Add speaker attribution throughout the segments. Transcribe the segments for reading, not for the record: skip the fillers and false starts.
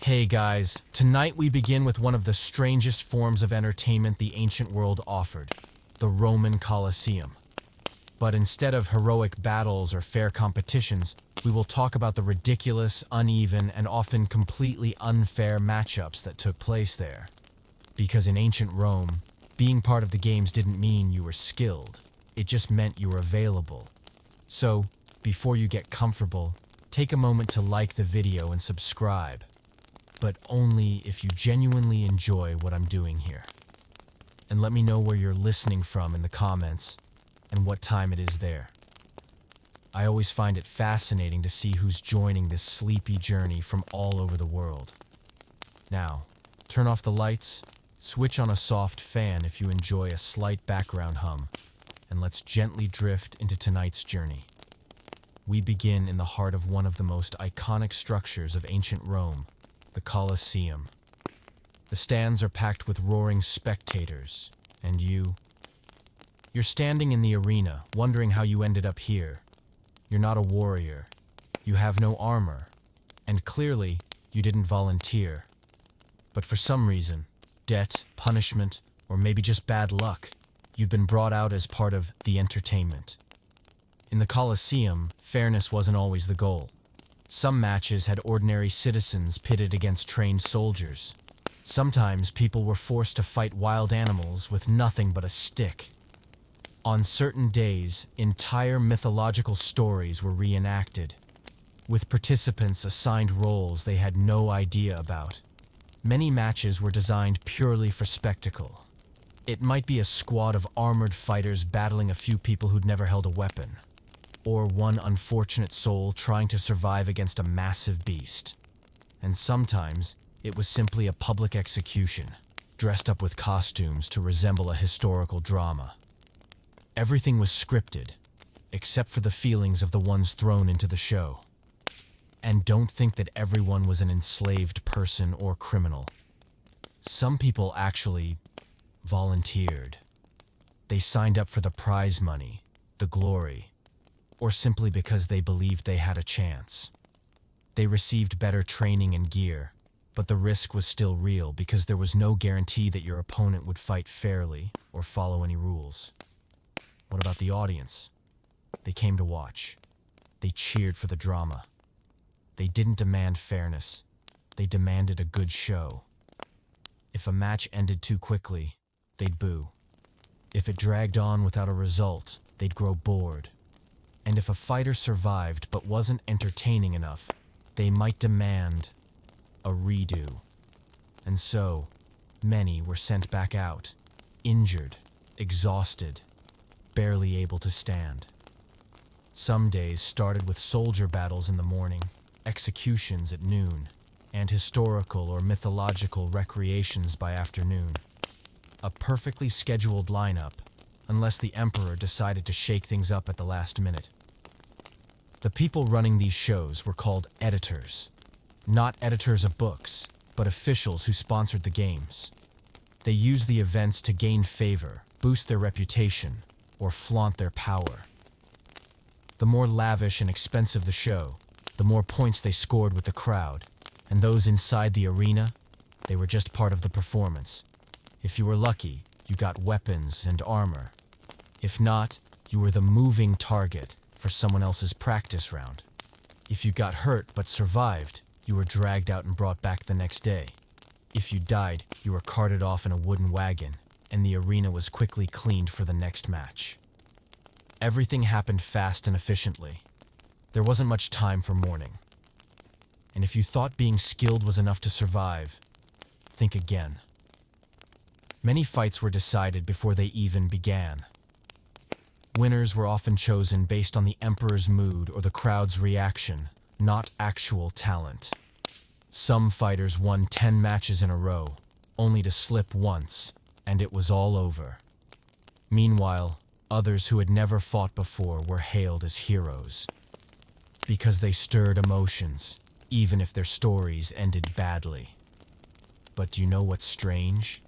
Speaker 1: Hey guys, tonight we begin with one of the strangest forms of entertainment the ancient world offered, the Roman Colosseum. But instead of heroic battles or fair competitions, we will talk about the ridiculous, uneven, and often completely unfair matchups that took place there. Because in ancient Rome, being part of the games didn't mean you were skilled, it just meant you were available. So, before you get comfortable, take a moment to like the video and subscribe. But only if you genuinely enjoy what I'm doing here. And let me know where you're listening from in the comments and what time it is there. I always find it fascinating to see who's joining this sleepy journey from all over the world. Now, turn off the lights, switch on a soft fan if you enjoy a slight background hum, and let's gently drift into tonight's journey. We begin in the heart of one of the most iconic structures of ancient Rome, the Colosseum. The stands are packed with roaring spectators, and you're standing in the arena, wondering how you ended up here. You're not a warrior, you have no armor, and clearly, you didn't volunteer. But for some reason, debt, punishment, or maybe just bad luck, you've been brought out as part of the entertainment. In the Colosseum, fairness wasn't always the goal. Some matches had ordinary citizens pitted against trained soldiers. Sometimes people were forced to fight wild animals with nothing but a stick. On certain days, entire mythological stories were reenacted, with participants assigned roles they had no idea about. Many matches were designed purely for spectacle. It might be a squad of armored fighters battling a few people who'd never held a weapon, or one unfortunate soul trying to survive against a massive beast. And sometimes, it was simply a public execution, dressed up with costumes to resemble a historical drama. Everything was scripted, except for the feelings of the ones thrown into the show. And don't think that everyone was an enslaved person or criminal. Some people actually volunteered. They signed up for the prize money, the glory, or simply because they believed they had a chance. They received better training and gear, but the risk was still real because there was no guarantee that your opponent would fight fairly or follow any rules. What about the audience? They came to watch. They cheered for the drama. They didn't demand fairness. They demanded a good show. If a match ended too quickly, they'd boo. If it dragged on without a result, they'd grow bored. And if a fighter survived but wasn't entertaining enough, they might demand a redo. And so, many were sent back out, injured, exhausted, barely able to stand. Some days started with soldier battles in the morning, executions at noon, and historical or mythological recreations by afternoon. A perfectly scheduled lineup, unless the emperor decided to shake things up at the last minute. The people running these shows were called editors. Not editors of books, but officials who sponsored the games. They used the events to gain favor, boost their reputation, or flaunt their power. The more lavish and expensive the show, the more points they scored with the crowd, and those inside the arena, they were just part of the performance. If you were lucky, you got weapons and armor. If not, you were the moving target for someone else's practice round. If you got hurt but survived, you were dragged out and brought back the next day. If you died, you were carted off in a wooden wagon, and the arena was quickly cleaned for the next match. Everything happened fast and efficiently. There wasn't much time for mourning. And if you thought being skilled was enough to survive, think again. Many fights were decided before they even began. Winners were often chosen based on the emperor's mood or the crowd's reaction, not actual talent. Some fighters won 10 matches in a row, only to slip once, and it was all over. Meanwhile, others who had never fought before were hailed as heroes, because they stirred emotions, even if their stories ended badly. But do you know what's strange?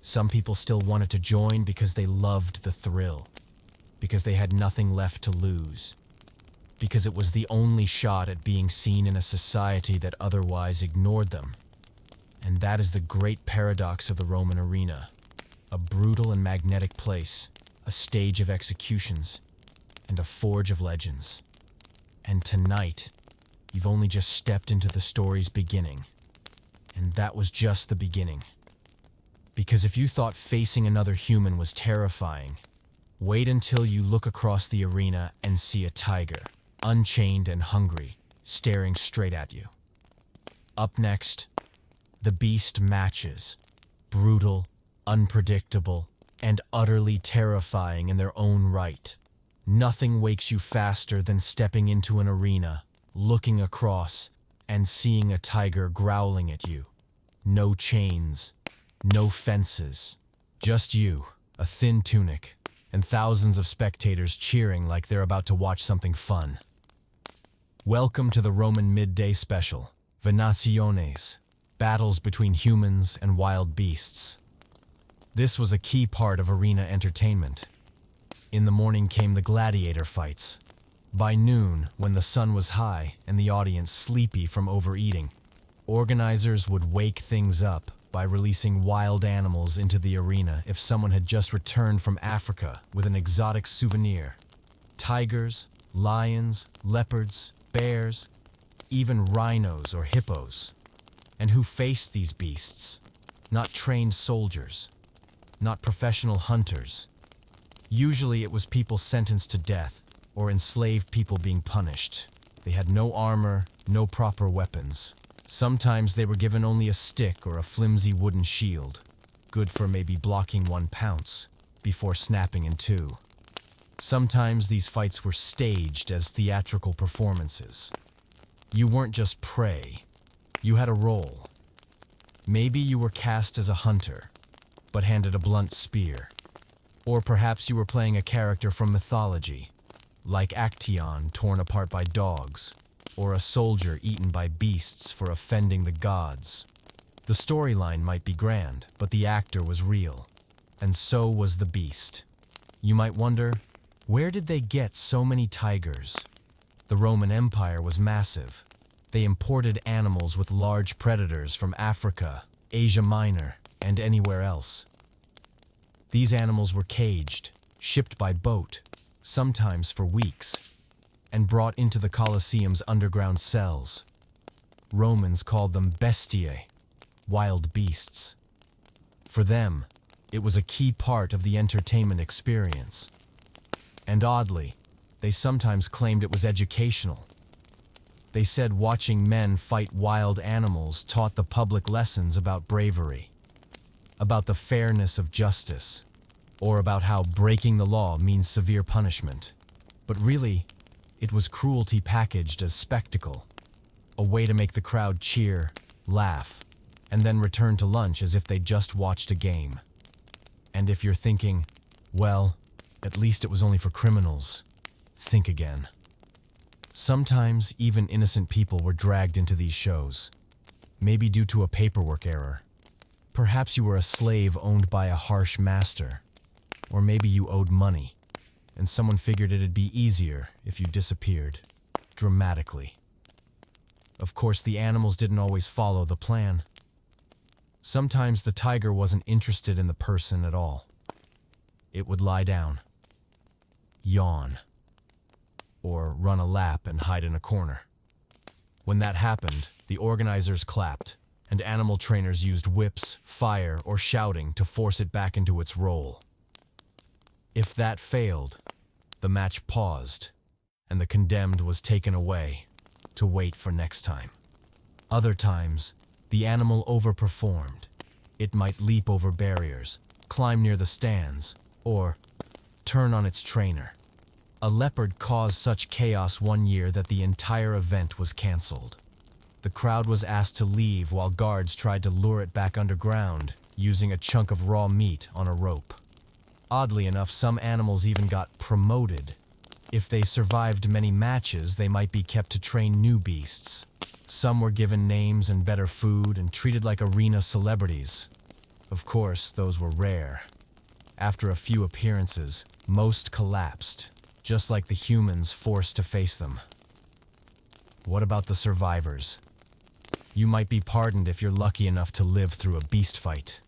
Speaker 1: Some people still wanted to join because they loved the thrill, because they had nothing left to lose. because it was the only shot at being seen in a society that otherwise ignored them. And that is the great paradox of the Roman arena. A brutal and magnetic place, a stage of executions, and a forge of legends. And tonight, you've only just stepped into the story's beginning. And that was just the beginning. Because if you thought facing another human was terrifying, wait until you look across the arena and see a tiger, unchained and hungry, staring straight at you. Up next, the beast matches, brutal, unpredictable, and utterly terrifying in their own right. Nothing wakes you faster than stepping into an arena, looking across, and seeing a tiger growling at you. No chains, no fences, just you, a thin tunic, and thousands of spectators cheering like they're about to watch something fun. Welcome to the Roman midday special, Venaciones, battles between humans and wild beasts. This was a key part of arena entertainment. In the morning came the gladiator fights. By noon, when the sun was high and the audience sleepy from overeating, organizers would wake things up by releasing wild animals into the arena if someone had just returned from Africa with an exotic souvenir. Tigers, lions, leopards, bears, even rhinos or hippos. And who faced these beasts? Not trained soldiers, not professional hunters. Usually it was people sentenced to death or enslaved people being punished. They had no armor, no proper weapons. Sometimes they were given only a stick or a flimsy wooden shield, good for maybe blocking one pounce, before snapping in two. Sometimes these fights were staged as theatrical performances. You weren't just prey, you had a role. Maybe you were cast as a hunter, but handed a blunt spear. Or perhaps you were playing a character from mythology, like Actaeon torn apart by dogs, or a soldier eaten by beasts for offending the gods. The storyline might be grand, but the actor was real, and so was the beast. You might wonder, where did they get so many tigers? The Roman Empire was massive. They imported animals with large predators from Africa, Asia Minor, and anywhere else. These animals were caged, shipped by boat, sometimes for weeks, and brought into the Colosseum's underground cells. Romans called them bestiae, wild beasts. For them, it was a key part of the entertainment experience. And oddly, they sometimes claimed it was educational. They said watching men fight wild animals taught the public lessons about bravery, about the fairness of justice, or about how breaking the law means severe punishment. But really, it was cruelty packaged as spectacle, a way to make the crowd cheer, laugh, and then return to lunch as if they'd just watched a game. And if you're thinking, well, at least it was only for criminals, think again. Sometimes even innocent people were dragged into these shows, maybe due to a paperwork error. Perhaps you were a slave owned by a harsh master, or maybe you owed money, and someone figured it'd be easier if you disappeared, dramatically. Of course, the animals didn't always follow the plan. Sometimes the tiger wasn't interested in the person at all. It would lie down, yawn, or run a lap and hide in a corner. When that happened, the organizers clapped, and animal trainers used whips, fire, or shouting to force it back into its role. If that failed, the match paused, and the condemned was taken away to wait for next time. Other times, the animal overperformed. It might leap over barriers, climb near the stands, or turn on its trainer. A leopard caused such chaos one year that the entire event was canceled. The crowd was asked to leave while guards tried to lure it back underground, using a chunk of raw meat on a rope. Oddly enough, some animals even got promoted. If they survived many matches, they might be kept to train new beasts. Some were given names and better food and treated like arena celebrities. Of course, those were rare. After a few appearances, most collapsed, just like the humans forced to face them. What about the survivors? You might be pardoned if you're lucky enough to live through a beast fight.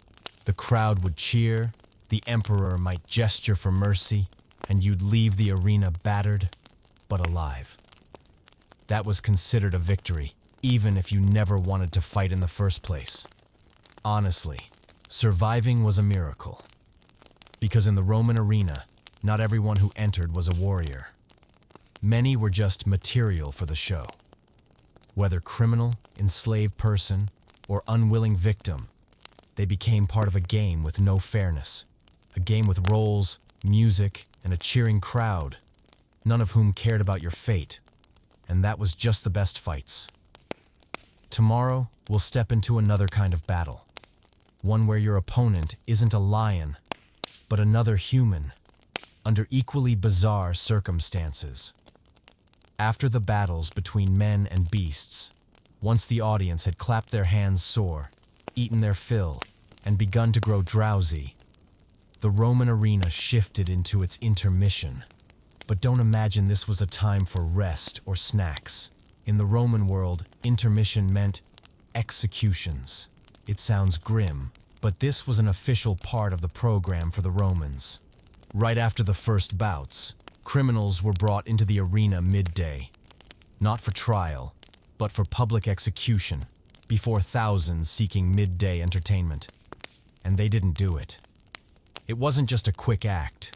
Speaker 1: The crowd would cheer, the emperor might gesture for mercy, and you'd leave the arena battered, but alive. That was considered a victory, even if you never wanted to fight in the first place. Honestly, surviving was a miracle. Because in the Roman arena, not everyone who entered was a warrior. Many were just material for the show. Whether criminal, enslaved person, or unwilling victim, they became part of a game with no fairness. A game with roles, music, and a cheering crowd, none of whom cared about your fate. And that was just the best fights. Tomorrow, we'll step into another kind of battle. One where your opponent isn't a lion, but another human, under equally bizarre circumstances. After the battles between men and beasts, once the audience had clapped their hands sore, eaten their fill, and begun to grow drowsy, the Roman arena shifted into its intermission. But don't imagine this was a time for rest or snacks. In the Roman world, intermission meant executions. It sounds grim, but this was an official part of the program for the Romans. Right after the first bouts, criminals were brought into the arena midday, not for trial, but for public execution, before thousands seeking midday entertainment. And they didn't do it. It wasn't just a quick act.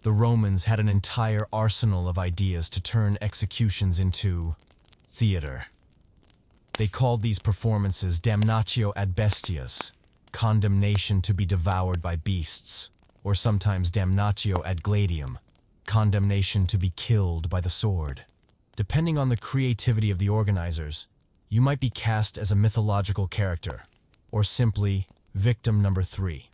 Speaker 1: The Romans had an entire arsenal of ideas to turn executions into theater. They called these performances damnatio ad bestias, condemnation to be devoured by beasts, or sometimes damnatio ad gladium, condemnation to be killed by the sword. Depending on the creativity of the organizers, you might be cast as a mythological character, or simply victim number 3.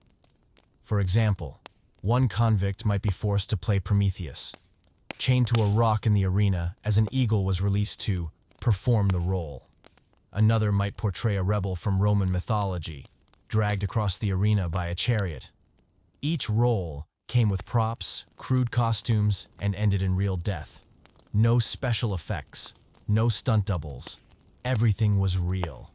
Speaker 1: For example, one convict might be forced to play Prometheus, chained to a rock in the arena as an eagle was released to perform the role. Another might portray a rebel from Roman mythology, dragged across the arena by a chariot. Each role came with props, crude costumes, and ended in real death. No special effects, no stunt doubles. Everything was real.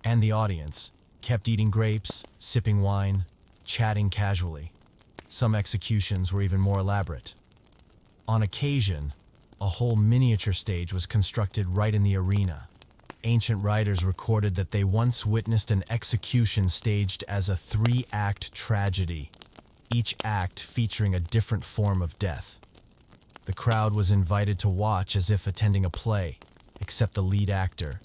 Speaker 1: And the audience kept eating grapes, sipping wine, chatting casually. Some executions were even more elaborate. On occasion, a whole miniature stage was constructed right in the arena. Ancient writers recorded that they once witnessed an execution staged as a 3-act tragedy, each act featuring a different form of death. The crowd was invited to watch as if attending a play, except the lead actor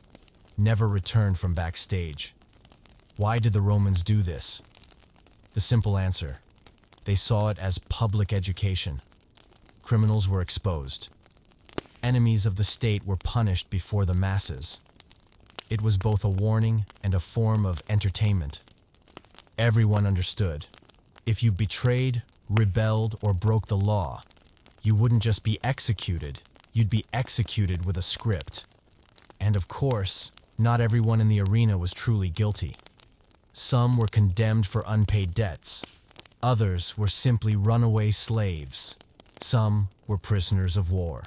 Speaker 1: never returned from backstage. Why did the Romans do this? The simple answer: they saw it as public education. Criminals were exposed. Enemies of the state were punished before the masses. It was both a warning and a form of entertainment. Everyone understood. If you betrayed, rebelled, or broke the law, you wouldn't just be executed, you'd be executed with a script. And of course, not everyone in the arena was truly guilty. Some were condemned for unpaid debts. Others were simply runaway slaves. Some were prisoners of war.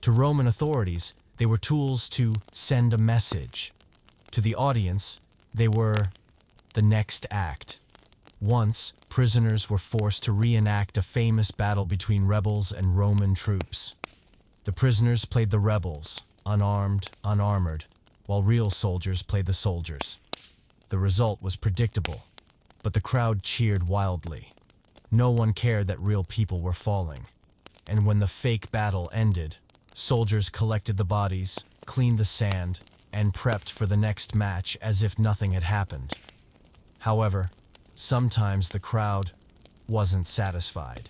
Speaker 1: To Roman authorities, they were tools to send a message. To the audience, they were the next act. Once, prisoners were forced to reenact a famous battle between rebels and Roman troops. The prisoners played the rebels, unarmed, unarmored, while real soldiers played the soldiers. The result was predictable, but the crowd cheered wildly. No one cared that real people were falling. And when the fake battle ended, soldiers collected the bodies, cleaned the sand, and prepped for the next match as if nothing had happened. However, sometimes the crowd wasn't satisfied.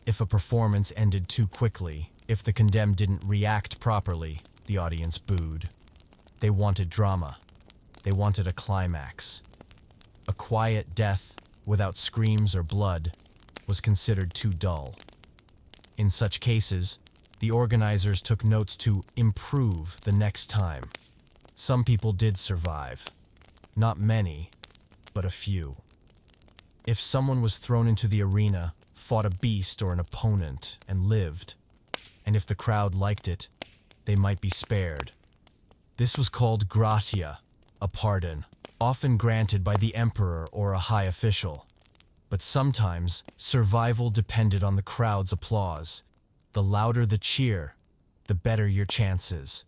Speaker 1: If a performance ended too quickly, if the condemned didn't react properly, the audience booed. They wanted drama. They wanted a climax. A quiet death, without screams or blood, was considered too dull. In such cases, the organizers took notes to improve the next time. Some people did survive. Not many, but a few. If someone was thrown into the arena, fought a beast or an opponent, and lived. And if the crowd liked it, they might be spared. This was called gratia, a pardon, often granted by the emperor or a high official. But sometimes, survival depended on the crowd's applause. The louder the cheer, the better your chances.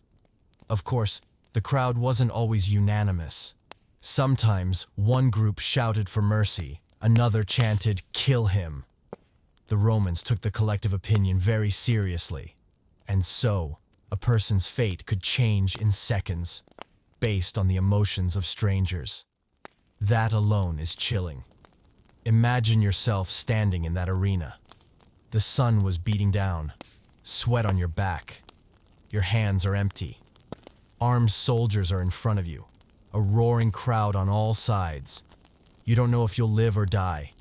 Speaker 1: Of course, the crowd wasn't always unanimous. Sometimes, one group shouted for mercy, another chanted, "Kill him." The Romans took the collective opinion very seriously. And so, a person's fate could change in seconds, based on the emotions of strangers. That alone is chilling. Imagine yourself standing in that arena. The sun was beating down, sweat on your back. Your hands are empty. Armed soldiers are in front of you, a roaring crowd on all sides. You don't know if you'll live or die.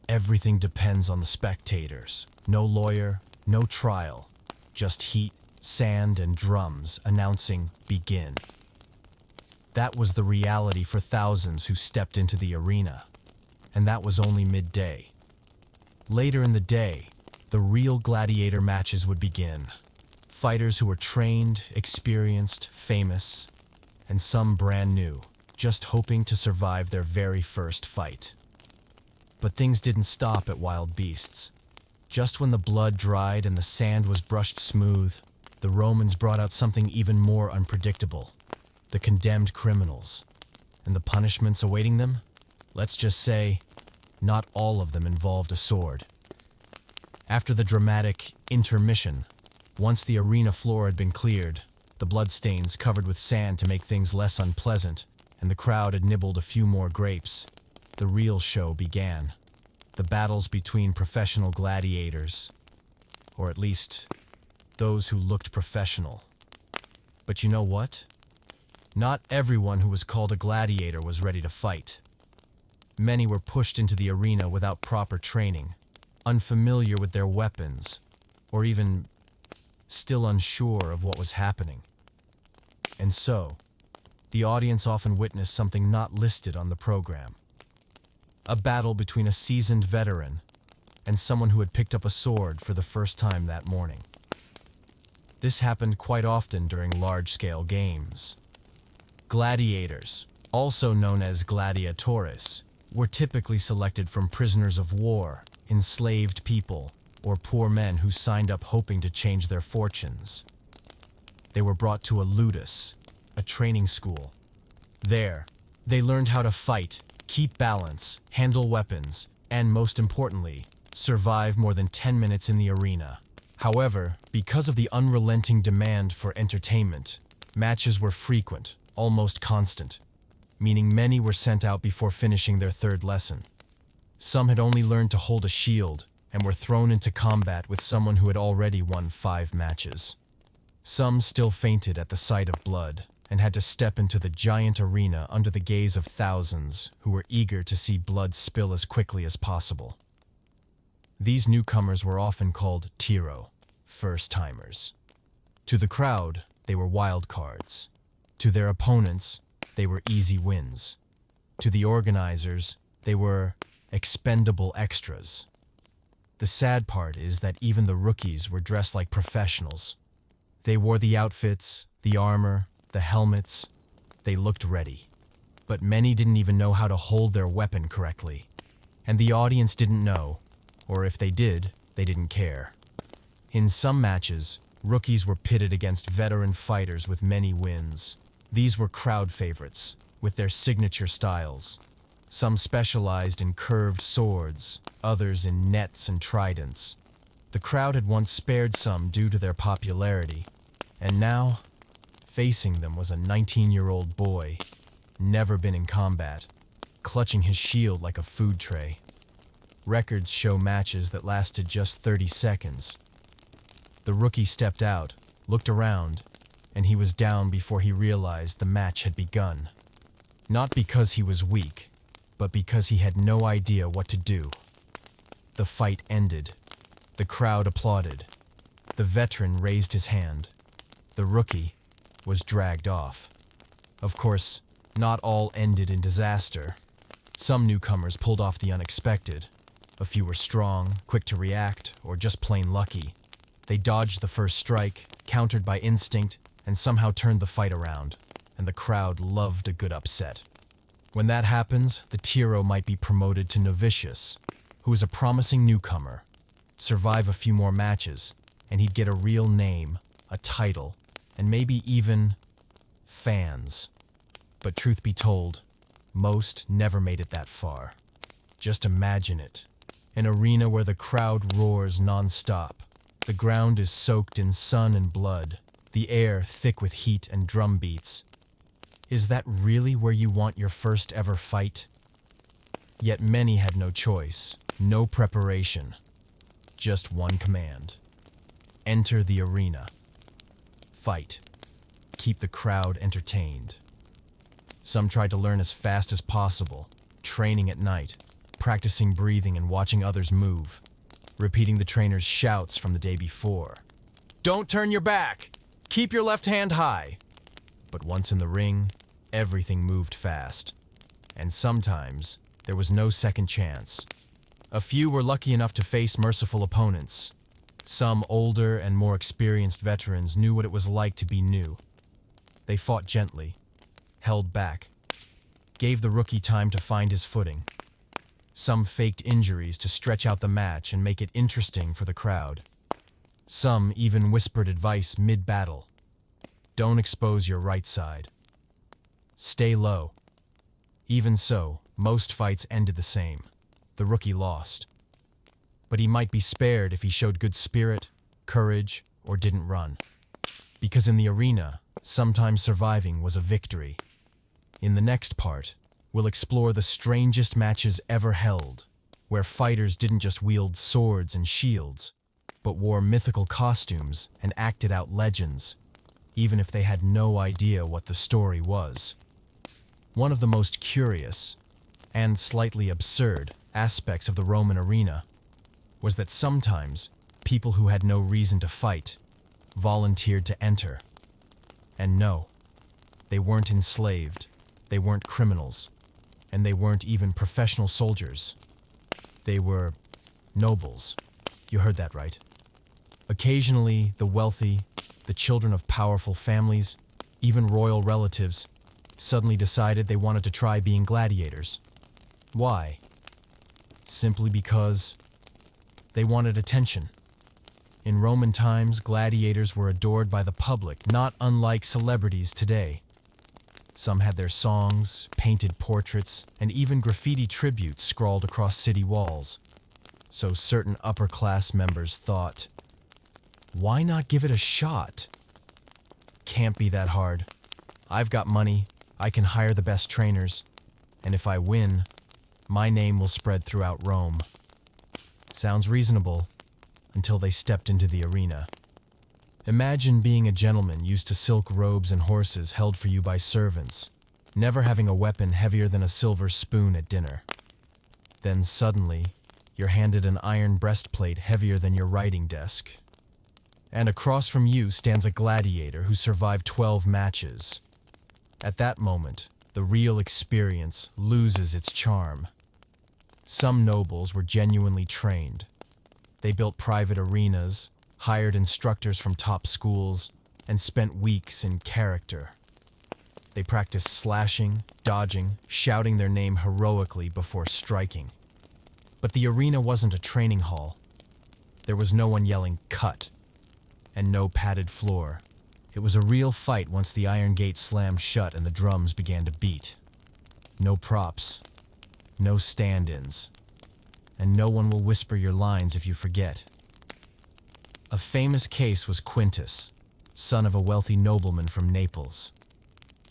Speaker 1: Everything depends on the spectators. No lawyer, no trial, just heat, sand, and drums announcing begin. That was the reality for thousands who stepped into the arena. And that was only midday. Later in the day, the real gladiator matches would begin. Fighters who were trained, experienced, famous, and some brand new, just hoping to survive their very first fight. But things didn't stop at wild beasts. Just when the blood dried and the sand was brushed smooth, the Romans brought out something even more unpredictable: the condemned criminals. And the punishments awaiting them? Let's just say, not all of them involved a sword. After the dramatic intermission, once the arena floor had been cleared, the bloodstains covered with sand to make things less unpleasant, and the crowd had nibbled a few more grapes, the real show began. The battles between professional gladiators, or at least those who looked professional. But you know what? Not everyone who was called a gladiator was ready to fight. Many were pushed into the arena without proper training, unfamiliar with their weapons, or even still unsure of what was happening. And so, the audience often witnessed something not listed on the program. A battle between a seasoned veteran and someone who had picked up a sword for the first time that morning. This happened quite often during large-scale games. Gladiators, also known as gladiatores, were typically selected from prisoners of war, enslaved people, or poor men who signed up hoping to change their fortunes. They were brought to a ludus, a training school. There, they learned how to fight, keep balance, handle weapons, and most importantly, survive more than 10 minutes in the arena. However, because of the unrelenting demand for entertainment, matches were frequent, almost constant, meaning many were sent out before finishing their third lesson. Some had only learned to hold a shield and were thrown into combat with someone who had already won 5 matches. Some still fainted at the sight of blood and had to step into the giant arena under the gaze of thousands who were eager to see blood spill as quickly as possible. These newcomers were often called tiro, first-timers. To the crowd, they were wild cards. To their opponents, they were easy wins. To the organizers, they were expendable extras. The sad part is that even the rookies were dressed like professionals. They wore the outfits, the armor, the helmets. They looked ready. But many didn't even know how to hold their weapon correctly. And the audience didn't know, or if they did, they didn't care. In some matches, rookies were pitted against veteran fighters with many wins. These were crowd favorites, with their signature styles. Some specialized in curved swords, others in nets and tridents. The crowd had once spared some due to their popularity, and now, facing them was a 19-year-old boy, never been in combat, clutching his shield like a food tray. Records show matches that lasted just 30 seconds. The rookie stepped out, looked around, and he was down before he realized the match had begun. Not because he was weak, but because he had no idea what to do. The fight ended. The crowd applauded. The veteran raised his hand. The rookie was dragged off. Of course, not all ended in disaster. Some newcomers pulled off the unexpected. A few were strong, quick to react, or just plain lucky. They dodged the first strike, countered by instinct, and somehow turned the fight around, and the crowd loved a good upset. When that happens, the Tiro might be promoted to novitius, who is a promising newcomer, survive a few more matches, and he'd get a real name, a title, and maybe even fans. But truth be told, most never made it that far. Just imagine it. An arena where the crowd roars non-stop. The ground is soaked in sun and blood, the air thick with heat and drum beats. Is that really where you want your first ever fight? Yet many had no choice, no preparation, just one command. Enter the arena. Fight. Keep the crowd entertained. Some tried to learn as fast as possible, training at night, practicing breathing and watching others move, repeating the trainer's shouts from the day before. Don't turn your back! Keep your left hand high! But once in the ring, everything moved fast. And sometimes, there was no second chance. A few were lucky enough to face merciful opponents. Some older and more experienced veterans knew what it was like to be new. They fought gently, held back, gave the rookie time to find his footing. Some faked injuries to stretch out the match and make it interesting for the crowd. Some even whispered advice mid-battle. Don't expose your right side. Stay low. Even so, most fights ended the same. The rookie lost. But he might be spared if he showed good spirit, courage, or didn't run. Because in the arena, sometimes surviving was a victory. In the next part, we'll explore the strangest matches ever held, where fighters didn't just wield swords and shields, but wore mythical costumes and acted out legends, even if they had no idea what the story was. One of the most curious, and slightly absurd, aspects of the Roman arena was that sometimes people who had no reason to fight volunteered to enter. And no, they weren't enslaved, they weren't criminals, and they weren't even professional soldiers. They were nobles. You heard that right. Occasionally, the wealthy, the children of powerful families, even royal relatives, suddenly decided they wanted to try being gladiators. Why? Simply because they wanted attention. In Roman times, gladiators were adored by the public, not unlike celebrities today. Some had their songs, painted portraits, and even graffiti tributes scrawled across city walls. So certain upper-class members thought, why not give it a shot? Can't be that hard. I've got money, I can hire the best trainers, and if I win, my name will spread throughout Rome. Sounds reasonable, until they stepped into the arena. Imagine being a gentleman used to silk robes and horses held for you by servants, never having a weapon heavier than a silver spoon at dinner. Then suddenly, you're handed an iron breastplate heavier than your writing desk. And across from you stands a gladiator who survived 12 matches. At that moment, the real experience loses its charm. Some nobles were genuinely trained. They built private arenas, hired instructors from top schools, and spent weeks in character. They practiced slashing, dodging, shouting their name heroically before striking. But the arena wasn't a training hall. There was no one yelling, "Cut!" and no padded floor. It was a real fight once the iron gate slammed shut and the drums began to beat. No props, no stand-ins, and no one will whisper your lines if you forget. A famous case was Quintus, son of a wealthy nobleman from Naples.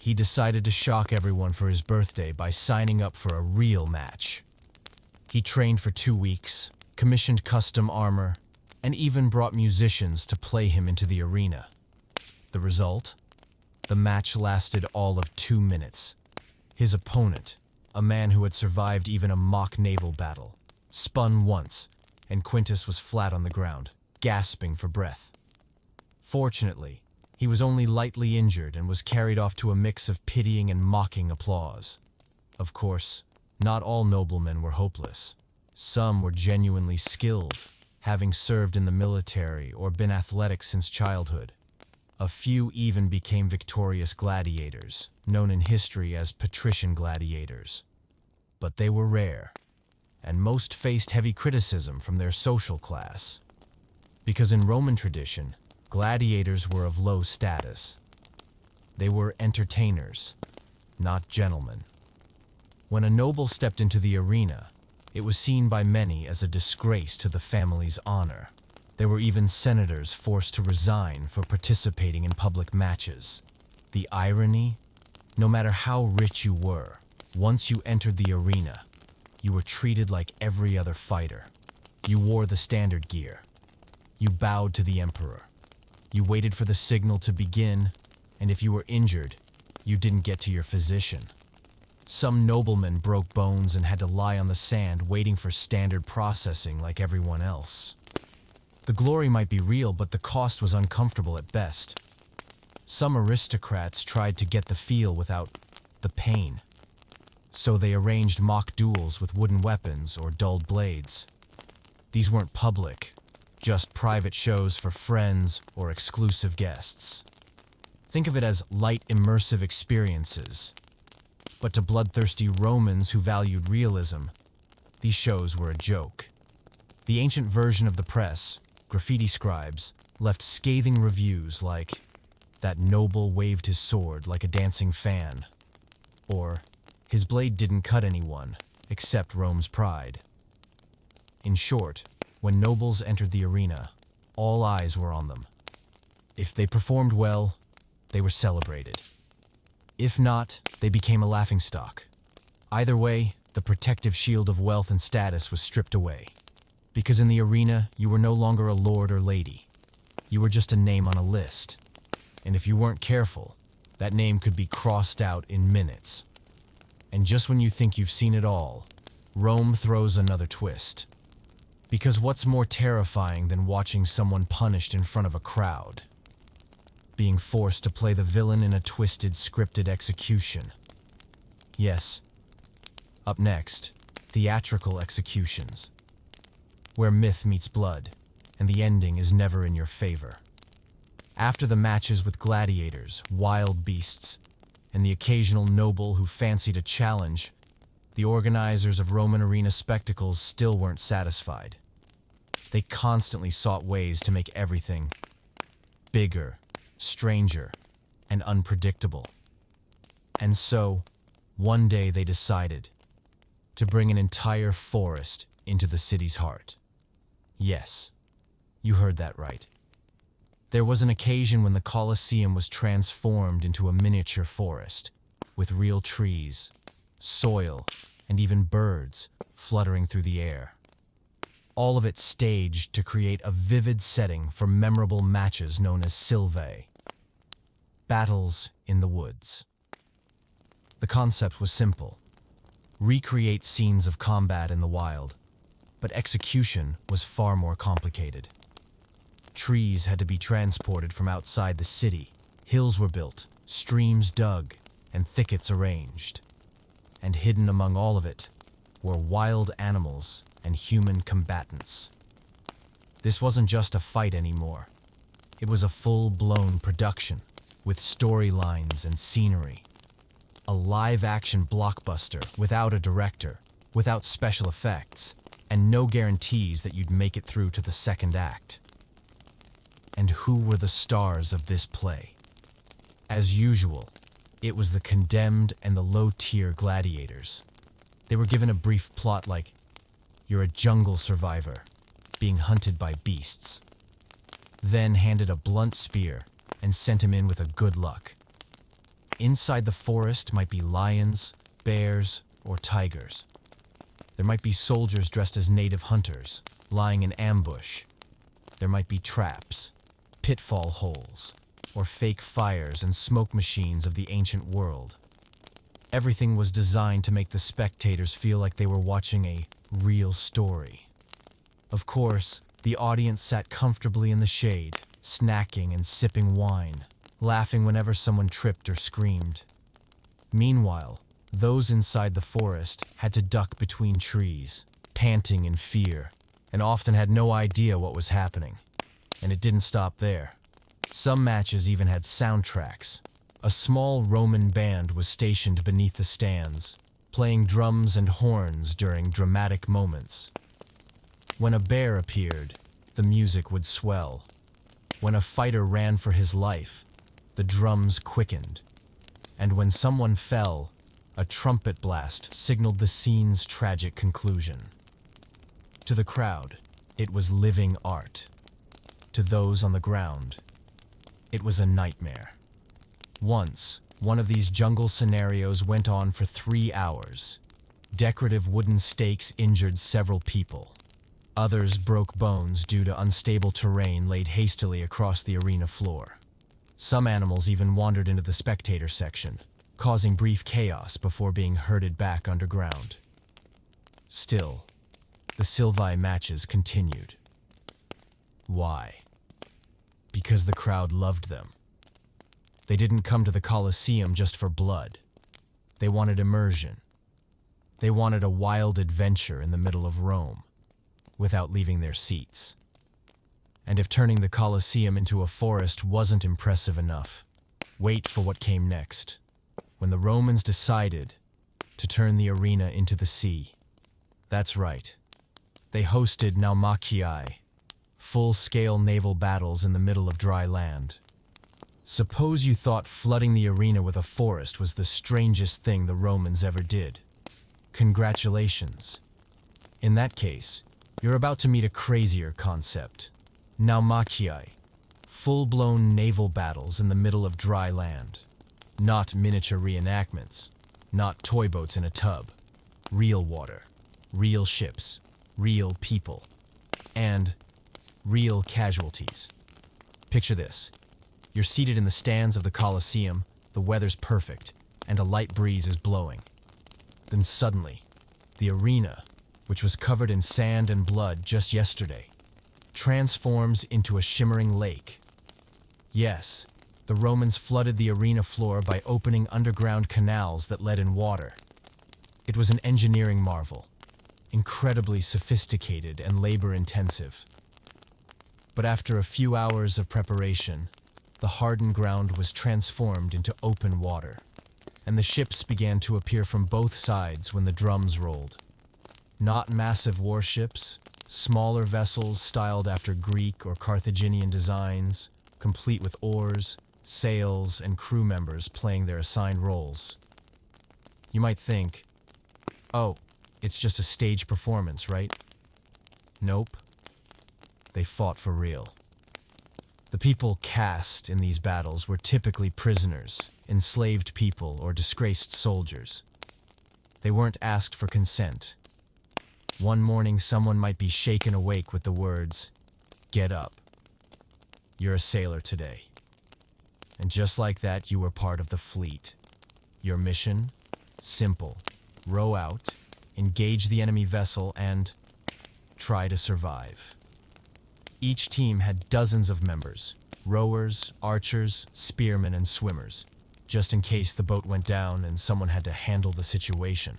Speaker 1: He decided to shock everyone for his birthday by signing up for a real match. He trained for 2 weeks, commissioned custom armor, and even brought musicians to play him into the arena. The result? The match lasted all of 2 minutes. His opponent, a man who had survived even a mock naval battle, spun once, and Quintus was flat on the ground, gasping for breath. Fortunately, he was only lightly injured and was carried off to a mix of pitying and mocking applause. Of course, not all noblemen were hopeless. Some were genuinely skilled, having served in the military or been athletic since childhood. A few even became victorious gladiators, known in history as patrician gladiators. But they were rare, and most faced heavy criticism from their social class. Because in Roman tradition, gladiators were of low status. They were entertainers, not gentlemen. When a noble stepped into the arena, it was seen by many as a disgrace to the family's honor. There were even senators forced to resign for participating in public matches. The irony? No matter how rich you were, once you entered the arena, you were treated like every other fighter. You wore the standard gear. You bowed to the emperor. You waited for the signal to begin, and if you were injured, you didn't get to your physician. Some noblemen broke bones and had to lie on the sand waiting for standard processing like everyone else. The glory might be real, but the cost was uncomfortable at best. Some aristocrats tried to get the feel without the pain. So they arranged mock duels with wooden weapons or dulled blades. These weren't public, just private shows for friends or exclusive guests. Think of it as light immersive experiences. But to bloodthirsty Romans who valued realism, these shows were a joke. The ancient version of the press, graffiti scribes, left scathing reviews like, "That noble waved his sword like a dancing fan," or "His blade didn't cut anyone, except Rome's pride." In short, when nobles entered the arena, all eyes were on them. If they performed well, they were celebrated. If not, they became a laughingstock. Either way, the protective shield of wealth and status was stripped away. Because in the arena, you were no longer a lord or lady. You were just a name on a list. And if you weren't careful, that name could be crossed out in minutes. And just when you think you've seen it all, Rome throws another twist. Because what's more terrifying than watching someone punished in front of a crowd? Being forced to play the villain in a twisted, scripted execution. Yes. Up next, theatrical executions, where myth meets blood, and the ending is never in your favor. After the matches with gladiators, wild beasts, and the occasional noble who fancied a challenge, the organizers of Roman arena spectacles still weren't satisfied. They constantly sought ways to make everything bigger, stranger, and unpredictable. And so, one day they decided to bring an entire forest into the city's heart. Yes, you heard that right. There was an occasion when the Colosseum was transformed into a miniature forest, with real trees, soil, and even birds fluttering through the air. All of it staged to create a vivid setting for memorable matches known as sylvae, battles in the woods. The concept was simple: recreate scenes of combat in the wild, but execution was far more complicated. Trees had to be transported from outside the city, hills were built, streams dug, and thickets arranged. And hidden among all of it were wild animals and human combatants. This wasn't just a fight anymore. It was a full-blown production, with storylines and scenery. A live-action blockbuster without a director, without special effects, and no guarantees that you'd make it through to the second act. And who were the stars of this play? As usual, it was the condemned and the low-tier gladiators. They were given a brief plot like, "You're a jungle survivor, being hunted by beasts." Then handed a blunt spear and sent him in with a good luck. Inside the forest might be lions, bears, or tigers. There might be soldiers dressed as native hunters, lying in ambush. There might be traps, pitfall holes, or fake fires and smoke machines of the ancient world. Everything was designed to make the spectators feel like they were watching a real story. Of course, the audience sat comfortably in the shade, snacking and sipping wine, laughing whenever someone tripped or screamed. Meanwhile, those inside the forest had to duck between trees, panting in fear, and often had no idea what was happening. And it didn't stop there. Some matches even had soundtracks. A small Roman band was stationed beneath the stands, playing drums and horns during dramatic moments. When a bear appeared, the music would swell. When a fighter ran for his life, the drums quickened. And when someone fell, a trumpet blast signaled the scene's tragic conclusion. To the crowd, it was living art. To those on the ground, it was a nightmare. Once, one of these jungle scenarios went on for 3 hours. Decorative wooden stakes injured several people. Others broke bones due to unstable terrain laid hastily across the arena floor. Some animals even wandered into the spectator section, causing brief chaos before being herded back underground. Still, the Sylvi matches continued. Why? Because the crowd loved them. They didn't come to the Colosseum just for blood. They wanted immersion. They wanted a wild adventure in the middle of Rome, without leaving their seats. And if turning the Colosseum into a forest wasn't impressive enough, wait for what came next. When the Romans decided to turn the arena into the sea. That's right. They hosted naumachii, full-scale naval battles in the middle of dry land. Suppose you thought flooding the arena with a forest was the strangest thing the Romans ever did. Congratulations. In that case, you're about to meet a crazier concept. Naumachii, full-blown naval battles in the middle of dry land. Not miniature reenactments, not toy boats in a tub. Real water, real ships, real people, and real casualties. Picture this. You're seated in the stands of the Colosseum, the weather's perfect, and a light breeze is blowing. Then suddenly, the arena, which was covered in sand and blood just yesterday, transforms into a shimmering lake. Yes, the Romans flooded the arena floor by opening underground canals that let in water. It was an engineering marvel, incredibly sophisticated and labor-intensive. But after a few hours of preparation, the hardened ground was transformed into open water, and the ships began to appear from both sides when the drums rolled. Not massive warships, smaller vessels styled after Greek or Carthaginian designs, complete with oars, sails, and crew members playing their assigned roles. You might think, oh, it's just a stage performance, right? Nope. They fought for real. The people cast in these battles were typically prisoners, enslaved people, or disgraced soldiers. They weren't asked for consent. One morning, someone might be shaken awake with the words, "Get up. You're a sailor today." And just like that, you were part of the fleet. Your mission? Simple. Row out, engage the enemy vessel, and try to survive. Each team had dozens of members, rowers, archers, spearmen, and swimmers, just in case the boat went down and someone had to handle the situation.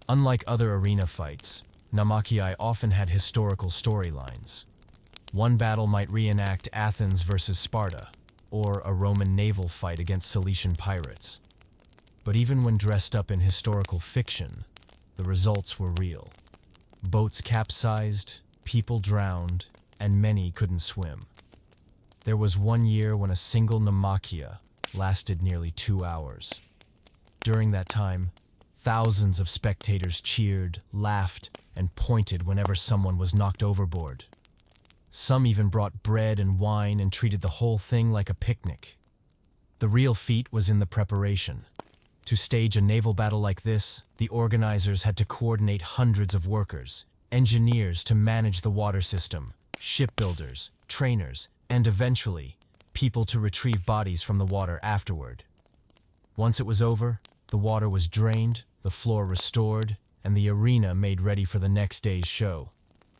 Speaker 1: Unlike other arena fights, naumachii often had historical storylines. One battle might reenact Athens versus Sparta, or a Roman naval fight against Cilician pirates. But even when dressed up in historical fiction, the results were real. Boats capsized, people drowned, and many couldn't swim. There was one year when a single naumachia lasted nearly 2 hours. During that time, thousands of spectators cheered, laughed, and pointed whenever someone was knocked overboard. Some even brought bread and wine and treated the whole thing like a picnic. The real feat was in the preparation. To stage a naval battle like this, the organizers had to coordinate hundreds of workers, engineers to manage the water system, shipbuilders, trainers, and eventually, people to retrieve bodies from the water afterward. Once it was over, the water was drained, the floor restored, and the arena made ready for the next day's show.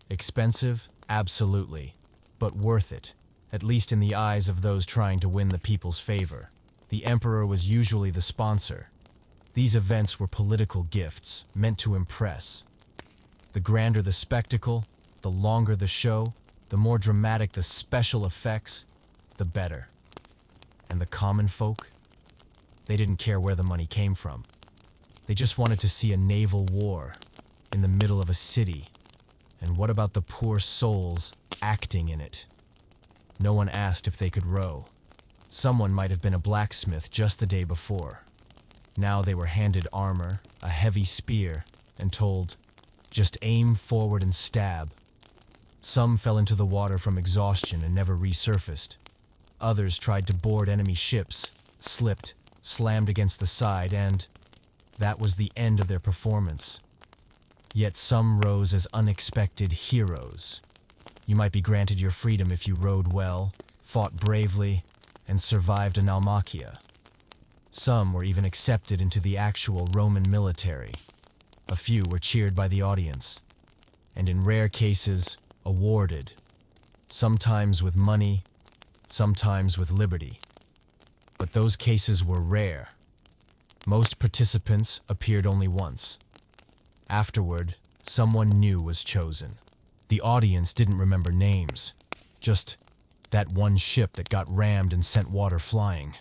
Speaker 1: Expensive? Absolutely. But worth it, at least in the eyes of those trying to win the people's favor. The emperor was usually the sponsor. These events were political gifts, meant to impress. The grander the spectacle, the longer the show, the more dramatic the special effects, the better. And the common folk? They didn't care where the money came from. They just wanted to see a naval war in the middle of a city. And what about the poor souls acting in it? No one asked if they could row. Someone might have been a blacksmith just the day before. Now they were handed armor, a heavy spear, and told, just aim forward and stab. Some fell into the water from exhaustion and never resurfaced. Others tried to board enemy ships, slipped, slammed against the side, and that was the end of their performance. Yet some rose as unexpected heroes. You might be granted your freedom if you rowed well, fought bravely, and survived an Almachia. Some were even accepted into the actual Roman military. A few were cheered by the audience, and in rare cases, awarded, sometimes with money, sometimes with liberty. But those cases were rare. Most participants appeared only once. Afterward, someone new was chosen. The audience didn't remember names, just that one ship that got rammed and sent water flying.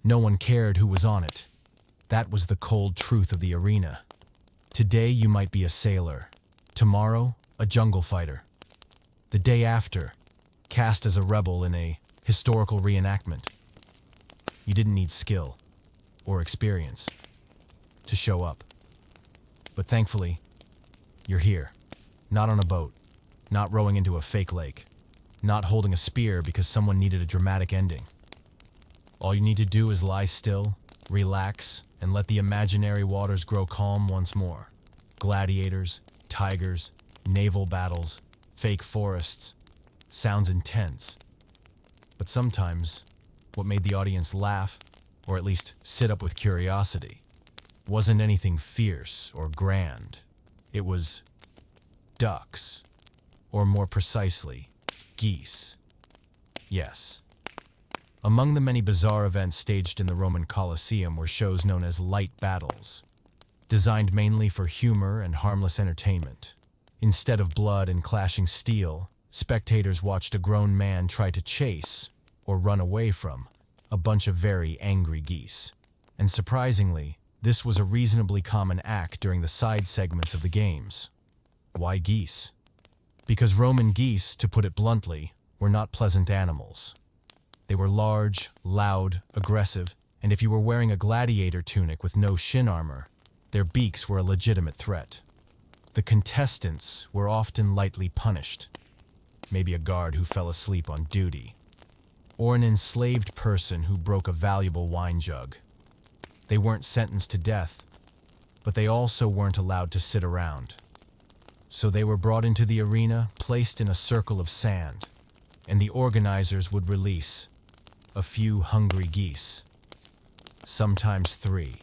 Speaker 1: No one cared who was on it. That was the cold truth of the arena. Today you might be a sailor. Tomorrow, a jungle fighter. The day after, cast as a rebel in a historical reenactment. You didn't need skill or experience to show up. But thankfully, you're here. Not on a boat, not rowing into a fake lake, not holding a spear because someone needed a dramatic ending. All you need to do is lie still, relax, and let the imaginary waters grow calm once more. Gladiators, tigers, naval battles, fake forests. Sounds intense. But sometimes, what made the audience laugh, or at least sit up with curiosity, wasn't anything fierce or grand. It was ducks, or more precisely, geese. Yes. Among the many bizarre events staged in the Roman Colosseum were shows known as light battles, designed mainly for humor and harmless entertainment. Instead of blood and clashing steel, spectators watched a grown man try to chase, or run away from, a bunch of very angry geese. And surprisingly, this was a reasonably common act during the side segments of the games. Why geese? Because Roman geese, to put it bluntly, were not pleasant animals. They were large, loud, aggressive, and if you were wearing a gladiator tunic with no shin armor, their beaks were a legitimate threat. The contestants were often lightly punished. Maybe a guard who fell asleep on duty, or an enslaved person who broke a valuable wine jug. They weren't sentenced to death, but they also weren't allowed to sit around. So they were brought into the arena, placed in a circle of sand, and the organizers would release a few hungry geese. Sometimes 3,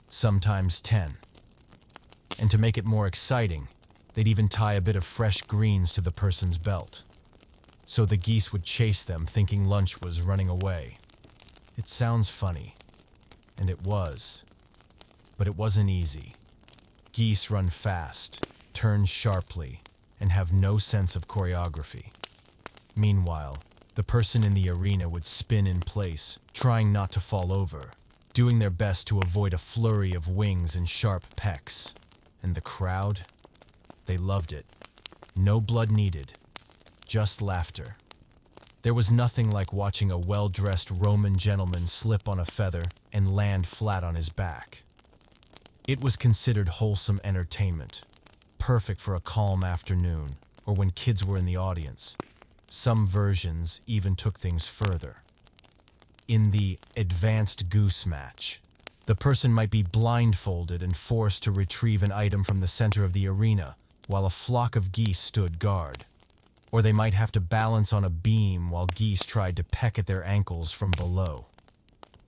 Speaker 1: sometimes 10. And to make it more exciting, they'd even tie a bit of fresh greens to the person's belt. So the geese would chase them, thinking lunch was running away. It sounds funny, and it was. But it wasn't easy. Geese run fast, turn sharply, and have no sense of choreography. Meanwhile, the person in the arena would spin in place, trying not to fall over, doing their best to avoid a flurry of wings and sharp pecks. And the crowd? They loved it. No blood needed, just laughter. There was nothing like watching a well-dressed Roman gentleman slip on a feather and land flat on his back. It was considered wholesome entertainment, perfect for a calm afternoon or when kids were in the audience. Some versions even took things further. In the advanced goose match, the person might be blindfolded and forced to retrieve an item from the center of the arena while a flock of geese stood guard. Or they might have to balance on a beam while geese tried to peck at their ankles from below.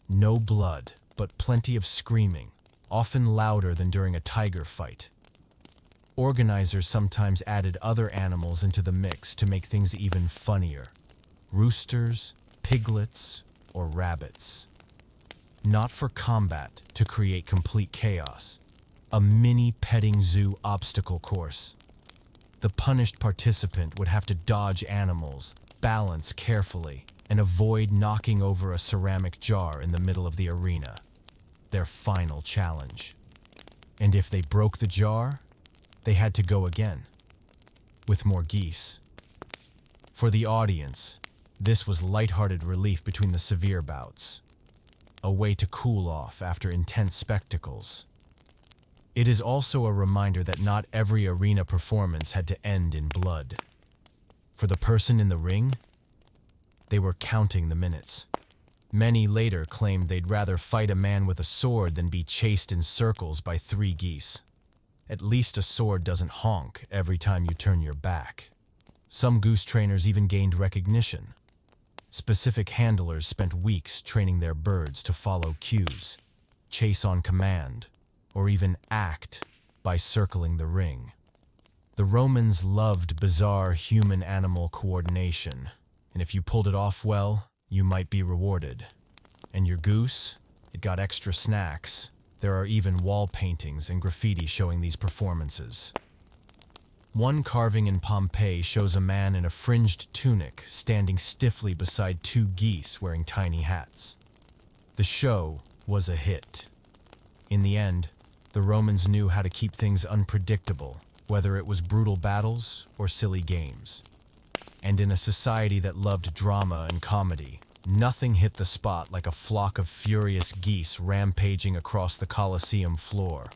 Speaker 1: No blood, but plenty of screaming, often louder than during a tiger fight. Organizers sometimes added other animals into the mix to make things even funnier. Roosters, piglets, or rabbits. Not for combat to create complete chaos, a mini petting zoo obstacle course. The punished participant would have to dodge animals, balance carefully, and avoid knocking over a ceramic jar in the middle of the arena. Their final challenge. And if they broke the jar, they had to go again, with more geese. For the audience, this was lighthearted relief between the severe bouts, a way to cool off after intense spectacles. It is also a reminder that not every arena performance had to end in blood. For the person in the ring, they were counting the minutes. Many later claimed they'd rather fight a man with a sword than be chased in circles by 3 geese. At least a sword doesn't honk every time you turn your back. Some goose trainers even gained recognition. Specific handlers spent weeks training their birds to follow cues, chase on command, or even act by circling the ring. The Romans loved bizarre human-animal coordination, and if you pulled it off well, you might be rewarded. And your goose, it got extra snacks. There are even wall paintings and graffiti showing these performances. One carving in Pompeii shows a man in a fringed tunic standing stiffly beside 2 geese wearing tiny hats. The show was a hit. In the end, the Romans knew how to keep things unpredictable, whether it was brutal battles or silly games. And in a society that loved drama and comedy, nothing hit the spot like a flock of furious geese rampaging across the Colosseum floor.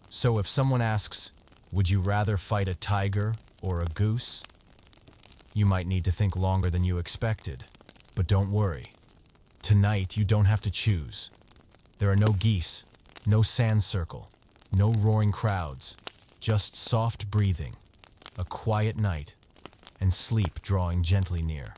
Speaker 1: So if someone asks, would you rather fight a tiger or a goose? You might need to think longer than you expected. But don't worry. Tonight, you don't have to choose. There are no geese, no sand circle, no roaring crowds, just soft breathing, a quiet night, and sleep drawing gently near.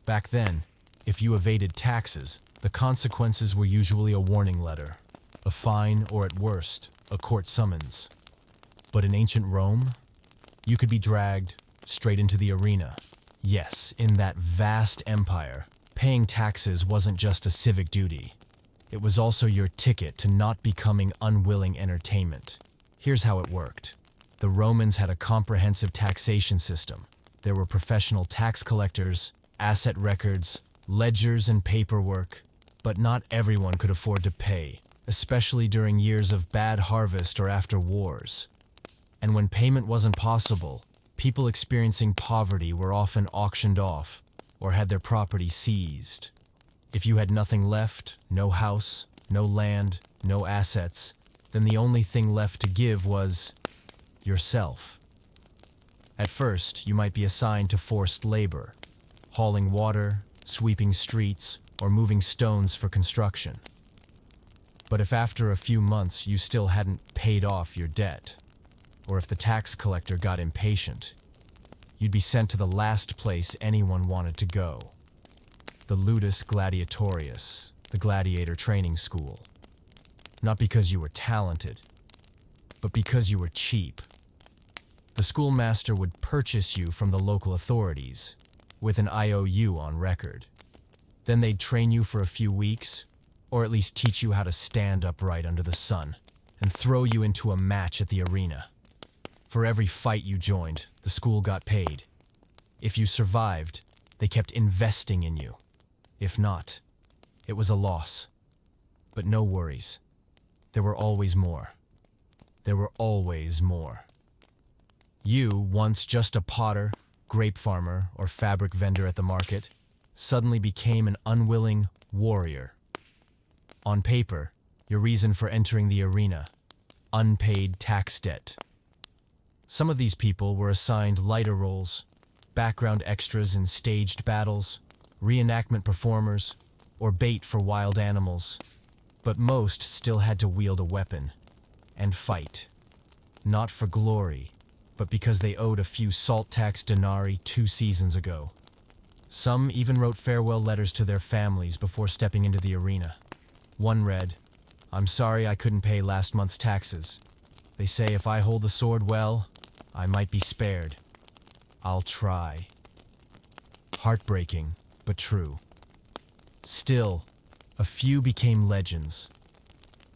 Speaker 1: Back then, if you evaded taxes, the consequences were usually a warning letter, a fine, or at worst, a court summons. But in ancient Rome, you could be dragged straight into the arena. Yes, in that vast empire, paying taxes wasn't just a civic duty. It was also your ticket to not becoming unwilling entertainment. Here's how it worked. The Romans had a comprehensive taxation system. There were professional tax collectors, asset records, ledgers and paperwork, but not everyone could afford to pay, especially during years of bad harvest or after wars. And when payment wasn't possible, people experiencing poverty were often auctioned off or had their property seized. If you had nothing left, no house, no land, no assets, then the only thing left to give was yourself. At first, you might be assigned to forced labor, hauling water, sweeping streets, or moving stones for construction. But if after a few months you still hadn't paid off your debt, or if the tax collector got impatient, you'd be sent to the last place anyone wanted to go. The Ludus Gladiatorius, the gladiator training school. Not because you were talented, but because you were cheap. The schoolmaster would purchase you from the local authorities, with an IOU on record. Then they'd train you for a few weeks, or at least teach you how to stand upright under the sun, and throw you into a match at the arena. For every fight you joined, the school got paid. If you survived, they kept investing in you. If not, it was a loss. But no worries. There were always more. There were always more. You, once just a potter, grape farmer, or fabric vendor at the market, suddenly became an unwilling warrior. On paper, your reason for entering the arena: unpaid tax debt. Some of these people were assigned lighter roles, background extras in staged battles, reenactment performers, or bait for wild animals. But most still had to wield a weapon and fight. Not for glory, but because they owed a few salt tax denarii 2 seasons ago. Some even wrote farewell letters to their families before stepping into the arena. One read, "I'm sorry I couldn't pay last month's taxes. They say if I hold the sword well, I might be spared. I'll try." Heartbreaking, but true. Still, a few became legends.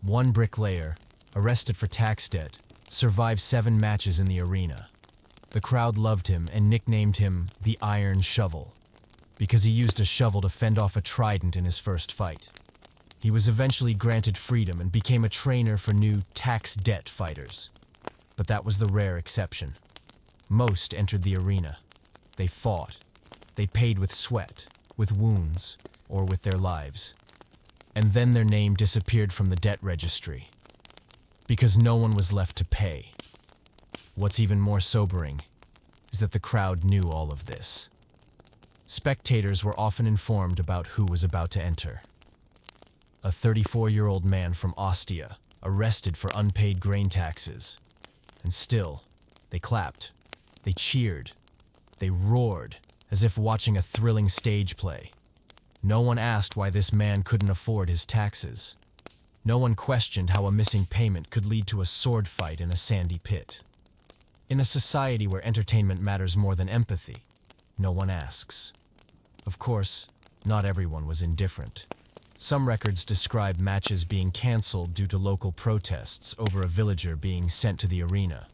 Speaker 1: One bricklayer, arrested for tax debt, survived 7 matches in the arena. The crowd loved him and nicknamed him the Iron Shovel, because he used a shovel to fend off a trident in his first fight. He was eventually granted freedom and became a trainer for new tax debt fighters. But that was the rare exception. Most entered the arena. They fought. They paid with sweat, with wounds, or with their lives. And then their name disappeared from the debt registry, because no one was left to pay. What's even more sobering is that the crowd knew all of this. Spectators were often informed about who was about to enter. A 34-year-old man from Ostia, arrested for unpaid grain taxes. And still, they clapped, they cheered, they roared, as if watching a thrilling stage play. No one asked why this man couldn't afford his taxes. No one questioned how a missing payment could lead to a sword fight in a sandy pit. In a society where entertainment matters more than empathy, no one asks. Of course, not everyone was indifferent. Some records describe matches being cancelled due to local protests over a villager being sent to the arena.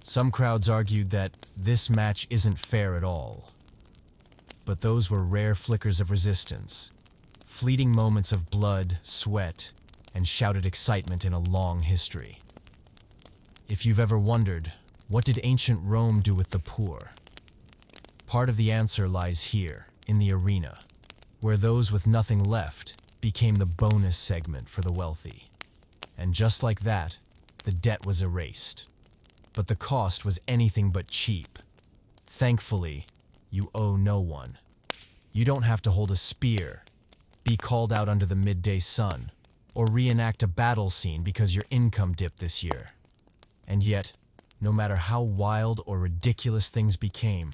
Speaker 1: Some crowds argued that this match isn't fair at all. But those were rare flickers of resistance, fleeting moments of blood, sweat, and shouted excitement in a long history. If you've ever wondered, what did ancient Rome do with the poor? Part of the answer lies here, in the arena, where those with nothing left became the bonus segment for the wealthy. And just like that, the debt was erased. But the cost was anything but cheap. Thankfully, you owe no one. You don't have to hold a spear, be called out under the midday sun, or reenact a battle scene because your income dipped this year. And yet, no matter how wild or ridiculous things became,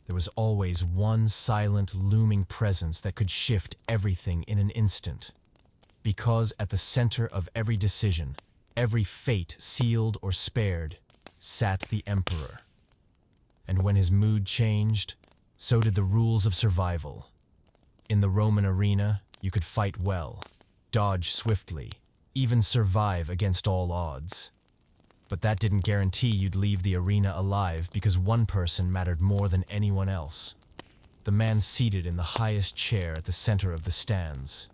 Speaker 1: there was always one silent, looming presence that could shift everything in an instant. Because at the center of every decision, every fate sealed or spared, sat the emperor. And when his mood changed, so did the rules of survival. In the Roman arena, you could fight well, dodge swiftly, even survive against all odds. But that didn't guarantee you'd leave the arena alive, because one person mattered more than anyone else. The man seated in the highest chair at the center of the stands.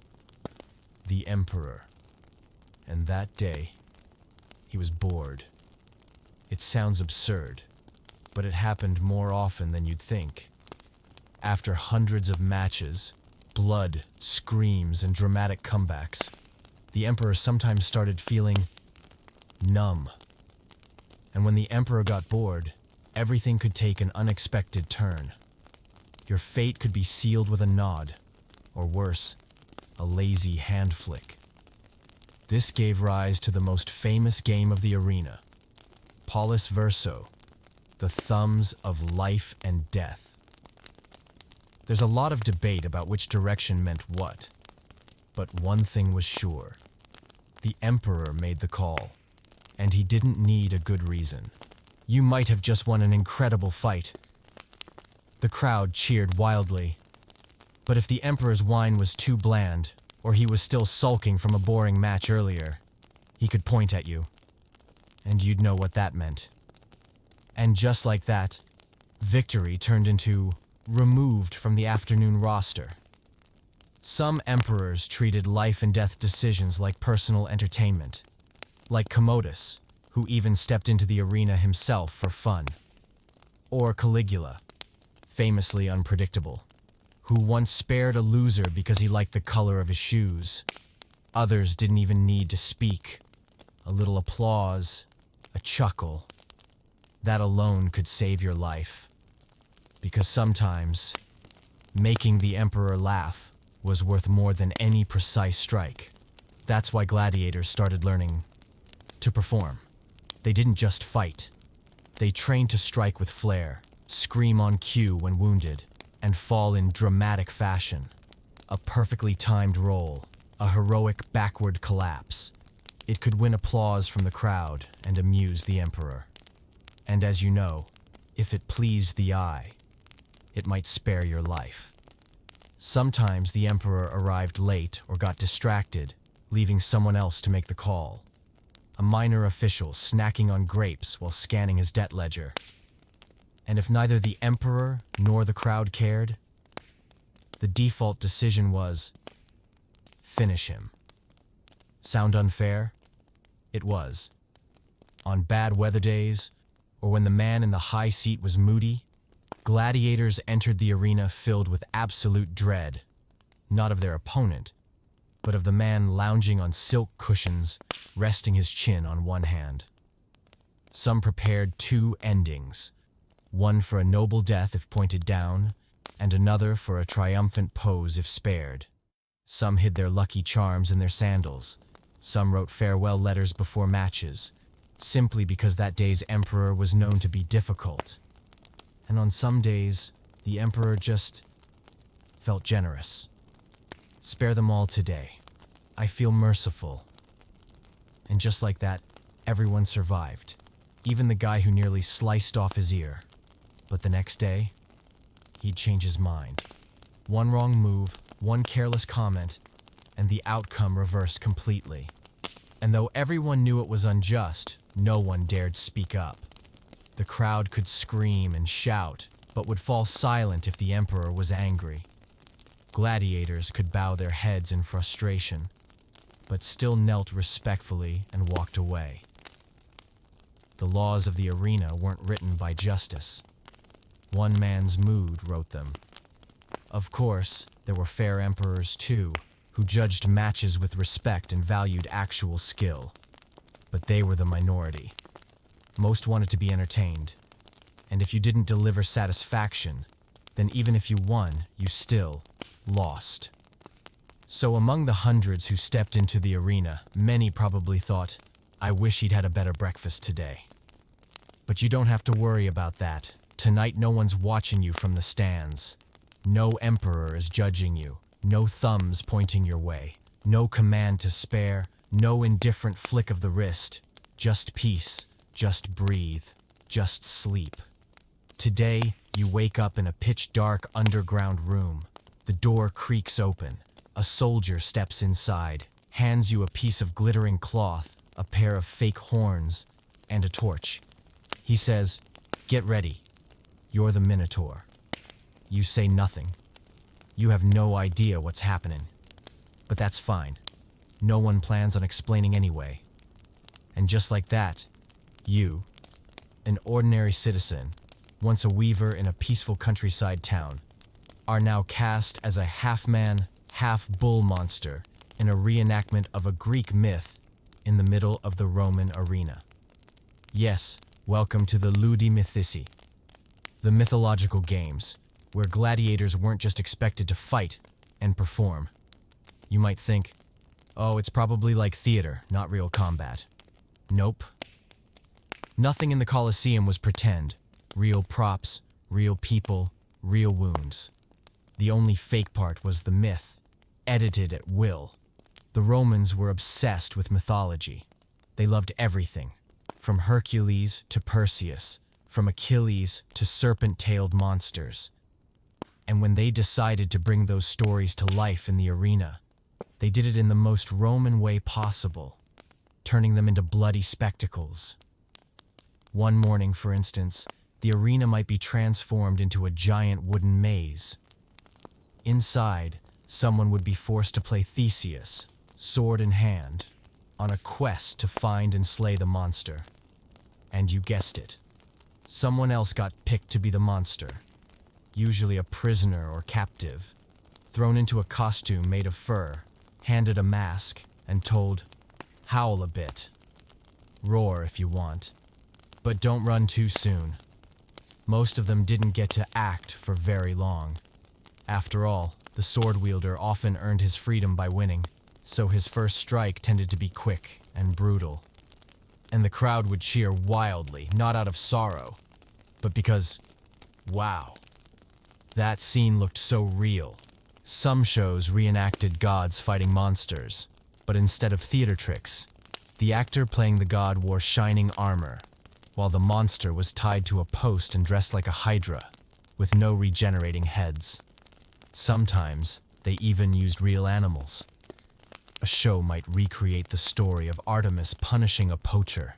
Speaker 1: The emperor. And that day, he was bored. It sounds absurd, but it happened more often than you'd think. After hundreds of matches, blood, screams, and dramatic comebacks, the emperor sometimes started feeling numb. And when the emperor got bored, everything could take an unexpected turn. Your fate could be sealed with a nod, or worse, a lazy hand flick. This gave rise to the most famous game of the arena, Paulus Verso, the thumbs of life and death. There's a lot of debate about which direction meant what, but one thing was sure. The emperor made the call. And he didn't need a good reason. You might have just won an incredible fight. The crowd cheered wildly. But if the emperor's wine was too bland, or he was still sulking from a boring match earlier, he could point at you. And you'd know what that meant. And just like that, victory turned into removed from the afternoon roster. Some emperors treated life and death decisions like personal entertainment. Like Commodus, who even stepped into the arena himself for fun. Or Caligula, famously unpredictable, who once spared a loser because he liked the color of his shoes. Others didn't even need to speak. A little applause, a chuckle. That alone could save your life. Because sometimes, making the emperor laugh was worth more than any precise strike. That's why gladiators started learning to perform. They didn't just fight. They trained to strike with flair, scream on cue when wounded, and fall in dramatic fashion. A perfectly timed roll, a heroic backward collapse. It could win applause from the crowd and amuse the emperor. And as you know, if it pleased the eye, it might spare your life. Sometimes the emperor arrived late or got distracted, leaving someone else to make the call. a minor official snacking on grapes while scanning his debt ledger. And if neither the emperor nor the crowd cared, the default decision was, finish him. Sound unfair? It was. On bad weather days, or when the man in the high seat was moody, gladiators entered the arena filled with absolute dread, not of their opponent, but of the man lounging on silk cushions, resting his chin on one hand. Some prepared two endings, one for a noble death if pointed down, and another for a triumphant pose if spared. Some hid their lucky charms in their sandals. Some wrote farewell letters before matches, simply because that day's emperor was known to be difficult. And on some days, the emperor just felt generous. Spare them all today. I feel merciful. And just like that, everyone survived. Even the guy who nearly sliced off his ear. But the next day, he'd change his mind. One wrong move, one careless comment, and the outcome reversed completely. And though everyone knew it was unjust, no one dared speak up. The crowd could scream and shout, but would fall silent if the emperor was angry. Gladiators could bow their heads in frustration, but still knelt respectfully and walked away. The laws of the arena weren't written by justice. One man's mood wrote them. Of course, there were fair emperors too, who judged matches with respect and valued actual skill. But they were the minority. Most wanted to be entertained. And if you didn't deliver satisfaction, then even if you won, you still lost. So among the hundreds who stepped into the arena, many probably thought, I wish he'd had a better breakfast today. But you don't have to worry about that. Tonight no one's watching you from the stands. No emperor is judging you. No thumbs pointing your way. No command to spare. No indifferent flick of the wrist. Just peace. Just breathe. Just sleep. Today, you wake up in a pitch-dark underground room. The door creaks open. A soldier steps inside, hands you a piece of glittering cloth, a pair of fake horns, and a torch. He says, "Get ready. You're the Minotaur." You say nothing. You have no idea what's happening. But that's fine. No one plans on explaining anyway. And just like that, you, an ordinary citizen, once a weaver in a peaceful countryside town, are now cast as a half-man, half-bull monster in a reenactment of a Greek myth in the middle of the Roman arena. Yes, welcome to the Ludi Mythici, the mythological games, where gladiators weren't just expected to fight and perform. You might think, oh, it's probably like theater, not real combat. Nope. Nothing in the Colosseum was pretend. Real props, real people, real wounds. The only fake part was the myth, edited at will. The Romans were obsessed with mythology. They loved everything, from Hercules to Perseus, from Achilles to serpent-tailed monsters. And when they decided to bring those stories to life in the arena, they did it in the most Roman way possible, turning them into bloody spectacles. One morning, for instance, the arena might be transformed into a giant wooden maze. Inside, someone would be forced to play Theseus, sword in hand, on a quest to find and slay the monster. And you guessed it. Someone else got picked to be the monster, usually a prisoner or captive, thrown into a costume made of fur, handed a mask, and told, howl a bit. Roar if you want. But don't run too soon. Most of them didn't get to act for very long. After all, the sword wielder often earned his freedom by winning, so his first strike tended to be quick and brutal. And the crowd would cheer wildly, not out of sorrow, but because, wow, that scene looked so real. Some shows reenacted gods fighting monsters, but instead of theater tricks, the actor playing the god wore shining armor, while the monster was tied to a post and dressed like a hydra, with no regenerating heads. Sometimes, they even used real animals. A show might recreate the story of Artemis punishing a poacher.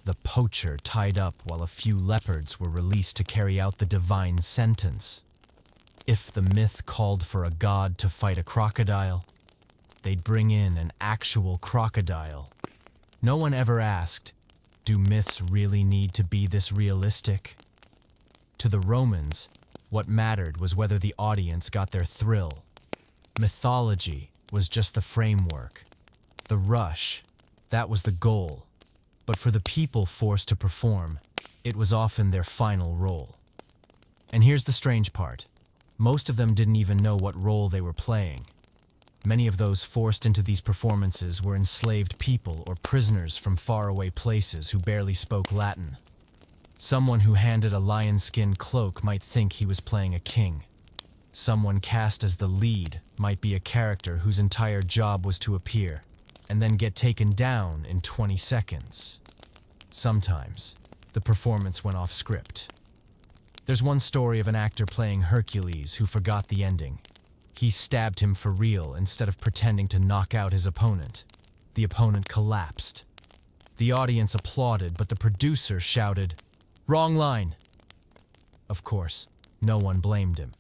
Speaker 1: The poacher tied up while a few leopards were released to carry out the divine sentence. If the myth called for a god to fight a crocodile, they'd bring in an actual crocodile. No one ever asked, do myths really need to be this realistic? To the Romans, what mattered was whether the audience got their thrill. Mythology was just the framework. The rush, that was the goal. But for the people forced to perform, it was often their final role. And here's the strange part. Most of them didn't even know what role they were playing. Many of those forced into these performances were enslaved people or prisoners from faraway places who barely spoke Latin. Someone who handed a lion-skin cloak might think he was playing a king. Someone cast as the lead might be a character whose entire job was to appear, and then get taken down in 20 seconds. Sometimes, the performance went off script. There's one story of an actor playing Hercules who forgot the ending. He stabbed him for real instead of pretending to knock out his opponent. The opponent collapsed. The audience applauded, but the producer shouted, "Wrong line!" Of course, no one blamed him.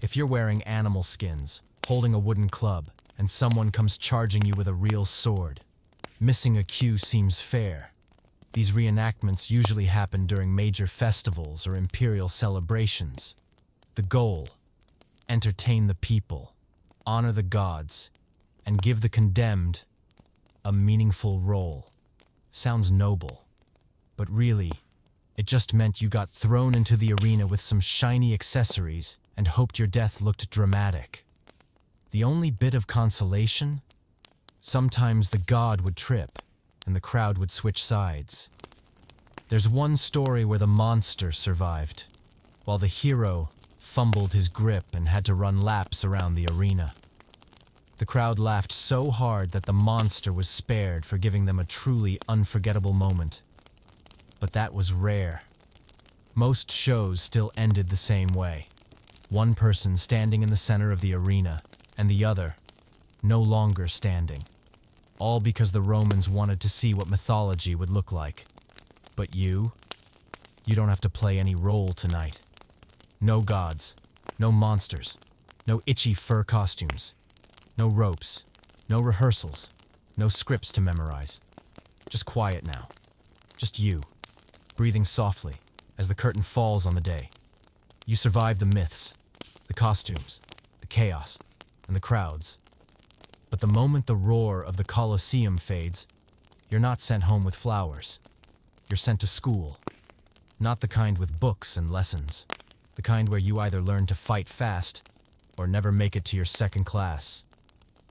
Speaker 1: If you're wearing animal skins, holding a wooden club, and someone comes charging you with a real sword, missing a cue seems fair. These reenactments usually happen during major festivals or imperial celebrations. The goal: entertain the people, honor the gods, and give the condemned a meaningful role. Sounds noble, but really, it just meant you got thrown into the arena with some shiny accessories and hoped your death looked dramatic. The only bit of consolation? Sometimes the god would trip, and the crowd would switch sides. There's one story where the monster survived, while the hero fumbled his grip and had to run laps around the arena. The crowd laughed so hard that the monster was spared for giving them a truly unforgettable moment. But that was rare. Most shows still ended the same way. One person standing in the center of the arena, and the other no longer standing. All because the Romans wanted to see what mythology would look like. But you don't have to play any role tonight. No gods, no monsters, no itchy fur costumes, no ropes, no rehearsals, no scripts to memorize. Just quiet now. Just you, breathing softly as the curtain falls on the day. You survive the myths, the costumes, the chaos, and the crowds. But the moment the roar of the Colosseum fades, you're not sent home with flowers. You're sent to school. Not the kind with books and lessons. The kind where you either learn to fight fast or never make it to your second class.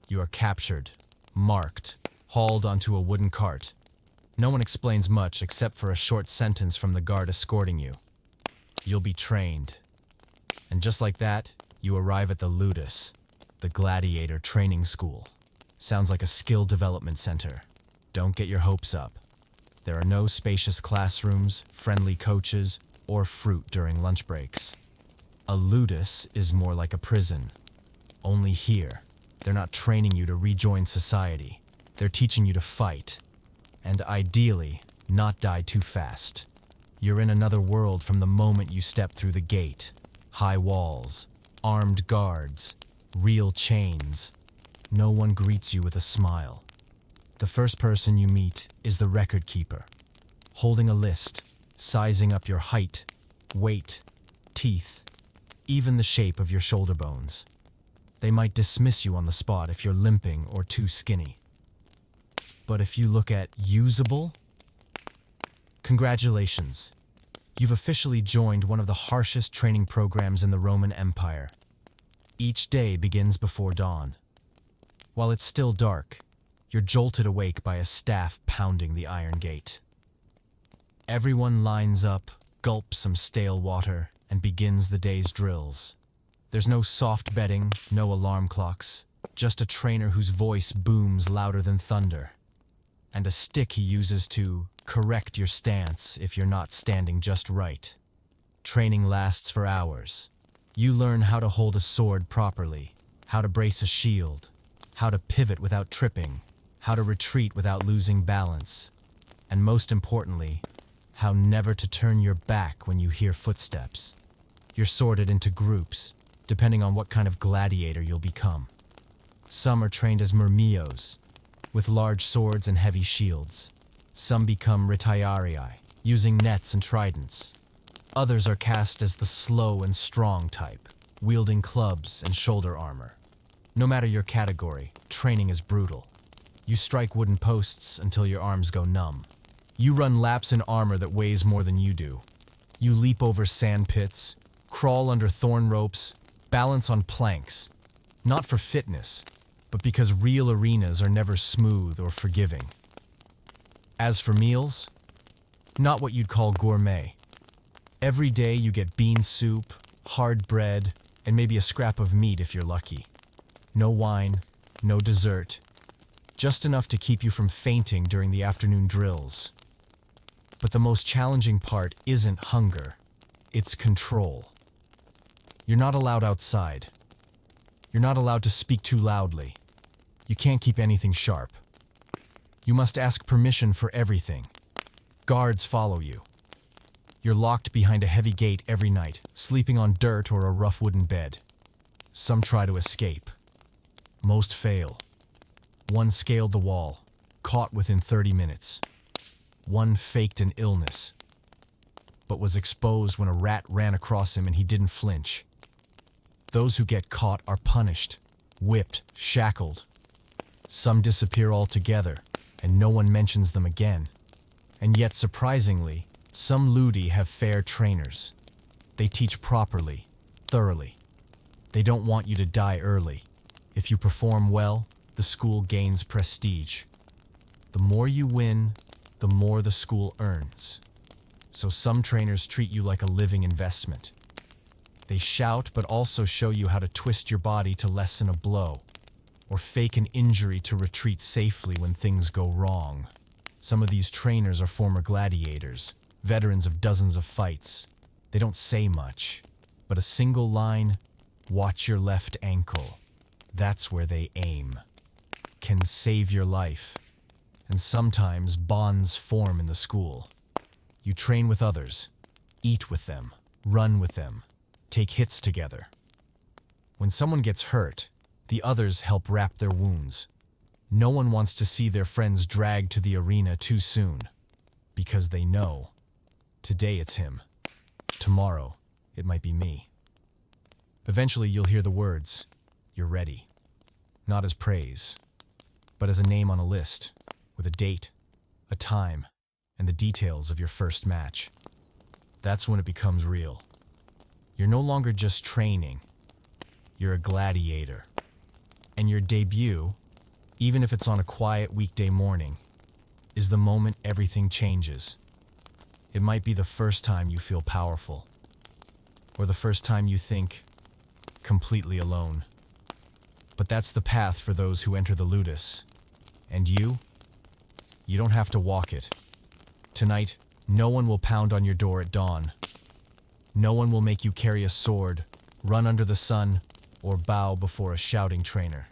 Speaker 1: You are captured, marked, hauled onto a wooden cart. No one explains much except for a short sentence from the guard escorting you. You'll be trained. And just like that, you arrive at the Ludus, the gladiator training school. Sounds like a skill development center. Don't get your hopes up. There are no spacious classrooms, friendly coaches, or fruit during lunch breaks. A Ludus is more like a prison. Only here, they're not training you to rejoin society. They're teaching you to fight. And ideally, not die too fast. You're in another world from the moment you step through the gate. High walls, armed guards, real chains. No one greets you with a smile. The first person you meet is the record keeper, holding a list, sizing up your height, weight, teeth, even the shape of your shoulder bones. They might dismiss you on the spot if you're limping or too skinny. But if you look at usable, congratulations. You've officially joined one of the harshest training programs in the Roman Empire. Each day begins before dawn. While it's still dark, you're jolted awake by a staff pounding the iron gate. Everyone lines up, gulps some stale water, and begins the day's drills. There's no soft bedding, no alarm clocks, just a trainer whose voice booms louder than thunder, and a stick he uses to correct your stance if you're not standing just right. Training lasts for hours. You learn how to hold a sword properly, how to brace a shield, how to pivot without tripping, how to retreat without losing balance, and most importantly, how never to turn your back when you hear footsteps. You're sorted into groups, depending on what kind of gladiator you'll become. Some are trained as murmillos, with large swords and heavy shields. Some become retiarii, using nets and tridents. Others are cast as the slow and strong type, wielding clubs and shoulder armor. No matter your category, training is brutal. You strike wooden posts until your arms go numb. You run laps in armor that weighs more than you do. You leap over sand pits, crawl under thorn ropes, balance on planks. Not for fitness, but because real arenas are never smooth or forgiving. As for meals, not what you'd call gourmet. Every day you get bean soup, hard bread, and maybe a scrap of meat if you're lucky. No wine, no dessert, just enough to keep you from fainting during the afternoon drills. But the most challenging part isn't hunger, it's control. You're not allowed outside. You're not allowed to speak too loudly. You can't keep anything sharp. You must ask permission for everything. Guards follow you. You're locked behind a heavy gate every night, sleeping on dirt or a rough wooden bed. Some try to escape. Most fail. One scaled the wall, caught within 30 minutes. One faked an illness, but was exposed when a rat ran across him and he didn't flinch. Those who get caught are punished, whipped, shackled. Some disappear altogether, and no one mentions them again. And yet, surprisingly, some ludi have fair trainers. They teach properly, thoroughly. They don't want you to die early. If you perform well, the school gains prestige. The more you win, the more the school earns. So some trainers treat you like a living investment. They shout but also show you how to twist your body to lessen a blow, or fake an injury to retreat safely when things go wrong. Some of these trainers are former gladiators, veterans of dozens of fights. They don't say much, but a single line, "Watch your left ankle," that's where they aim. Can save your life. And sometimes bonds form in the school. You train with others, eat with them, run with them, take hits together. When someone gets hurt, the others help wrap their wounds. No one wants to see their friends dragged to the arena too soon, because they know, today it's him, tomorrow it might be me. Eventually you'll hear the words, "You're ready," not as praise, but as a name on a list, with a date, a time, and the details of your first match. That's when it becomes real. You're no longer just training, you're a gladiator. And your debut, even if it's on a quiet weekday morning, is the moment everything changes. It might be the first time you feel powerful, or the first time you think completely alone. But that's the path for those who enter the ludus. And you don't have to walk it. Tonight, no one will pound on your door at dawn. No one will make you carry a sword, run under the sun, or bow before a shouting trainer.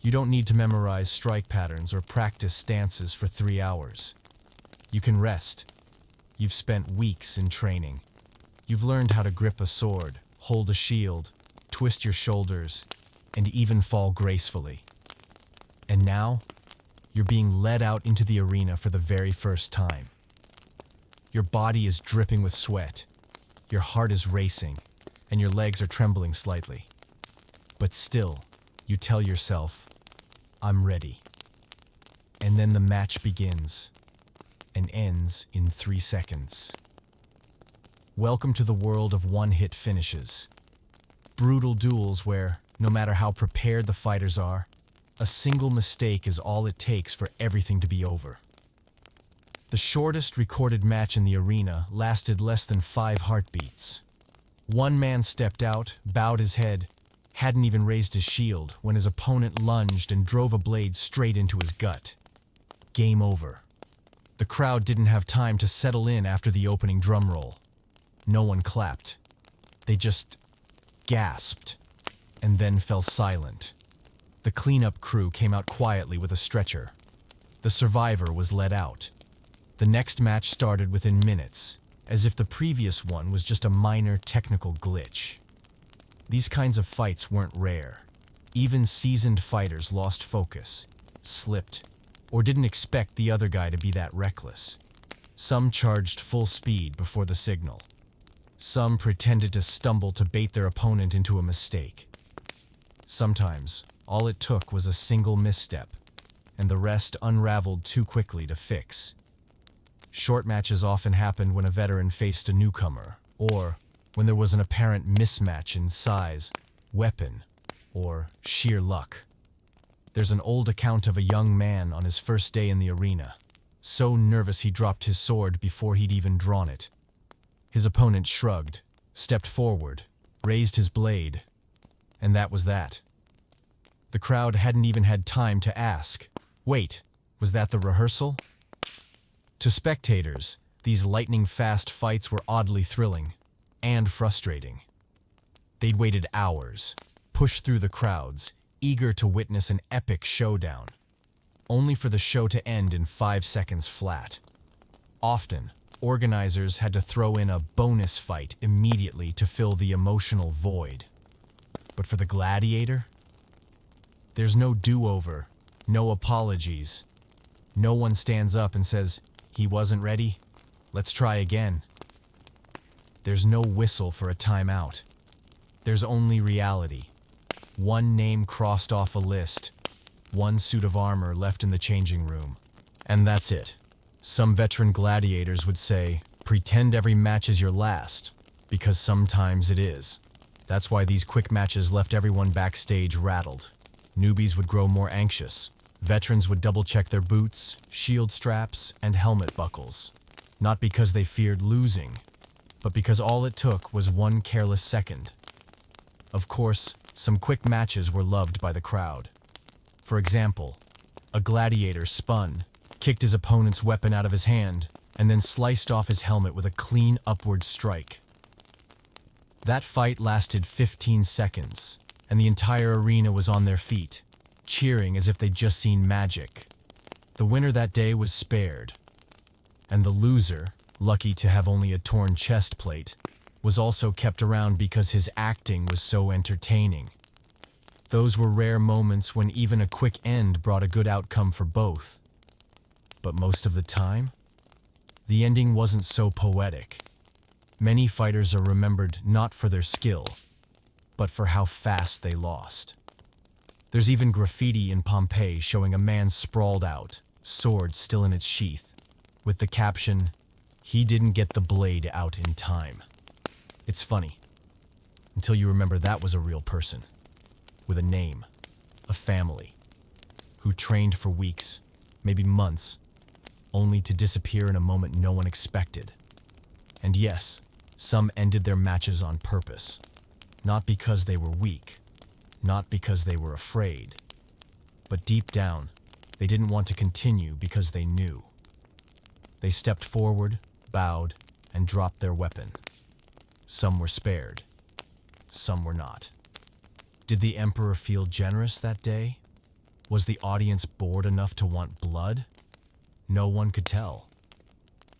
Speaker 1: You don't need to memorize strike patterns or practice stances for 3 hours. You can rest. You've spent weeks in training. You've learned how to grip a sword, hold a shield, twist your shoulders, and even fall gracefully. And now, you're being led out into the arena for the very first time. Your body is dripping with sweat, your heart is racing, and your legs are trembling slightly. But still, you tell yourself, "I'm ready." And then the match begins, and ends in 3 seconds. Welcome to the world of one-hit finishes. Brutal duels where, no matter how prepared the fighters are, a single mistake is all it takes for everything to be over. The shortest recorded match in the arena lasted less than 5 heartbeats. One man stepped out, bowed his head, hadn't even raised his shield when his opponent lunged and drove a blade straight into his gut. Game over. The crowd didn't have time to settle in after the opening drum roll. No one clapped. They just gasped, and then fell silent. The The cleanup crew came out quietly with a stretcher. The survivor was led out. The next match started within minutes, as if the previous one was just a minor technical glitch. These kinds of fights weren't rare. Even seasoned fighters lost focus, slipped, or didn't expect the other guy to be that reckless. Some charged full speed before the signal. Some pretended to stumble to bait their opponent into a mistake. Sometimes, all it took was a single misstep, and the rest unraveled too quickly to fix. Short matches often happened when a veteran faced a newcomer, or when there was an apparent mismatch in size, weapon, or sheer luck. There's an old account of a young man on his first day in the arena, so nervous he dropped his sword before he'd even drawn it. His opponent shrugged, stepped forward, raised his blade, and that was that. The crowd hadn't even had time to ask, "Wait, was that the rehearsal?" To spectators, these lightning-fast fights were oddly thrilling and frustrating. They'd waited hours, pushed through the crowds, eager to witness an epic showdown, only for the show to end in 5 seconds flat. Often, organizers had to throw in a bonus fight immediately to fill the emotional void. But for the gladiator, there's no do-over, no apologies. No one stands up and says, "He wasn't ready, let's try again." There's no whistle for a timeout. There's only reality. One name crossed off a list, one suit of armor left in the changing room, and that's it. Some veteran gladiators would say, "Pretend every match is your last," because sometimes it is. That's why these quick matches left everyone backstage rattled. Newbies would grow more anxious. Veterans would double-check their boots, shield straps, and helmet buckles. Not because they feared losing, but because all it took was one careless second. Of course, some quick matches were loved by the crowd. For example, a gladiator spun, kicked his opponent's weapon out of his hand, and then sliced off his helmet with a clean upward strike. That fight lasted 15 seconds, and the entire arena was on their feet, cheering as if they'd just seen magic. The winner that day was spared, and the loser, lucky to have only a torn chest plate, was also kept around because his acting was so entertaining. Those were rare moments when even a quick end brought a good outcome for both. But most of the time, the ending wasn't so poetic. Many fighters are remembered not for their skill, but for how fast they lost. There's even graffiti in Pompeii showing a man sprawled out, sword still in its sheath, with the caption, "He didn't get the blade out in time." It's funny, until you remember that was a real person, with a name, a family, who trained for weeks, maybe months, only to disappear in a moment no one expected. And yes, some ended their matches on purpose, not because they were weak, not because they were afraid, but deep down, they didn't want to continue because they knew. They stepped forward, bowed, and dropped their weapon. Some were spared, some were not. Did the emperor feel generous that day? Was the audience bored enough to want blood? No one could tell.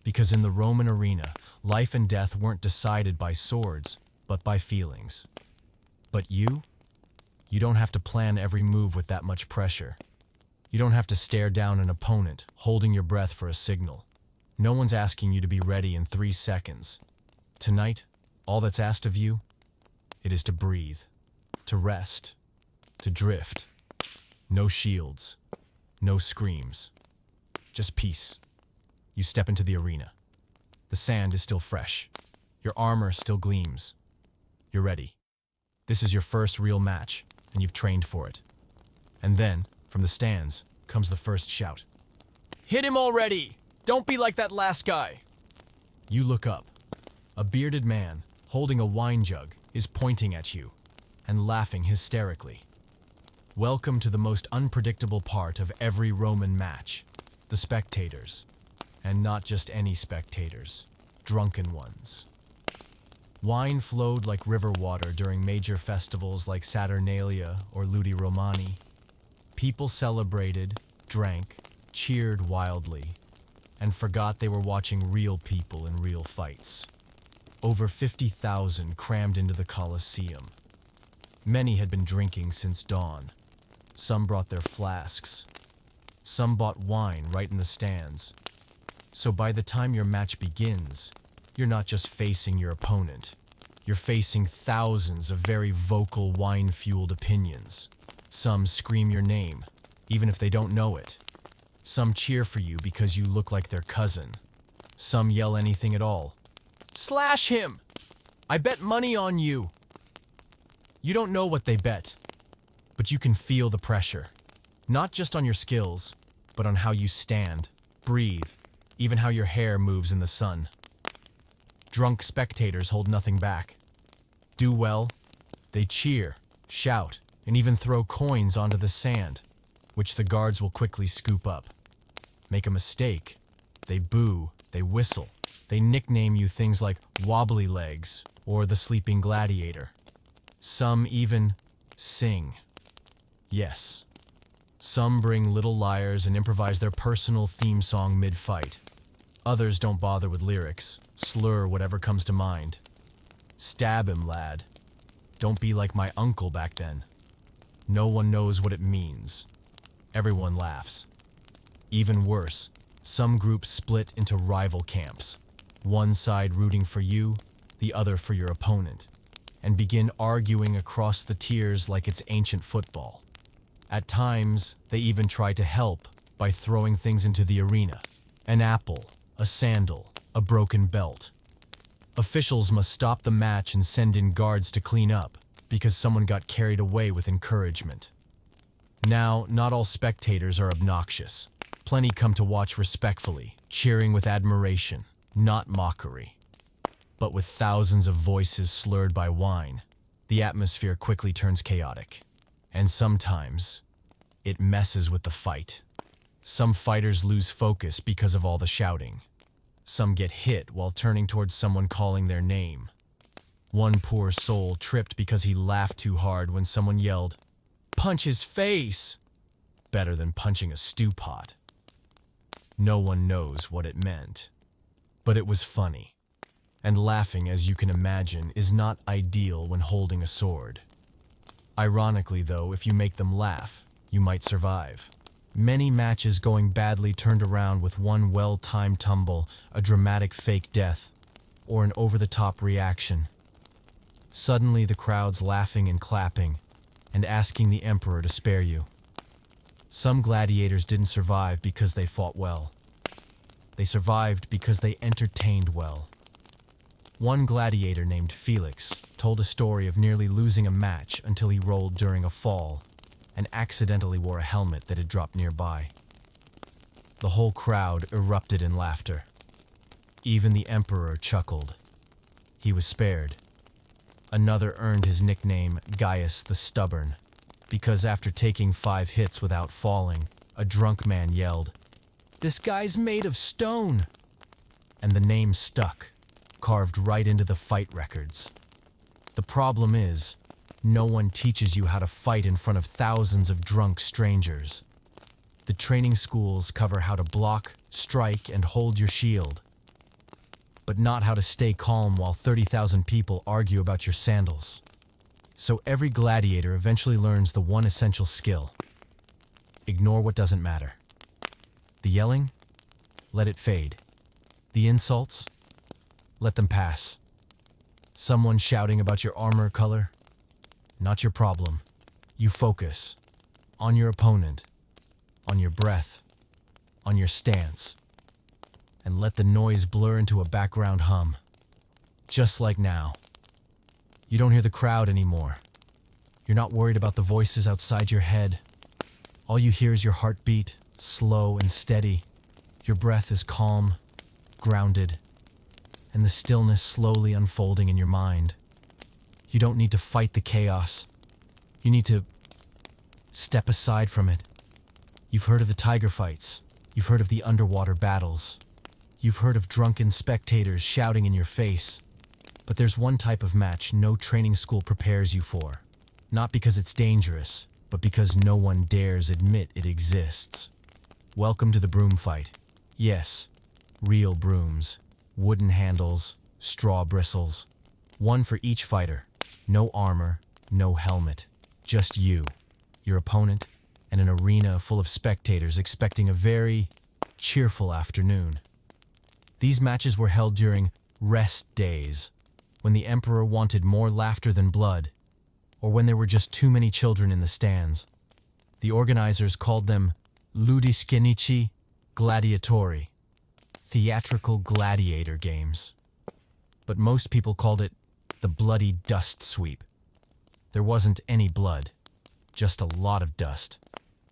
Speaker 1: Because in the Roman arena, life and death weren't decided by swords, but by feelings. But you don't have to plan every move with that much pressure. You don't have to stare down an opponent, holding your breath for a signal. No one's asking you to be ready in 3 seconds. Tonight, all that's asked of you, it is to breathe, to rest, to drift. No shields, no screams, just peace. You step into the arena. The sand is still fresh. Your armor still gleams. You're ready. This is your first real match, and you've trained for it. And then, from the stands, comes the first shout. "Hit him already! Don't be like that last guy!" You look up. A bearded man, holding a wine jug, is pointing at you and laughing hysterically. Welcome to the most unpredictable part of every Roman match, the spectators. And not just any spectators, drunken ones. Wine flowed like river water during major festivals like Saturnalia or Ludi Romani. People celebrated, drank, cheered wildly, and forgot they were watching real people in real fights. Over 50,000 crammed into the Colosseum. Many had been drinking since dawn. Some brought their flasks. Some bought wine right in the stands. So by the time your match begins, you're not just facing your opponent. You're facing thousands of very vocal wine-fueled opinions. Some scream your name, even if they don't know it. Some cheer for you because you look like their cousin. Some yell anything at all. Slash him! I bet money on you! You don't know what they bet, but you can feel the pressure. Not just on your skills, but on how you stand, breathe, even how your hair moves in the sun. Drunk spectators hold nothing back. Do well, they cheer, shout, and even throw coins onto the sand, which the guards will quickly scoop up. Make a mistake, they boo, they whistle, they nickname you things like wobbly legs or the sleeping gladiator. Some even sing. Yes. Some bring little lyres and improvise their personal theme song mid-fight. Others don't bother with lyrics, slur whatever comes to mind. Stab him, lad. Don't be like my uncle back then. No one knows what it means. Everyone laughs. Even worse, some groups split into rival camps, one side rooting for you, the other for your opponent, and begin arguing across the tiers like it's ancient football. At times, they even try to help by throwing things into the arena. An apple, a sandal, a broken belt. Officials must stop the match and send in guards to clean up because someone got carried away with encouragement. Now, not all spectators are obnoxious. Plenty come to watch respectfully, cheering with admiration, not mockery. But with thousands of voices slurred by wine, the atmosphere quickly turns chaotic. And sometimes, it messes with the fight. Some fighters lose focus because of all the shouting. Some get hit while turning towards someone calling their name. One poor soul tripped because he laughed too hard when someone yelled, "Punch his face!" Better than punching a stew pot. No one knows what it meant. But it was funny. And laughing, as you can imagine, is not ideal when holding a sword. Ironically, though, if you make them laugh, you might survive. Many matches going badly turned around with one well-timed tumble, a dramatic fake death, or an over-the-top reaction. Suddenly the crowd's laughing and clapping, and asking the emperor to spare you. Some gladiators didn't survive because they fought well. They survived because they entertained well. One gladiator named Felix told a story of nearly losing a match until he rolled during a fall and accidentally wore a helmet that had dropped nearby. The whole crowd erupted in laughter. Even the emperor chuckled. He was spared. Another earned his nickname Gaius the Stubborn, because after taking 5 hits without falling, a drunk man yelled, "This guy's made of stone!" And the name stuck, carved right into the fight records. The problem is, no one teaches you how to fight in front of thousands of drunk strangers. The training schools cover how to block, strike, and hold your shield, but not how to stay calm while 30,000 people argue about your sandals. So every gladiator eventually learns the one essential skill. Ignore what doesn't matter. The yelling? Let it fade. The insults? Let them pass. Someone shouting about your armor color? Not your problem. You focus on your opponent, on your breath, on your stance, and let the noise blur into a background hum. Just like now. You don't hear the crowd anymore. You're not worried about the voices outside your head. All you hear is your heartbeat, slow and steady. Your breath is calm, grounded, and the stillness slowly unfolding in your mind. You don't need to fight the chaos. You need to step aside from it. You've heard of the tiger fights. You've heard of the underwater battles. You've heard of drunken spectators shouting in your face. But there's one type of match no training school prepares you for. Not because it's dangerous, but because no one dares admit it exists. Welcome to the broom fight. Yes, real brooms, wooden handles, straw bristles. One for each fighter. No armor, no helmet. Just you, your opponent, and an arena full of spectators expecting a very cheerful afternoon. These matches were held during rest days, when the emperor wanted more laughter than blood, or when there were just too many children in the stands. The organizers called them ludiskenici gladiatori, theatrical gladiator games. But most people called it the bloody dust sweep. There wasn't any blood, just a lot of dust,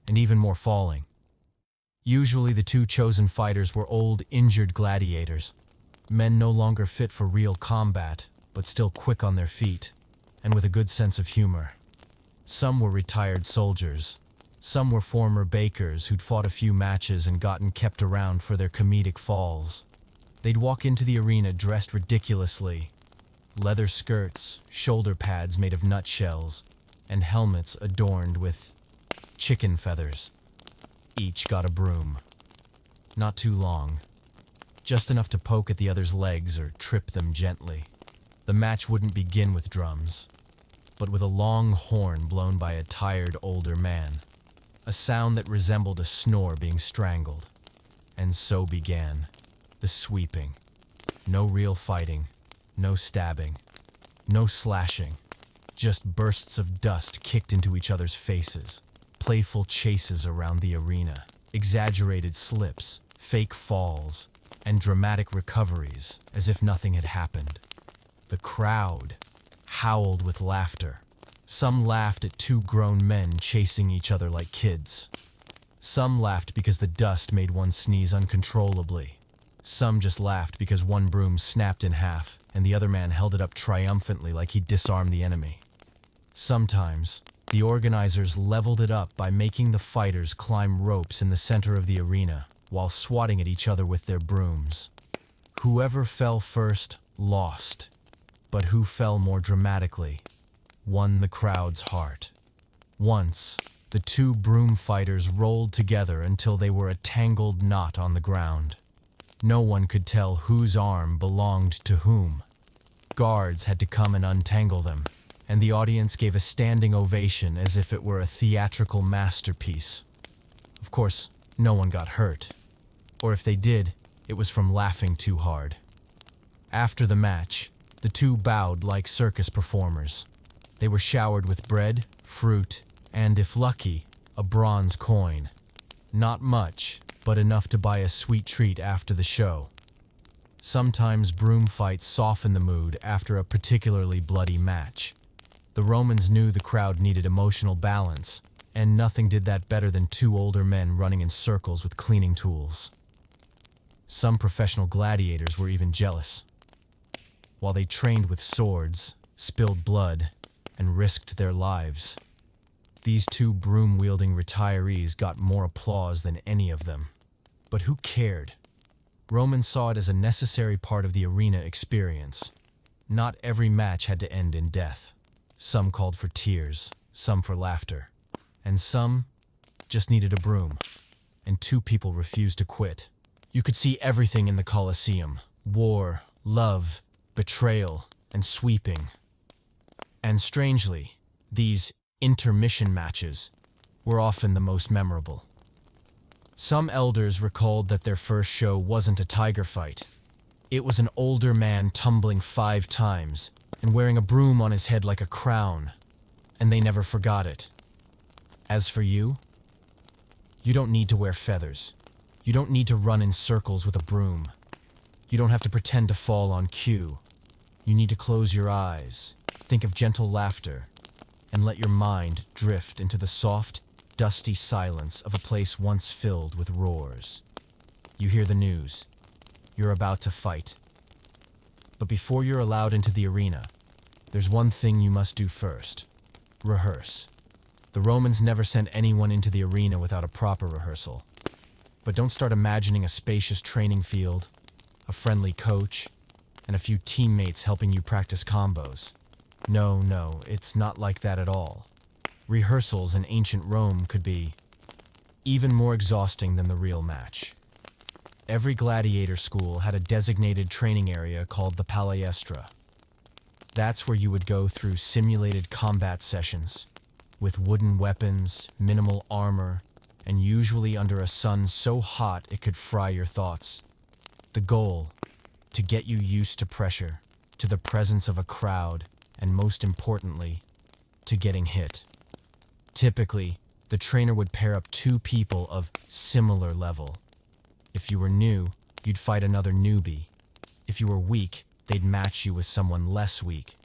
Speaker 1: and even more falling. Usually the two chosen fighters were old, injured gladiators, men no longer fit for real combat, but still quick on their feet, and with a good sense of humor. Some were retired soldiers. Some were former bakers who'd fought a few matches and gotten kept around for their comedic falls. They'd walk into the arena dressed ridiculously. Leather skirts, shoulder pads made of nutshells, and helmets adorned with chicken feathers. Each got a broom. Not too long. Just enough to poke at the other's legs or trip them gently. The match wouldn't begin with drums, but with a long horn blown by a tired older man. A sound that resembled a snore being strangled. And so began the sweeping. No real fighting, no stabbing, no slashing. Just bursts of dust kicked into each other's faces. Playful chases around the arena. Exaggerated slips, fake falls, and dramatic recoveries as if nothing had happened. The crowd howled with laughter. Some laughed at two grown men chasing each other like kids. Some laughed because the dust made one sneeze uncontrollably. Some just laughed because one broom snapped in half and the other man held it up triumphantly like he'd disarmed the enemy. Sometimes, the organizers leveled it up by making the fighters climb ropes in the center of the arena while swatting at each other with their brooms. Whoever fell first lost, but who fell more dramatically won the crowd's heart. Once, the two broom fighters rolled together until they were a tangled knot on the ground. No one could tell whose arm belonged to whom. Guards had to come and untangle them, and the audience gave a standing ovation as if it were a theatrical masterpiece. Of course, no one got hurt. Or if they did, it was from laughing too hard. After the match, the two bowed like circus performers. They were showered with bread, fruit, and, if lucky, a bronze coin. Not much, but enough to buy a sweet treat after the show. Sometimes broom fights soften the mood after a particularly bloody match. The Romans knew the crowd needed emotional balance, and nothing did that better than two older men running in circles with cleaning tools. Some professional gladiators were even jealous. While they trained with swords, spilled blood, and risked their lives, these two broom-wielding retirees got more applause than any of them. But who cared? Romans saw it as a necessary part of the arena experience. Not every match had to end in death. Some called for tears, some for laughter, and some just needed a broom. And two people refused to quit. You could see everything in the Colosseum: war, love, betrayal, and sweeping. And strangely, these intermission matches were often the most memorable. Some elders recalled that their first show wasn't a tiger fight. It was an older man tumbling 5 times and wearing a broom on his head like a crown, and they never forgot it. As for you, you don't need to wear feathers. You don't need to run in circles with a broom. You don't have to pretend to fall on cue. You need to close your eyes, think of gentle laughter, and let your mind drift into the soft, dusty silence of a place once filled with roars. You hear the news. You're about to fight. But before you're allowed into the arena, there's one thing you must do first: rehearse. The Romans never sent anyone into the arena without a proper rehearsal. But don't start imagining a spacious training field, a friendly coach, and a few teammates helping you practice combos. No, it's not like that at all. Rehearsals in ancient Rome could be even more exhausting than the real match. Every gladiator school had a designated training area called the palestra. That's where you would go through simulated combat sessions, with wooden weapons, minimal armor, and usually under a sun so hot it could fry your thoughts. The goal, to get you used to pressure, to the presence of a crowd, and most importantly, to getting hit. Typically, the trainer would pair up two people of similar level. If you were new, you'd fight another newbie. If you were weak, they'd match you with someone less weak.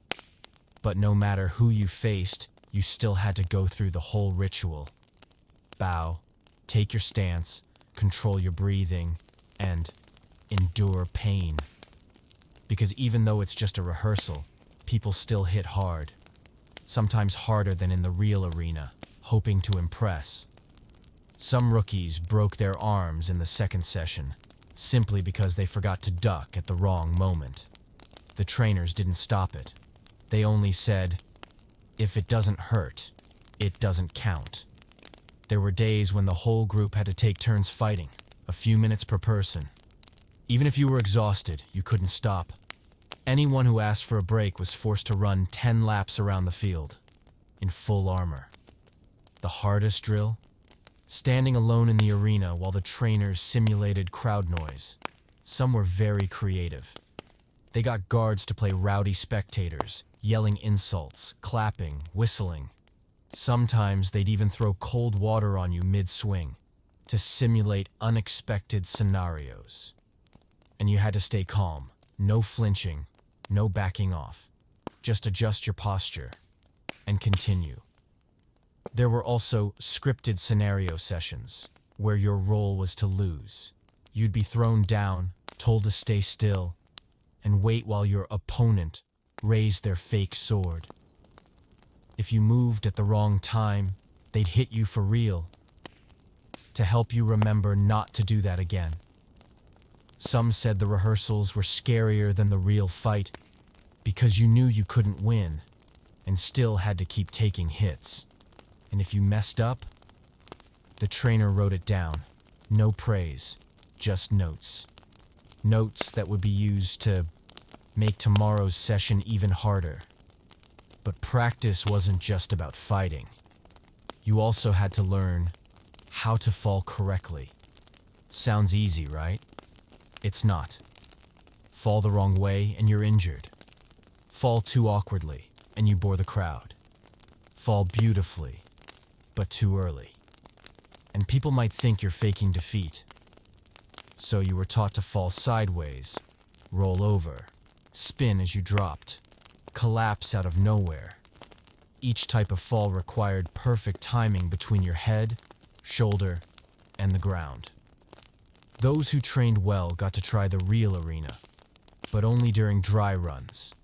Speaker 1: But no matter who you faced, you still had to go through the whole ritual. Bow, take your stance, control your breathing, and endure pain. Because even though it's just a rehearsal, people still hit hard. Sometimes harder than in the real arena, hoping to impress. Some rookies broke their arms in the second session, simply because they forgot to duck at the wrong moment. The trainers didn't stop it. They only said, if it doesn't hurt, it doesn't count. There were days when the whole group had to take turns fighting, a few minutes per person. Even if you were exhausted, you couldn't stop. Anyone who asked for a break was forced to run 10 laps around the field, in full armor. The hardest drill? Standing alone in the arena while the trainers simulated crowd noise. Some were very creative. They got guards to play rowdy spectators, yelling insults, clapping, whistling. Sometimes they'd even throw cold water on you mid-swing to simulate unexpected scenarios. And you had to stay calm, no flinching, no backing off. Just adjust your posture and continue. There were also scripted scenario sessions where your role was to lose. You'd be thrown down, told to stay still, and wait while your opponent raised their fake sword. If you moved at the wrong time, they'd hit you for real, to help you remember not to do that again. Some said the rehearsals were scarier than the real fight because you knew you couldn't win and still had to keep taking hits. And if you messed up, the trainer wrote it down. No praise, just notes. Notes that would be used to make tomorrow's session even harder. But practice wasn't just about fighting. You also had to learn how to fall correctly. Sounds easy, right? It's not. Fall the wrong way and you're injured. Fall too awkwardly and you bore the crowd. Fall beautifully, but too early. And people might think you're faking defeat. So you were taught to fall sideways, roll over, spin as you dropped, collapse out of nowhere. Each type of fall required perfect timing between your head, shoulder, and the ground. Those who trained well got to try the real arena, but only during dry runs.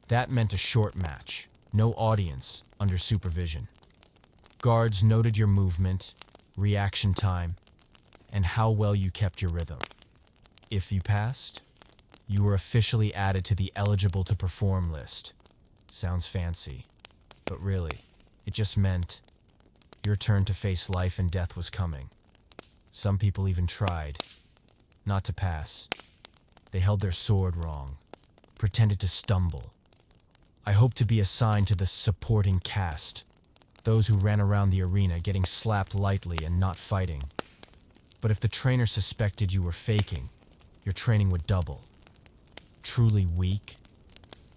Speaker 1: That meant a short match, no audience, under supervision. Guards noted your movement, reaction time, and how well you kept your rhythm. If you passed, you were officially added to the eligible to perform list. Sounds fancy, but really, it just meant your turn to face life and death was coming. Some people even tried not to pass. They held their sword wrong, pretended to stumble. I hoped to be assigned to the supporting cast, those who ran around the arena getting slapped lightly and not fighting. But if the trainer suspected you were faking, your training would double. Truly weak?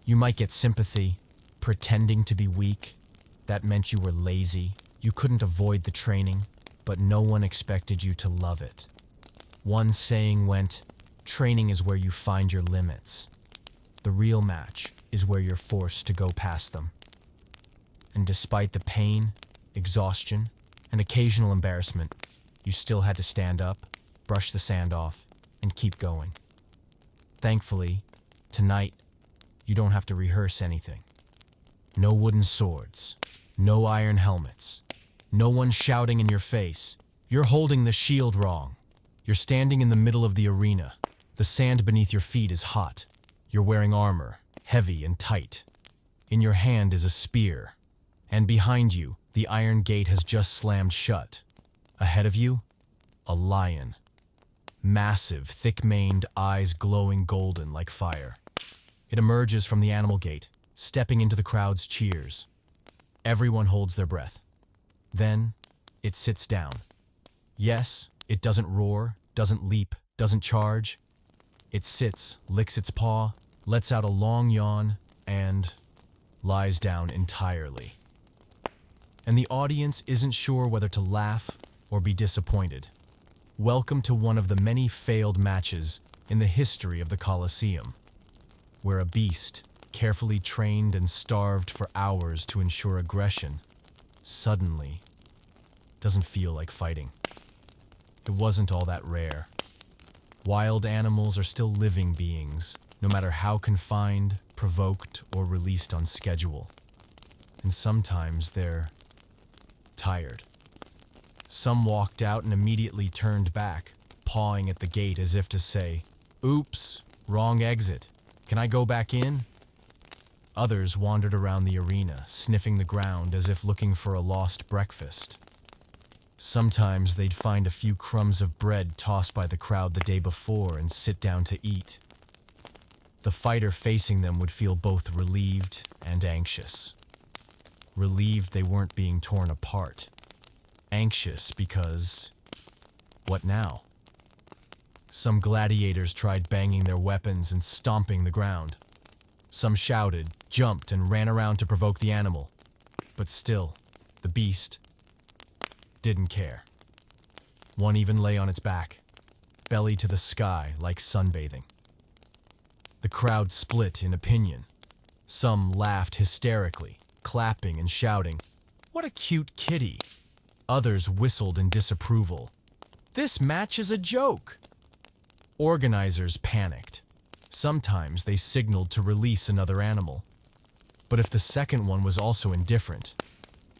Speaker 1: You might get sympathy, pretending to be weak. That meant you were lazy. You couldn't avoid the training, but no one expected you to love it. One saying went, training is where you find your limits. The real match is where you're forced to go past them. And despite the pain, exhaustion, and occasional embarrassment, you still had to stand up, brush the sand off, and keep going. Thankfully, tonight, you don't have to rehearse anything. No wooden swords, no iron helmets, no one shouting in your face, "You're holding the shield wrong." You're standing in the middle of the arena. The sand beneath your feet is hot. You're wearing armor, heavy and tight. In your hand is a spear, and behind you, The iron gate has just slammed shut. Ahead of you, a lion. Massive, thick-maned, eyes glowing golden like fire. It emerges from the animal gate, stepping into the crowd's cheers. Everyone holds their breath. Then, it sits down. Yes, it doesn't roar, doesn't leap, doesn't charge. It sits, licks its paw, lets out a long yawn, and lies down entirely. And the audience isn't sure whether to laugh or be disappointed. Welcome to one of the many failed matches in the history of the Colosseum, where a beast, carefully trained and starved for hours to ensure aggression, suddenly doesn't feel like fighting. It wasn't all that rare. Wild animals are still living beings, no matter how confined, provoked, or released on schedule. And sometimes they're tired. Some walked out and immediately turned back, pawing at the gate as if to say, "Oops, wrong exit. Can I go back in?" Others wandered around the arena, sniffing the ground as if looking for a lost breakfast. Sometimes they'd find a few crumbs of bread tossed by the crowd the day before and sit down to eat. The fighter facing them would feel both relieved and anxious. Relieved they weren't being torn apart. Anxious because, what now? Some gladiators tried banging their weapons and stomping the ground. Some shouted, jumped, and ran around to provoke the animal. But still, the beast didn't care. One even lay on its back, belly to the sky like sunbathing. The crowd split in opinion. Some laughed hysterically, clapping and shouting, "What a cute kitty!" Others whistled in disapproval. "This match is a joke!" Organizers panicked. Sometimes they signaled to release another animal. But if the second one was also indifferent,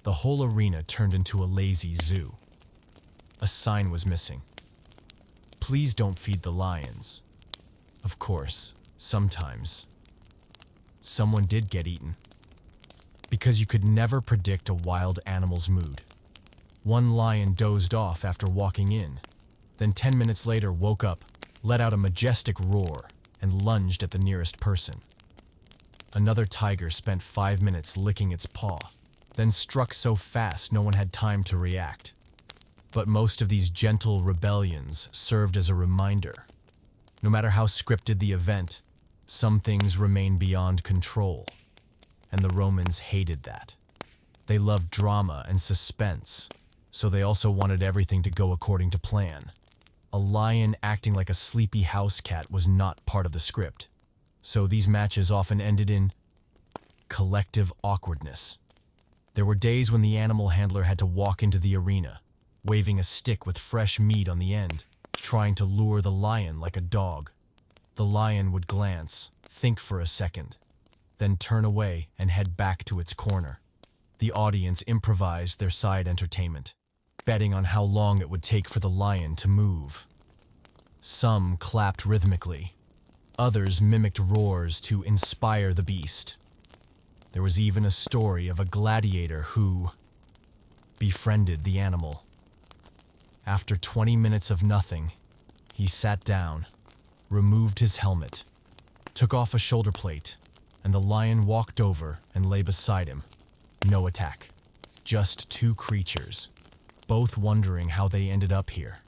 Speaker 1: the whole arena turned into a lazy zoo. A sign was missing. "Please don't feed the lions." Of course, sometimes someone did get eaten. Because you could never predict a wild animal's mood. One lion dozed off after walking in, then 10 minutes later woke up, let out a majestic roar, and lunged at the nearest person. Another tiger spent 5 minutes licking its paw, then struck so fast no one had time to react. But most of these gentle rebellions served as a reminder. No matter how scripted the event, some things remain beyond control. And the Romans hated that. They loved drama and suspense, so they also wanted everything to go according to plan. A lion acting like a sleepy house cat was not part of the script, so these matches often ended in collective awkwardness. There were days when the animal handler had to walk into the arena, waving a stick with fresh meat on the end, trying to lure the lion like a dog. The lion would glance, think for a second, then turn away and head back to its corner. The audience improvised their side entertainment, betting on how long it would take for the lion to move. Some clapped rhythmically. Others mimicked roars to inspire the beast. There was even a story of a gladiator who befriended the animal. After 20 minutes of nothing, he sat down, removed his helmet, took off a shoulder plate, and the lion walked over and lay beside him. No attack. Just two creatures, both wondering how they ended up here.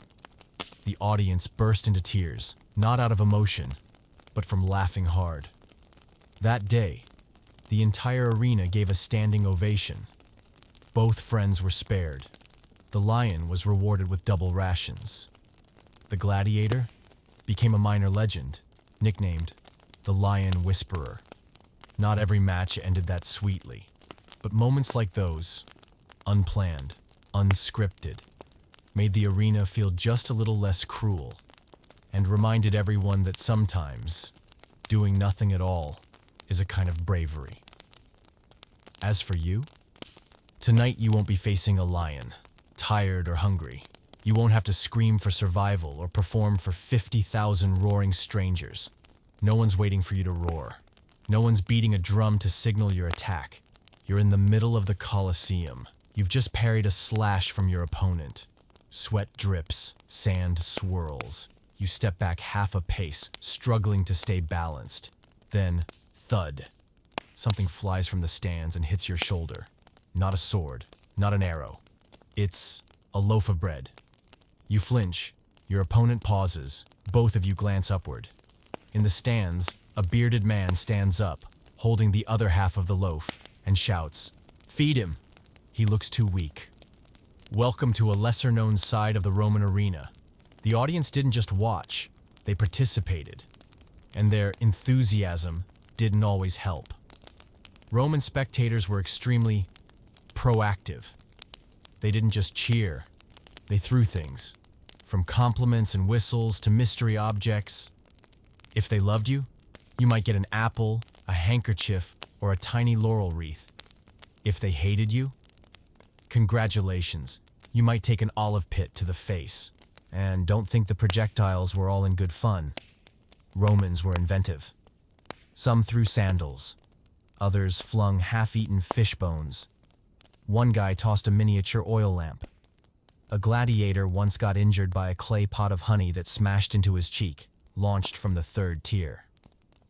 Speaker 1: The audience burst into tears, not out of emotion, but from laughing hard. That day, the entire arena gave a standing ovation. Both friends were spared. The lion was rewarded with double rations. The gladiator became a minor legend, nicknamed the Lion Whisperer. Not every match ended that sweetly, but moments like those, unplanned, unscripted, made the arena feel just a little less cruel, and reminded everyone that sometimes doing nothing at all is a kind of bravery. As for you, tonight you won't be facing a lion, tired or hungry. You won't have to scream for survival or perform for 50,000 roaring strangers. No one's waiting for you to roar. No one's beating a drum to signal your attack. You're in the middle of the Colosseum, You've just parried a slash from your opponent. Sweat drips, sand swirls. You step back half a pace, struggling to stay balanced. Then, thud. Something flies from the stands and hits your shoulder. Not a sword, not an arrow. It's a loaf of bread. You flinch. Your opponent pauses. Both of you glance upward. In the stands, a bearded man stands up, holding the other half of the loaf, and shouts, "Feed him!" He looks too weak. Welcome to a lesser-known side of the Roman arena. The audience didn't just watch, they participated. And their enthusiasm didn't always help. Roman spectators were extremely proactive. They didn't just cheer, they threw things. From compliments and whistles to mystery objects. If they loved you, you might get an apple, a handkerchief, or a tiny laurel wreath. If they hated you, congratulations, you might take an olive pit to the face. And don't think the projectiles were all in good fun. Romans were inventive. Some threw sandals. Others flung half-eaten fish bones. One guy tossed a miniature oil lamp. A gladiator once got injured by a clay pot of honey that smashed into his cheek, launched from the third tier.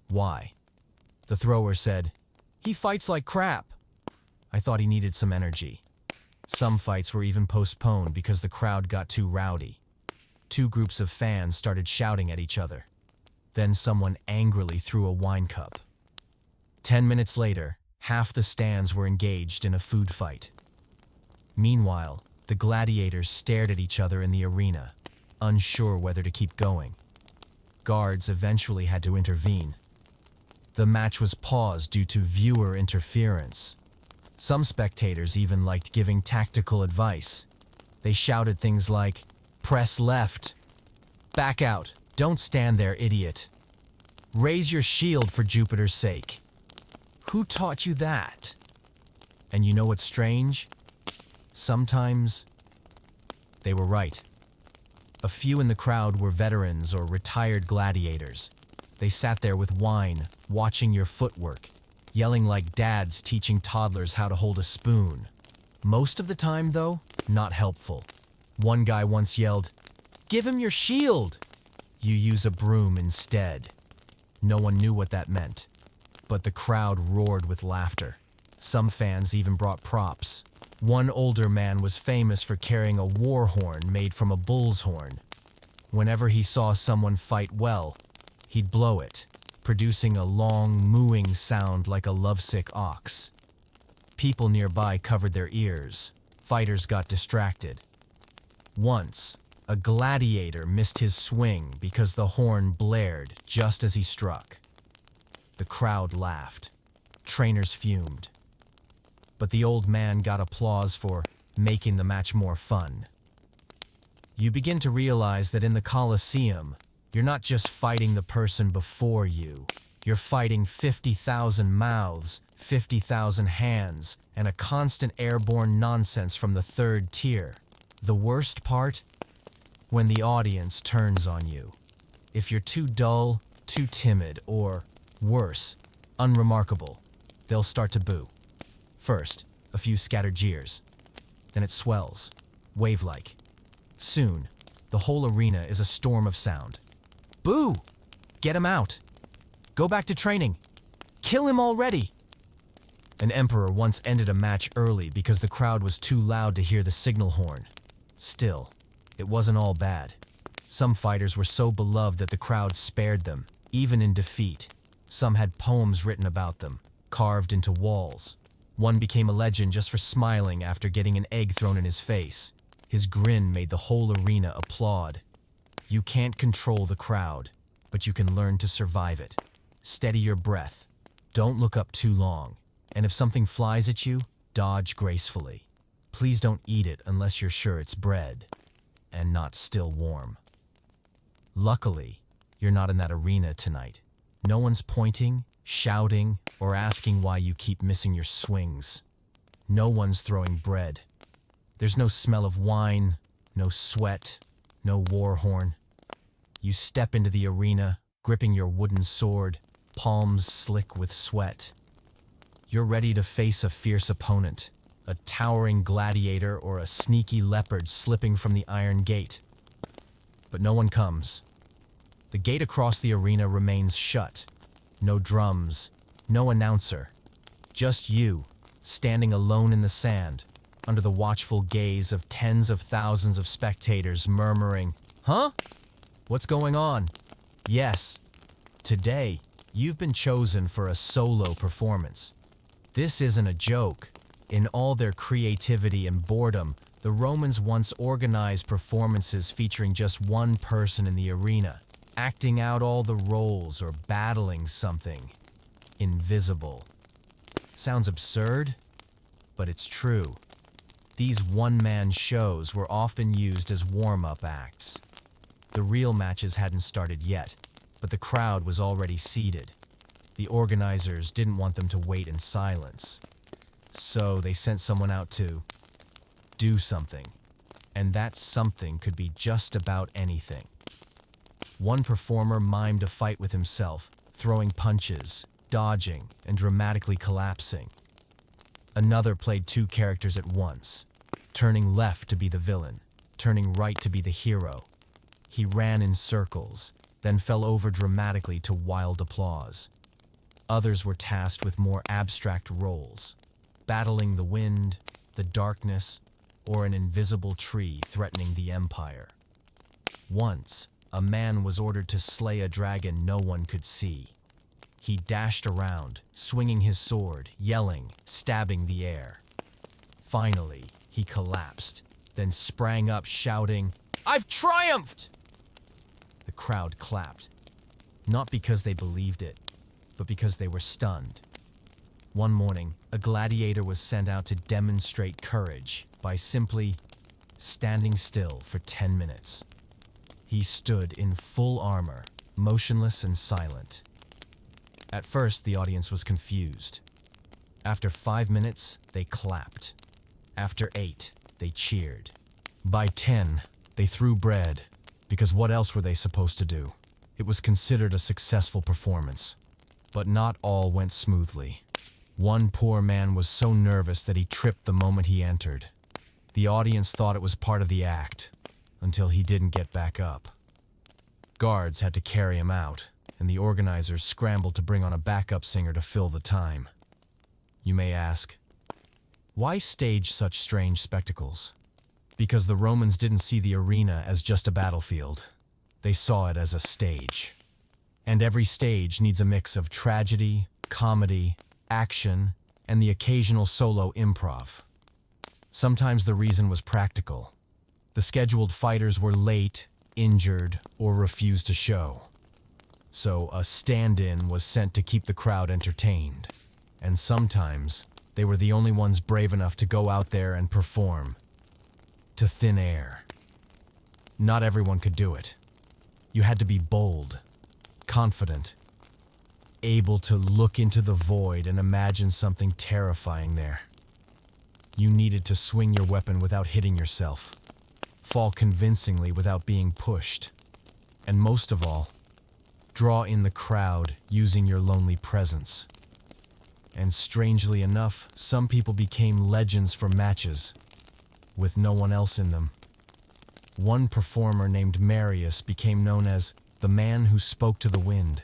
Speaker 1: Why? The thrower said, "He fights like crap." I thought he needed some energy. Some fights were even postponed because the crowd got too rowdy. Two groups of fans started shouting at each other. Then someone angrily threw a wine cup. 10 minutes later, half the stands were engaged in a food fight. Meanwhile, the gladiators stared at each other in the arena, unsure whether to keep going. Guards eventually had to intervene. The match was paused due to viewer interference. Some spectators even liked giving tactical advice. They shouted things like, "Press left," "Back out, don't stand there, idiot," "Raise your shield for Jupiter's sake." Who taught you that? And you know what's strange? Sometimes they were right. A few in the crowd were veterans or retired gladiators. They sat there with wine, watching your footwork, yelling like dads teaching toddlers how to hold a spoon. Most of the time, though, not helpful. One guy once yelled, "Give him your shield!" You use a broom instead. No one knew what that meant, but the crowd roared with laughter. Some fans even brought props. One older man was famous for carrying a war horn made from a bull's horn. Whenever he saw someone fight well, he'd blow it, producing a long, mooing sound like a lovesick ox. People nearby covered their ears. Fighters got distracted. Once, a gladiator missed his swing because the horn blared just as he struck. The crowd laughed. Trainers fumed. But the old man got applause for making the match more fun. You begin to realize that in the Colosseum, you're not just fighting the person before you. You're fighting 50,000 mouths, 50,000 hands, and a constant airborne nonsense from the third tier. The worst part? When the audience turns on you. If you're too dull, too timid, or, worse, unremarkable, they'll start to boo. First, a few scattered jeers. Then it swells, wave-like. Soon, the whole arena is a storm of sound. Boo! Get him out! Go back to training! Kill him already! An emperor once ended a match early because the crowd was too loud to hear the signal horn. Still, it wasn't all bad. Some fighters were so beloved that the crowd spared them, even in defeat. Some had poems written about them, carved into walls. One became a legend just for smiling after getting an egg thrown in his face. His grin made the whole arena applaud. You can't control the crowd, but you can learn to survive it. Steady your breath. Don't look up too long. And if something flies at you, dodge gracefully. Please don't eat it unless you're sure it's bread and not still warm. Luckily, you're not in that arena tonight. No one's pointing, shouting, or asking why you keep missing your swings. No one's throwing bread. There's no smell of wine, no sweat, no war horn. You step into the arena, gripping your wooden sword, palms slick with sweat. You're ready to face a fierce opponent, a towering gladiator or a sneaky leopard slipping from the iron gate. But no one comes. The gate across the arena remains shut. No drums, no announcer. Just you, standing alone in the sand, under the watchful gaze of tens of thousands of spectators murmuring, "Huh? What's going on?" Yes, today, you've been chosen for a solo performance. This isn't a joke. In all their creativity and boredom, the Romans once organized performances featuring just one person in the arena, acting out all the roles or battling something invisible. Sounds absurd, but it's true. These one-man shows were often used as warm-up acts. The real matches hadn't started yet, but the crowd was already seated. The organizers didn't want them to wait in silence, so they sent someone out to do something, and that something could be just about anything. One performer mimed a fight with himself, throwing punches, dodging, and dramatically collapsing. Another played two characters at once, turning left to be the villain, turning right to be the hero. He ran in circles, then fell over dramatically to wild applause. Others were tasked with more abstract roles, battling the wind, the darkness, or an invisible tree threatening the empire. Once, a man was ordered to slay a dragon no one could see. He dashed around, swinging his sword, yelling, stabbing the air. Finally, he collapsed, then sprang up shouting, "I've triumphed!" The crowd clapped, not because they believed it, but because they were stunned. One morning, a gladiator was sent out to demonstrate courage by simply standing still for 10 minutes. He stood in full armor, motionless and silent. At first, the audience was confused. After 5 minutes, they clapped. After 8, they cheered. By 10, they threw bread, because what else were they supposed to do? It was considered a successful performance. But not all went smoothly. One poor man was so nervous that he tripped the moment he entered. The audience thought it was part of the act, until he didn't get back up. Guards had to carry him out, and the organizers scrambled to bring on a backup singer to fill the time. You may ask, why stage such strange spectacles? Because the Romans didn't see the arena as just a battlefield. They saw it as a stage. And every stage needs a mix of tragedy, comedy, action, and the occasional solo improv. Sometimes the reason was practical. The scheduled fighters were late, injured, or refused to show. So a stand-in was sent to keep the crowd entertained. And sometimes they were the only ones brave enough to go out there and perform. To thin air. Not everyone could do it. You had to be bold, confident, able to look into the void and imagine something terrifying there. You needed to swing your weapon without hitting yourself, fall convincingly without being pushed, and most of all, draw in the crowd using your lonely presence. And strangely enough, some people became legends for matches, with no one else in them. One performer named Marius became known as the man who spoke to the wind.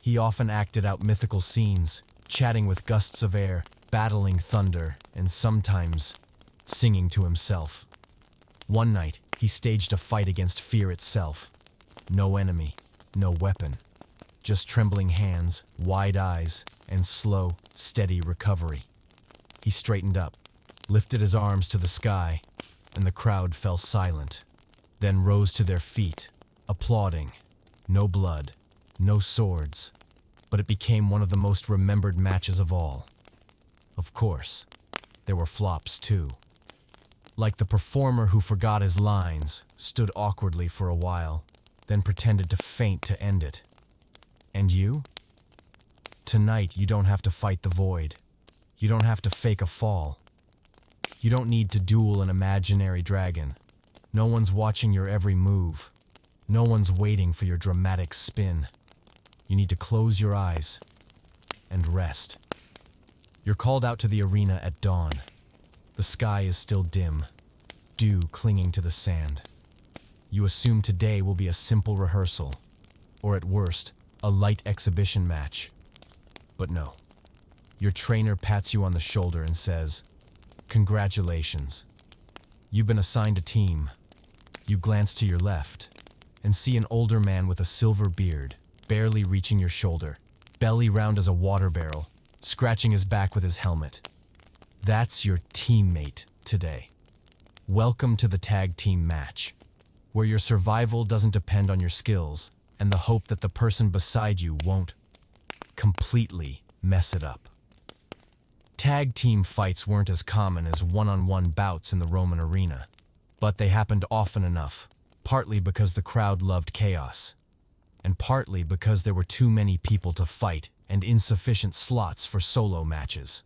Speaker 1: He often acted out mythical scenes, chatting with gusts of air, battling thunder, and sometimes singing to himself. One night, he staged a fight against fear itself. No enemy, no weapon, just trembling hands, wide eyes, and slow, steady recovery. He straightened up, lifted his arms to the sky, and the crowd fell silent, then rose to their feet, applauding. No blood, no swords, but it became one of the most remembered matches of all. Of course, there were flops too. Like the performer who forgot his lines, stood awkwardly for a while, then pretended to faint to end it. And you? Tonight, you don't have to fight the void. You don't have to fake a fall. You don't need to duel an imaginary dragon. No one's watching your every move. No one's waiting for your dramatic spin. You need to close your eyes and rest. You're called out to the arena at dawn. The sky is still dim, dew clinging to the sand. You assume today will be a simple rehearsal, or at worst, a light exhibition match. But no. Your trainer pats you on the shoulder and says, "Congratulations. You've been assigned a team." You glance to your left and see an older man with a silver beard, barely reaching your shoulder, belly round as a water barrel, scratching his back with his helmet. That's your teammate today. Welcome to the tag team match, where your survival doesn't depend on your skills and the hope that the person beside you won't completely mess it up. Tag team fights weren't as common as one-on-one bouts in the Roman arena, but they happened often enough, partly because the crowd loved chaos, and partly because there were too many people to fight and insufficient slots for solo matches.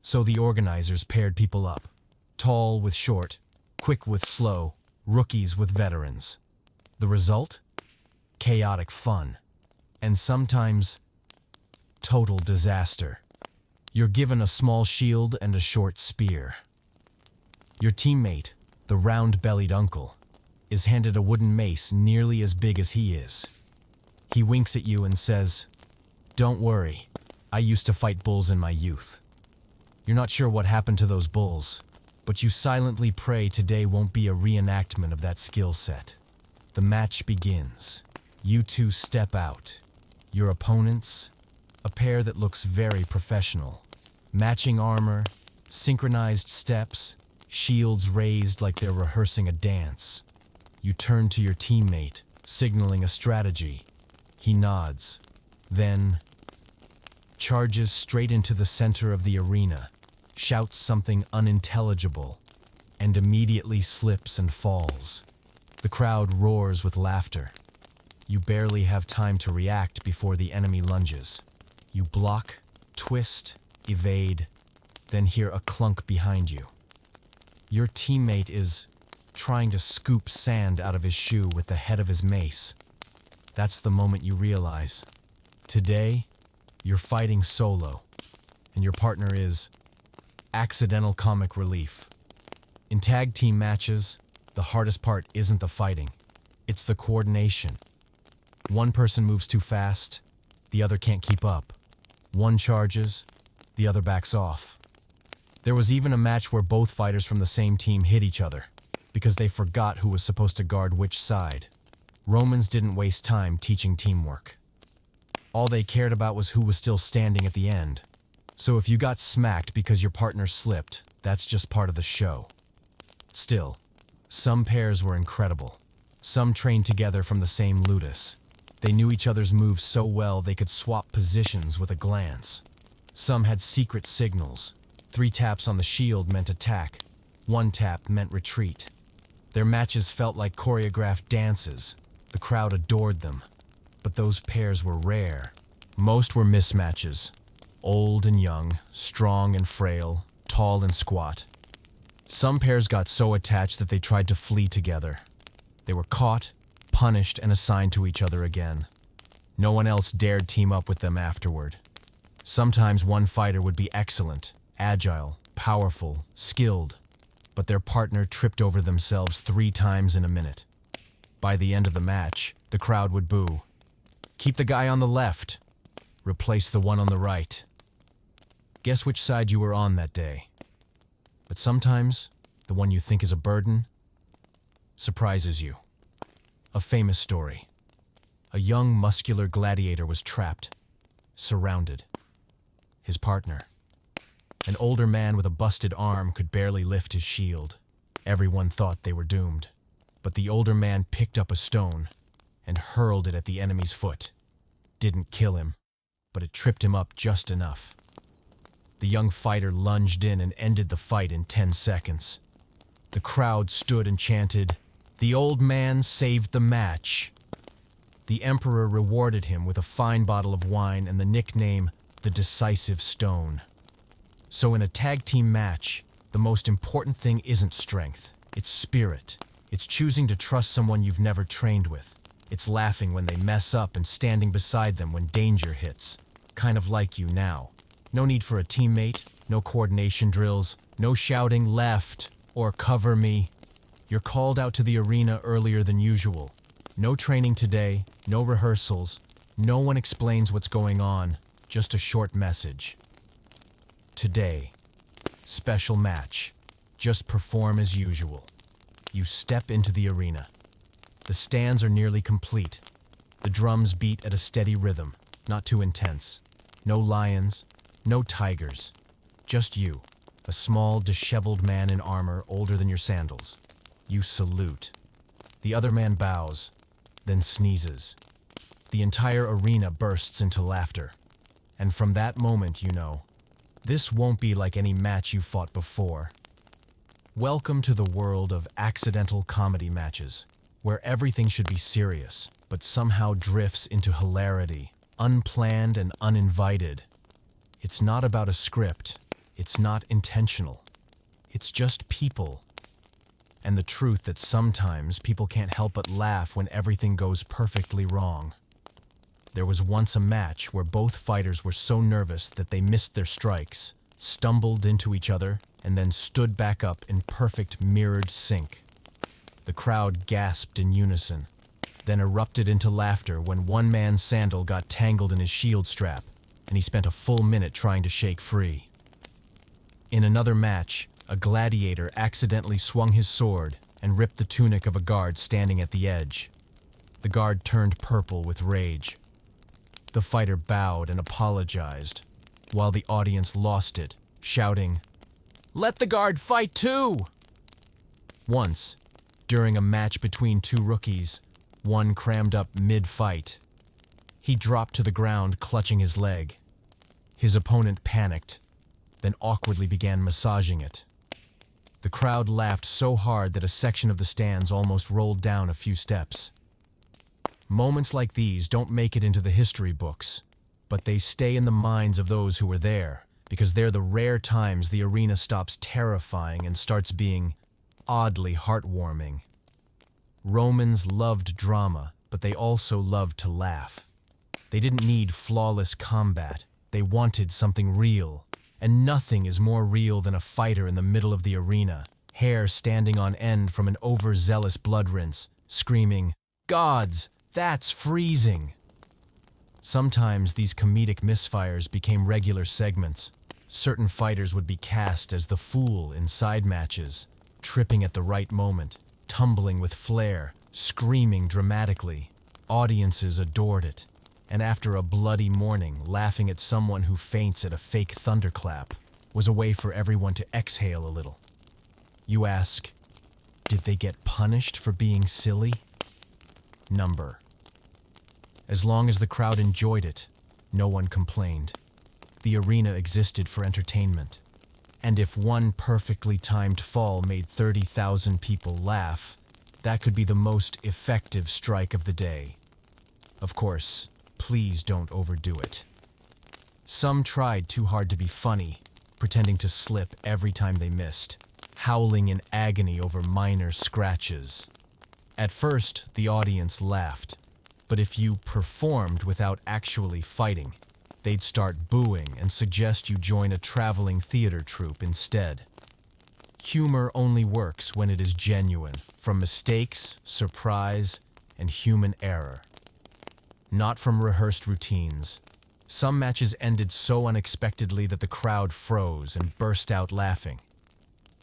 Speaker 1: So the organizers paired people up, tall with short, quick with slow, rookies with veterans. The result? Chaotic fun, and sometimes total disaster. You're given a small shield and a short spear. Your teammate, the round-bellied uncle, is handed a wooden mace nearly as big as he is. He winks at you and says, "Don't worry, I used to fight bulls in my youth." You're not sure what happened to those bulls, but you silently pray today won't be a reenactment of that skill set. The match begins. You two step out. Your opponents, a pair that looks very professional. Matching armor, synchronized steps, shields raised like they're rehearsing a dance. You turn to your teammate, signaling a strategy. He nods, then charges straight into the center of the arena, shouts something unintelligible, and immediately slips and falls. The crowd roars with laughter. You barely have time to react before the enemy lunges. You block, twist, evade, then hear a clunk behind you. Your teammate is trying to scoop sand out of his shoe with the head of his mace. That's the moment you realize, today, you're fighting solo, and your partner is accidental comic relief. In tag team matches, the hardest part isn't the fighting, it's the coordination. One person moves too fast, the other can't keep up. One charges, the other backs off. There was even a match where both fighters from the same team hit each other, because they forgot who was supposed to guard which side. Romans didn't waste time teaching teamwork. All they cared about was who was still standing at the end. So if you got smacked because your partner slipped, that's just part of the show. Still, some pairs were incredible. Some trained together from the same ludus. They knew each other's moves so well they could swap positions with a glance. Some had secret signals. 3 taps on the shield meant attack. 1 tap meant retreat. Their matches felt like choreographed dances. The crowd adored them. But those pairs were rare. Most were mismatches. Old and young, strong and frail, tall and squat. Some pairs got so attached that they tried to flee together. They were caught, punished, and assigned to each other again. No one else dared team up with them afterward. Sometimes one fighter would be excellent, agile, powerful, skilled, but their partner tripped over themselves 3 times in a minute. By the end of the match, the crowd would boo. "Keep the guy on the left. Replace the one on the right." Guess which side you were on that day. But sometimes, the one you think is a burden surprises you. A famous story. A young, muscular gladiator was trapped, surrounded. His partner, an older man with a busted arm, could barely lift his shield. Everyone thought they were doomed. But the older man picked up a stone and hurled it at the enemy's foot. Didn't kill him, but it tripped him up just enough. The young fighter lunged in and ended the fight in 10 seconds. The crowd stood and chanted, "The old man saved the match." The emperor rewarded him with a fine bottle of wine and the nickname, the Decisive Stone. So in a tag team match, the most important thing isn't strength, it's spirit. It's choosing to trust someone you've never trained with. It's laughing when they mess up and standing beside them when danger hits. Kind of like you now. No need for a teammate, No coordination drills, no shouting left or cover me. You're called out to the arena earlier than usual. No training today, no rehearsals. No one explains what's going on, just a short message. Today, special match. Just perform as usual. You step into the arena. The stands are nearly complete. The drums beat at a steady rhythm, not too intense. No lions, no tigers. Just you, a small, disheveled man in armor older than your sandals. You salute. The other man bows, then sneezes. The entire arena bursts into laughter. And from that moment, you know, this won't be like any match you fought before. Welcome to the world of accidental comedy matches, where everything should be serious, but somehow drifts into hilarity, unplanned and uninvited. It's not about a script. It's not intentional. It's just people. And the truth that sometimes people can't help but laugh when everything goes perfectly wrong. There was once a match where both fighters were so nervous that they missed their strikes, stumbled into each other, and then stood back up in perfect mirrored sync. The crowd gasped in unison, then erupted into laughter when one man's sandal got tangled in his shield strap, and he spent a full minute trying to shake free. In another match, a gladiator accidentally swung his sword and ripped the tunic of a guard standing at the edge. The guard turned purple with rage. The fighter bowed and apologized, while the audience lost it, shouting, "Let the guard fight too!" Once, during a match between two rookies, one crammed up mid-fight. He dropped to the ground, clutching his leg. His opponent panicked, then awkwardly began massaging it. The crowd laughed so hard that a section of the stands almost rolled down a few steps. Moments like these don't make it into the history books, but they stay in the minds of those who were there, because they're the rare times the arena stops terrifying and starts being oddly heartwarming. Romans loved drama, but they also loved to laugh. They didn't need flawless combat. They wanted something real. And nothing is more real than a fighter in the middle of the arena, hair standing on end from an overzealous blood rinse, screaming, "Gods, that's freezing!" Sometimes these comedic misfires became regular segments. Certain fighters would be cast as the fool in side matches, tripping at the right moment, tumbling with flair, screaming dramatically. Audiences adored it. And after a bloody morning, laughing at someone who faints at a fake thunderclap was a way for everyone to exhale a little. You ask, did they get punished for being silly? Number. As long as the crowd enjoyed it, no one complained. The arena existed for entertainment. And if one perfectly timed fall made 30,000 people laugh, that could be the most effective strike of the day. Of course, please don't overdo it. Some tried too hard to be funny, pretending to slip every time they missed, howling in agony over minor scratches. At first, the audience laughed, but if you performed without actually fighting, they'd start booing and suggest you join a traveling theater troupe instead. Humor only works when it is genuine, from mistakes, surprise, and human error. Not from rehearsed routines. Some matches ended so unexpectedly that the crowd froze and burst out laughing.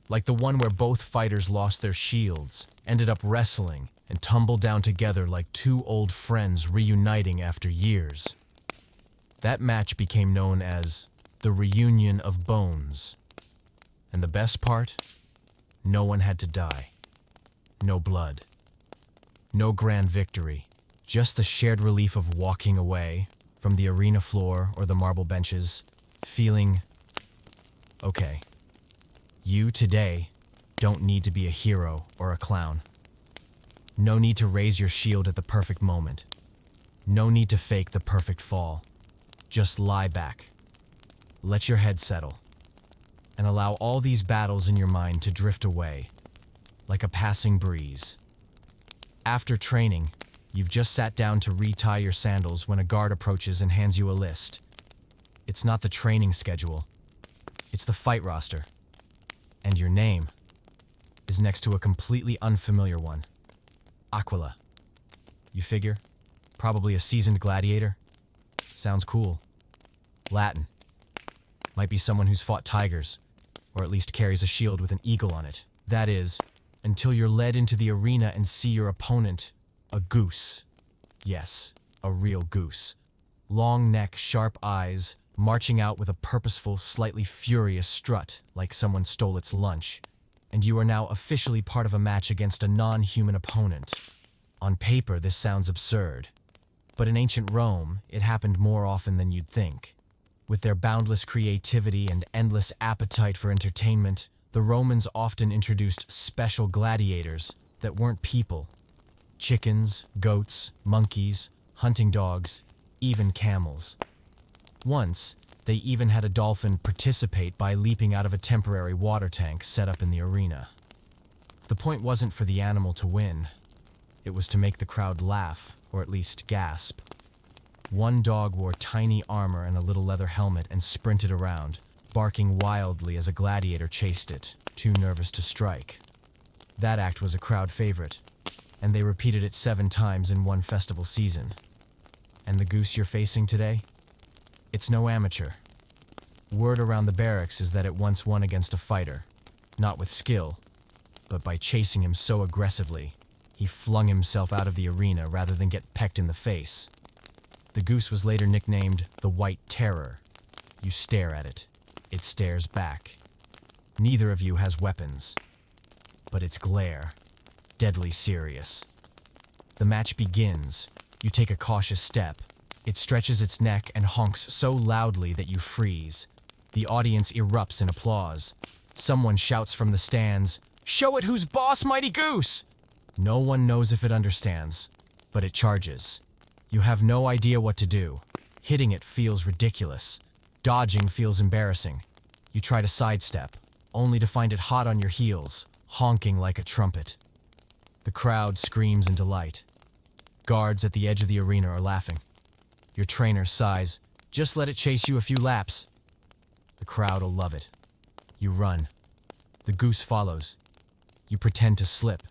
Speaker 1: Like the one where both fighters lost their shields, ended up wrestling, and tumbled down together like two old friends reuniting after years. That match became known as the Reunion of Bones. And the best part? No one had to die. No blood. No grand victory. Just the shared relief of walking away from the arena floor or the marble benches, feeling, okay, you today don't need to be a hero or a clown. No need to raise your shield at the perfect moment. No need to fake the perfect fall. Just lie back. Let your head settle. And allow all these battles in your mind to drift away, like a passing breeze. After training, you've just sat down to retie your sandals when a guard approaches and hands you a list. It's not the training schedule. It's the fight roster. And your name is next to a completely unfamiliar one. Aquila. You figure? Probably a seasoned gladiator? Sounds cool. Latin. Might be someone who's fought tigers, or at least carries a shield with an eagle on it. That is, until you're led into the arena and see your opponent, a goose. Yes, a real goose. Long neck, sharp eyes, marching out with a purposeful, slightly furious strut, like someone stole its lunch. And you are now officially part of a match against a non-human opponent. On paper, this sounds absurd. But in ancient Rome, it happened more often than you'd think. With their boundless creativity and endless appetite for entertainment, the Romans often introduced special gladiators that weren't people. Chickens, goats, monkeys, hunting dogs, even camels. Once, they even had a dolphin participate by leaping out of a temporary water tank set up in the arena. The point wasn't for the animal to win. It was to make the crowd laugh, or at least gasp. One dog wore tiny armor and a little leather helmet and sprinted around, barking wildly as a gladiator chased it, too nervous to strike. That act was a crowd favorite, and they repeated it 7 times in one festival season. And the goose you're facing today? It's no amateur. Word around the barracks is that it once won against a fighter, not with skill, but by chasing him so aggressively, he flung himself out of the arena rather than get pecked in the face. The goose was later nicknamed the White Terror. You stare at it. It stares back. Neither of you has weapons, but its glare, deadly serious. The match begins. You take a cautious step. It stretches its neck and honks so loudly that you freeze. The audience erupts in applause. Someone shouts from the stands, "Show it who's boss, mighty goose!" No one knows if it understands, but it charges. You have no idea what to do. Hitting it feels ridiculous. Dodging feels embarrassing. You try to sidestep, only to find it hot on your heels, honking like a trumpet. The crowd screams in delight. Guards at the edge of the arena are laughing. Your trainer sighs, "Just let it chase you a few laps." The crowd will love it. You run. The goose follows. You pretend to slip.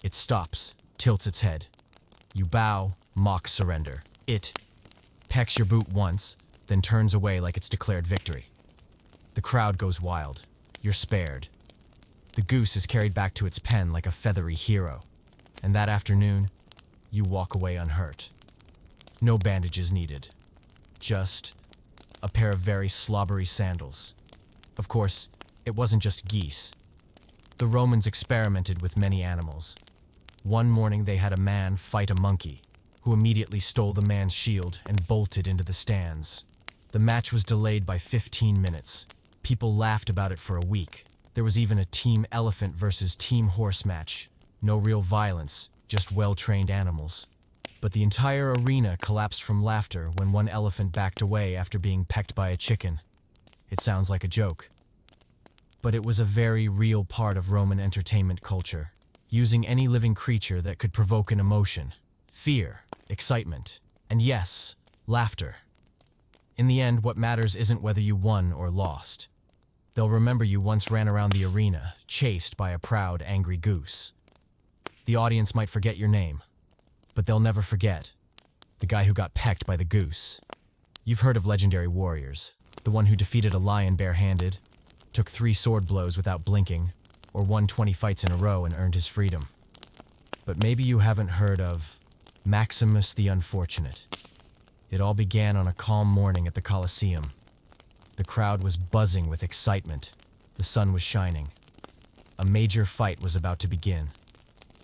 Speaker 1: It stops, tilts its head. You bow, mock surrender. It pecks your boot once, then turns away like it's declared victory. The crowd goes wild. You're spared. The goose is carried back to its pen like a feathery hero. And that afternoon, you walk away unhurt. No bandages needed. Just a pair of very slobbery sandals. Of course, it wasn't just geese. The Romans experimented with many animals. One morning they had a man fight a monkey, who immediately stole the man's shield and bolted into the stands. The match was delayed by 15 minutes. People laughed about it for a week. There was even a team elephant versus team horse match. No real violence, just well-trained animals. But the entire arena collapsed from laughter when one elephant backed away after being pecked by a chicken. It sounds like a joke. But it was a very real part of Roman entertainment culture, using any living creature that could provoke an emotion, fear, excitement, and yes, laughter. In the end, what matters isn't whether you won or lost. They'll remember you once ran around the arena, chased by a proud, angry goose. The audience might forget your name, but they'll never forget the guy who got pecked by the goose. You've heard of legendary warriors, the one who defeated a lion barehanded, took 3 sword blows without blinking, or won 20 fights in a row and earned his freedom. But maybe you haven't heard of Maximus the Unfortunate. It all began on a calm morning at the Colosseum. The crowd was buzzing with excitement. The sun was shining. A major fight was about to begin.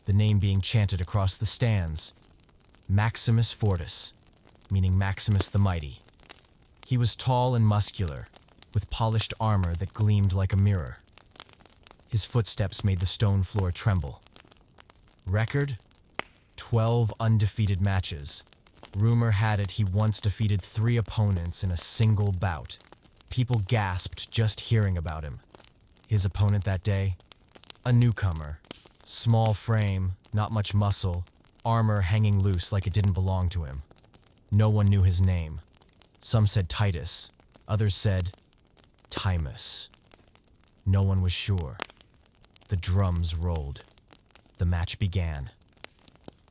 Speaker 1: The name being chanted across the stands, Maximus Fortis, meaning Maximus the Mighty. He was tall and muscular, with polished armor that gleamed like a mirror. His footsteps made the stone floor tremble. Record? 12 undefeated matches. Rumor had it he once defeated 3 opponents in a single bout. People gasped just hearing about him. His opponent that day? A newcomer. Small frame, not much muscle, armor hanging loose like it didn't belong to him. No one knew his name. Some said Titus. Others said Timus. No one was sure. The drums rolled. The match began.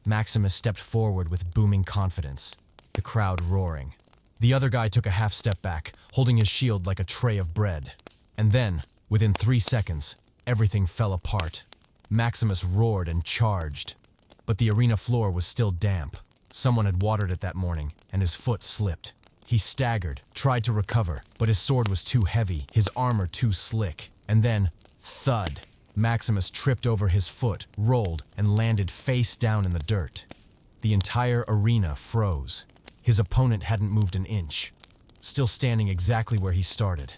Speaker 1: Maximus stepped forward with booming confidence, the crowd roaring. The other guy took a half step back, holding his shield like a tray of bread. And then, within 3 seconds, everything fell apart. Maximus roared and charged. But the arena floor was still damp. Someone had watered it that morning, and his foot slipped. He staggered, tried to recover, but his sword was too heavy, his armor too slick. And then, thud! Maximus tripped over his foot, rolled, and landed face down in the dirt. The entire arena froze. His opponent hadn't moved an inch, still standing exactly where he started.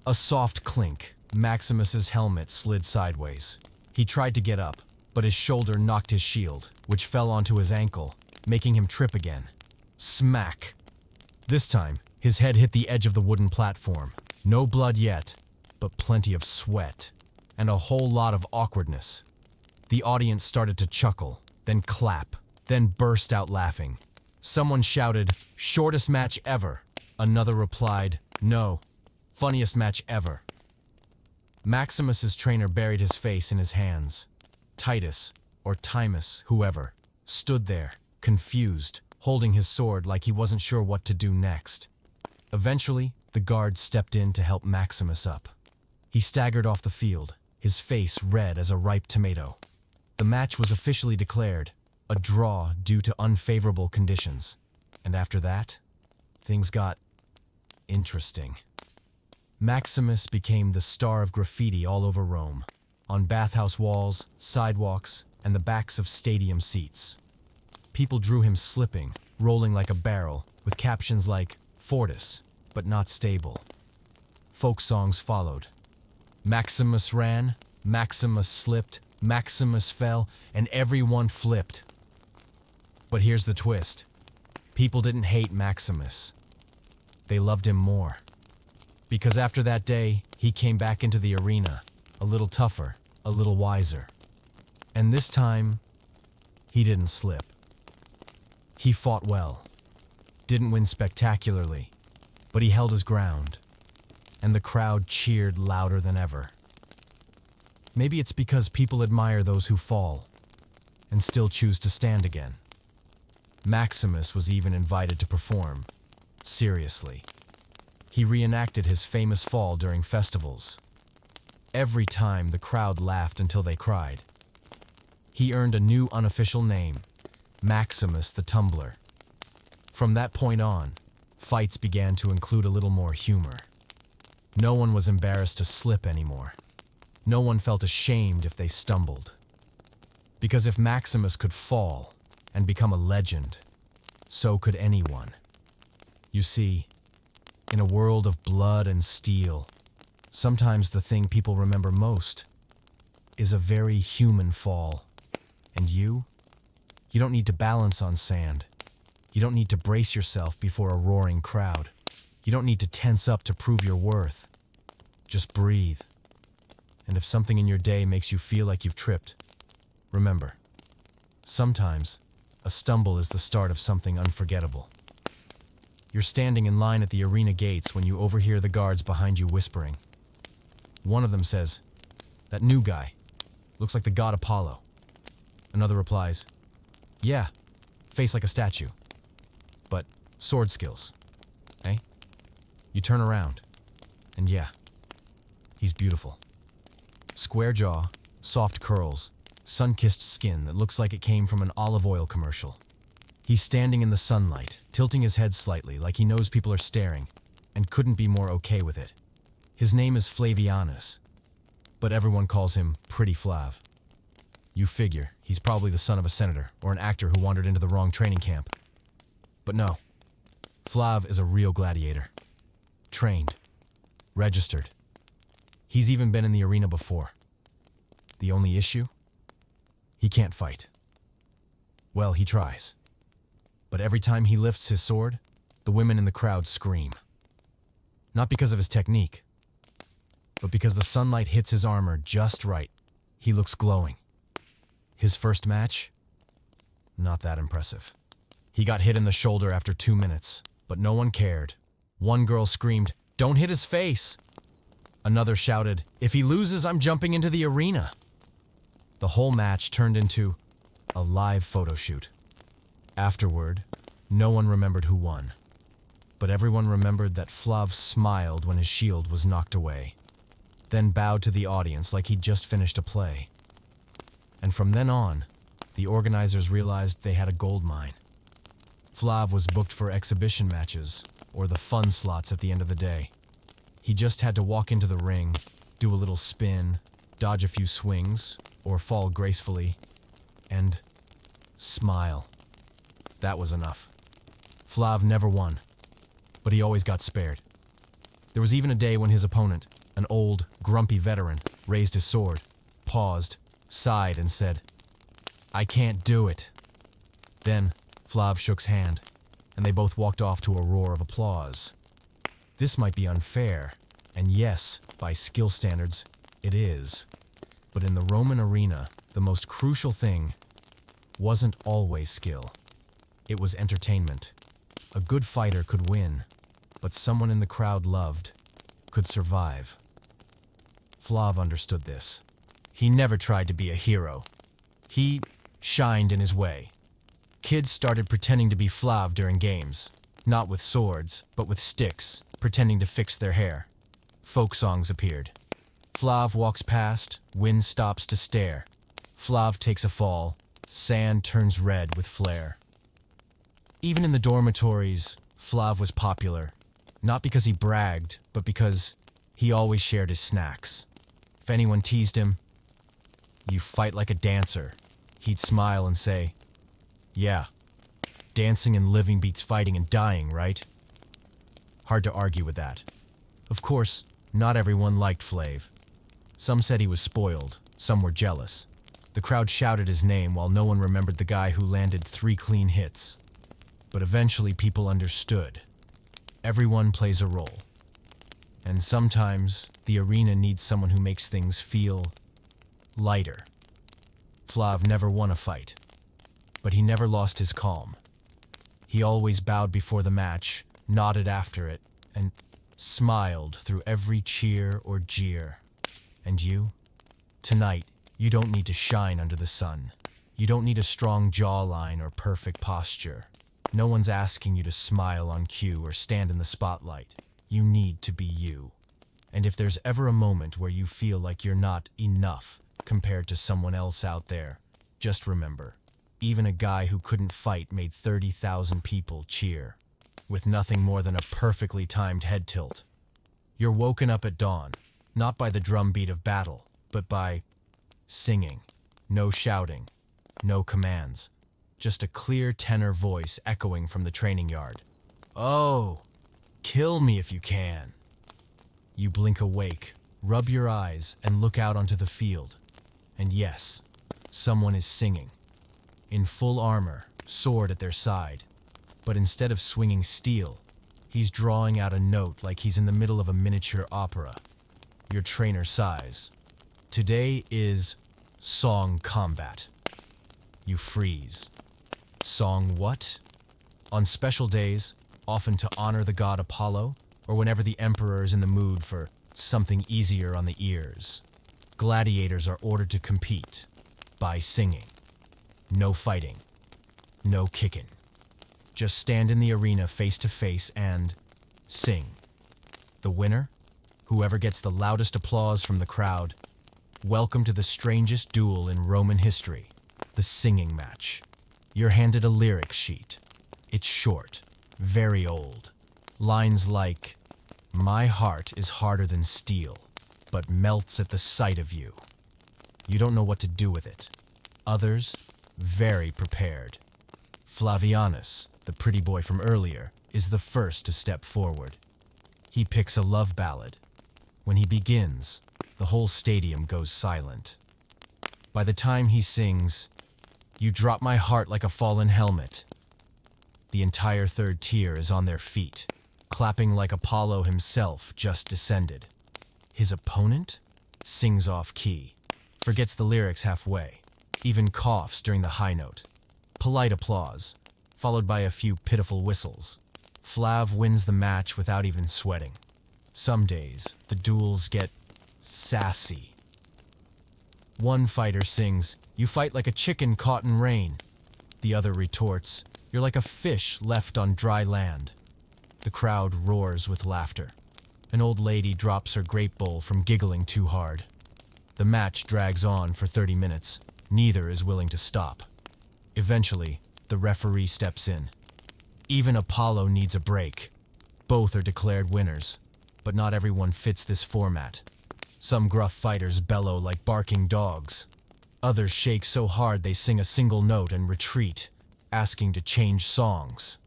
Speaker 1: A soft clink. Maximus's helmet slid sideways. He tried to get up, but his shoulder knocked his shield, which fell onto his ankle, making him trip again. Smack! This time, his head hit the edge of the wooden platform. No blood yet, but plenty of sweat, and a whole lot of awkwardness. The audience started to chuckle, then clap, then burst out laughing. Someone shouted, "Shortest match ever." Another replied, "No, funniest match ever." Maximus's trainer buried his face in his hands. Titus, or Timus, whoever, stood there, confused, holding his sword like he wasn't sure what to do next. Eventually, the guard stepped in to help Maximus up. He staggered off the field, his face red as a ripe tomato. The match was officially declared a draw due to unfavorable conditions. And after that, things got interesting. Maximus became the star of graffiti all over Rome, on bathhouse walls, sidewalks, and the backs of stadium seats. People drew him slipping, rolling like a barrel, with captions like, "Fortis, but not stable." Folk songs followed. Maximus ran, Maximus slipped, Maximus fell, and everyone flipped. But here's the twist. People didn't hate Maximus. They loved him more. Because after that day, he came back into the arena, a little tougher, a little wiser. And this time, he didn't slip. He fought well. Didn't win spectacularly, but he held his ground. And the crowd cheered louder than ever. Maybe it's because people admire those who fall, and still choose to stand again. Maximus was even invited to perform. Seriously. He reenacted his famous fall during festivals. Every time the crowd laughed until they cried. He earned a new unofficial name, Maximus the Tumbler. From that point on, fights began to include a little more humor. No one was embarrassed to slip anymore. No one felt ashamed if they stumbled. Because if Maximus could fall and become a legend, so could anyone. You see, in a world of blood and steel, sometimes the thing people remember most is a very human fall. And you don't need to balance on sand. You don't need to brace yourself before a roaring crowd. You don't need to tense up to prove your worth. Just breathe. And if something in your day makes you feel like you've tripped, remember, sometimes a stumble is the start of something unforgettable. You're standing in line at the arena gates when you overhear the guards behind you whispering. One of them says, "That new guy, looks like the god Apollo." Another replies, "Yeah, face like a statue, but sword skills, eh?" You turn around, and yeah, he's beautiful. Square jaw, soft curls, sun-kissed skin that looks like it came from an olive oil commercial. He's standing in the sunlight, tilting his head slightly like he knows people are staring, and couldn't be more okay with it. His name is Flavianus, but everyone calls him Pretty Flav. You figure he's probably the son of a senator or an actor who wandered into the wrong training camp. But no, Flav is a real gladiator. Trained. Registered. He's even been in the arena before. The only issue? He can't fight. Well, he tries. But every time he lifts his sword, the women in the crowd scream. Not because of his technique, but because the sunlight hits his armor just right. He looks glowing. His first match? Not that impressive. He got hit in the shoulder after 2 minutes, but no one cared. One girl screamed, "Don't hit his face!" Another shouted, "If he loses, I'm jumping into the arena." The whole match turned into a live photo shoot. Afterward, no one remembered who won, but everyone remembered that Flav smiled when his shield was knocked away, then bowed to the audience like he'd just finished a play. And from then on, the organizers realized they had a gold mine. Flav was booked for exhibition matches, or the fun slots at the end of the day. He just had to walk into the ring, do a little spin, dodge a few swings, or fall gracefully, and smile. That was enough. Flav never won, but he always got spared. There was even a day when his opponent, an old, grumpy veteran, raised his sword, paused, sighed, and said, "I can't do it." Then, Flav shook his hand, and they both walked off to a roar of applause. This might be unfair, and yes, by skill standards, it is. But in the Roman arena, the most crucial thing wasn't always skill. It was entertainment. A good fighter could win, but someone in the crowd loved could survive. Flav understood this. He never tried to be a hero. He shined in his way. Kids started pretending to be Flav during games, not with swords, but with sticks, pretending to fix their hair. Folk songs appeared. Flav walks past, wind stops to stare. Flav takes a fall, sand turns red with flare. Even in the dormitories, Flav was popular, not because he bragged, but because he always shared his snacks. If anyone teased him, "You fight like a dancer," he'd smile and say, "Yeah, dancing and living beats fighting and dying, right?" Hard to argue with that. Of course, not everyone liked Flav. Some said he was spoiled, some were jealous. The crowd shouted his name while no one remembered the guy who landed 3 clean hits. But eventually people understood. Everyone plays a role. And sometimes the arena needs someone who makes things feel lighter. Flav never won a fight, but he never lost his calm. He always bowed before the match, nodded after it, and smiled through every cheer or jeer. And you? Tonight, you don't need to shine under the sun. You don't need a strong jawline or perfect posture. No one's asking you to smile on cue or stand in the spotlight. You need to be you. And if there's ever a moment where you feel like you're not enough compared to someone else out there, just remember, even a guy who couldn't fight made 30,000 people cheer, with nothing more than a perfectly timed head tilt. You're woken up at dawn, not by the drumbeat of battle, but by singing. No shouting, no commands. Just a clear tenor voice echoing from the training yard. "Oh, kill me if you can." You blink awake, rub your eyes, and look out onto the field. And yes, someone is singing. In full armor, sword at their side. But instead of swinging steel, he's drawing out a note like he's in the middle of a miniature opera. Your trainer sighs. Today is song combat. You freeze. Song what? On special days, often to honor the god Apollo, or whenever the emperor is in the mood for something easier on the ears, gladiators are ordered to compete by singing. No fighting, no kicking. Just stand in the arena face to face and sing. The winner, whoever gets the loudest applause from the crowd, welcome to the strangest duel in Roman history, the singing match. You're handed a lyric sheet. It's short, very old. Lines like, "My heart is harder than steel, but melts at the sight of you." You don't know what to do with it. Others, very prepared. Flavianus, the pretty boy from earlier, is the first to step forward. He picks a love ballad. When he begins, the whole stadium goes silent. By the time he sings, "You drop my heart like a fallen helmet," the entire third tier is on their feet, clapping like Apollo himself just descended. His opponent sings off key, forgets the lyrics halfway, even coughs during the high note. Polite applause, followed by a few pitiful whistles. Flav wins the match without even sweating. Some days, the duels get sassy. One fighter sings, "You fight like a chicken caught in rain." The other retorts, "You're like a fish left on dry land." The crowd roars with laughter. An old lady drops her grape bowl from giggling too hard. The match drags on for 30 minutes. Neither is willing to stop. Eventually, the referee steps in. Even Apollo needs a break. Both are declared winners, but not everyone fits this format. Some gruff fighters bellow like barking dogs. Others shake so hard they sing a single note and retreat, asking to change songs.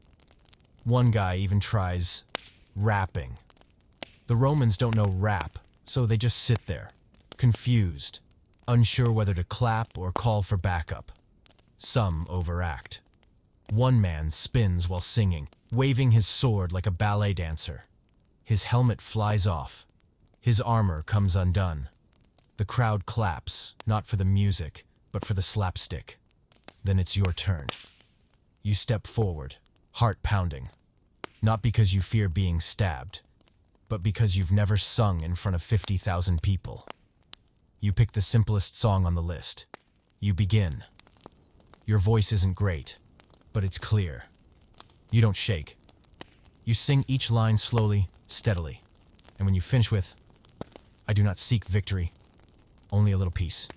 Speaker 1: One guy even tries rapping. The Romans don't know rap, so they just sit there, confused, unsure whether to clap or call for backup. Some overact. One man spins while singing, waving his sword like a ballet dancer. His helmet flies off. His armor comes undone. The crowd claps, not for the music, but for the slapstick. Then it's your turn. You step forward, heart pounding. Not because you fear being stabbed, but because you've never sung in front of 50,000 people. You pick the simplest song on the list. You begin. Your voice isn't great, but it's clear. You don't shake. You sing each line slowly, steadily. And when you finish with, "I do not seek victory, only a little peace,"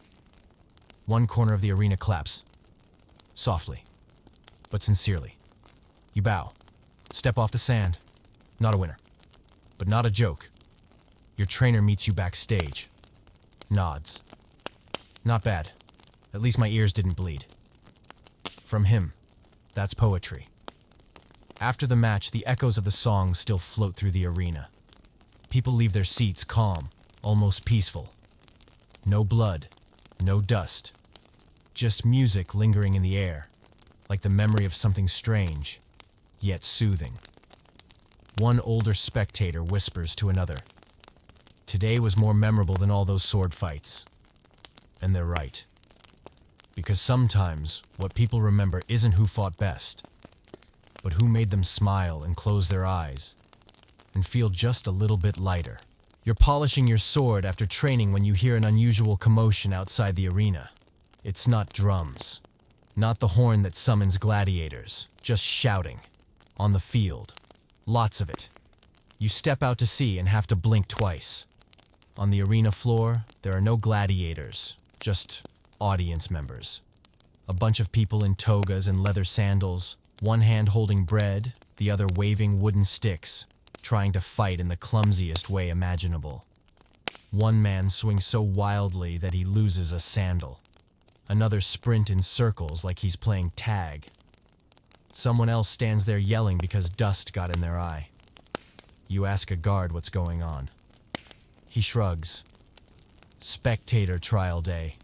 Speaker 1: one corner of the arena claps. Softly, but sincerely. You bow. Step off the sand. Not a winner, but not a joke. Your trainer meets you backstage. Nods. Not bad. At least my ears didn't bleed. From him, that's poetry. After the match, the echoes of the song still float through the arena. People leave their seats calm, almost peaceful. No blood, no dust. Just music lingering in the air, like the memory of something strange, yet soothing. One older spectator whispers to another, "Today was more memorable than all those sword fights." And they're right. Because sometimes what people remember isn't who fought best, but who made them smile and close their eyes and feel just a little bit lighter. You're polishing your sword after training when you hear an unusual commotion outside the arena. It's not drums, not the horn that summons gladiators, just shouting. On the field. Lots of it. You step out to see and have to blink twice. On the arena floor, there are no gladiators, just audience members. A bunch of people in togas and leather sandals, one hand holding bread, the other waving wooden sticks, trying to fight in the clumsiest way imaginable. One man swings so wildly that he loses a sandal. Another sprint in circles like he's playing tag. Someone else stands there yelling because dust got in their eye. You ask a guard what's going on. He shrugs. Spectator trial day.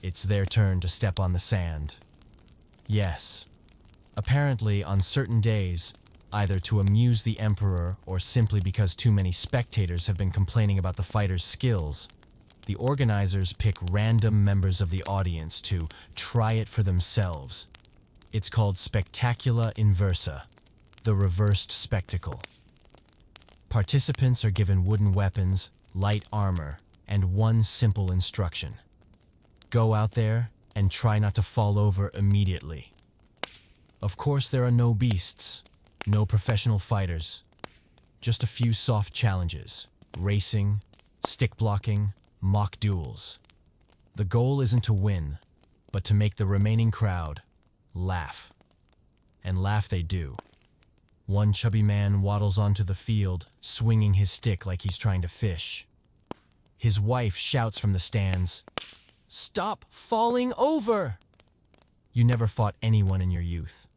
Speaker 1: It's their turn to step on the sand. Yes. Apparently, on certain days, either to amuse the emperor or simply because too many spectators have been complaining about the fighters' skills, the organizers pick random members of the audience to try it for themselves. It's called spectacula inversa, the reversed spectacle. Participants are given wooden weapons, light armor, and one simple instruction. Go out there and try not to fall over immediately. Of course, there are no beasts, no professional fighters, just a few soft challenges, racing, stick blocking, mock duels. The goal isn't to win, but to make the remaining crowd laugh. And laugh they do. One chubby man waddles onto the field, swinging his stick like he's trying to fish. His wife shouts from the stands, "Stop falling over!" You never fought anyone in your youth.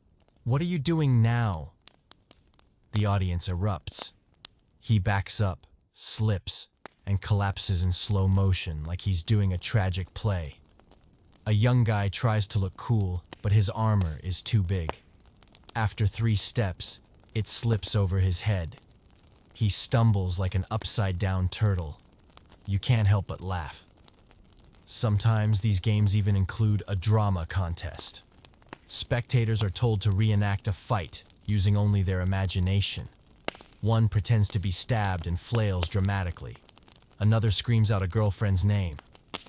Speaker 1: What are you doing now? The audience erupts. He backs up, slips, and collapses in slow motion like he's doing a tragic play. A young guy tries to look cool, but his armor is too big. After 3 steps, it slips over his head. He stumbles like an upside-down turtle. You can't help but laugh. Sometimes these games even include a drama contest. Spectators are told to reenact a fight using only their imagination. One pretends to be stabbed and flails dramatically. Another screams out a girlfriend's name,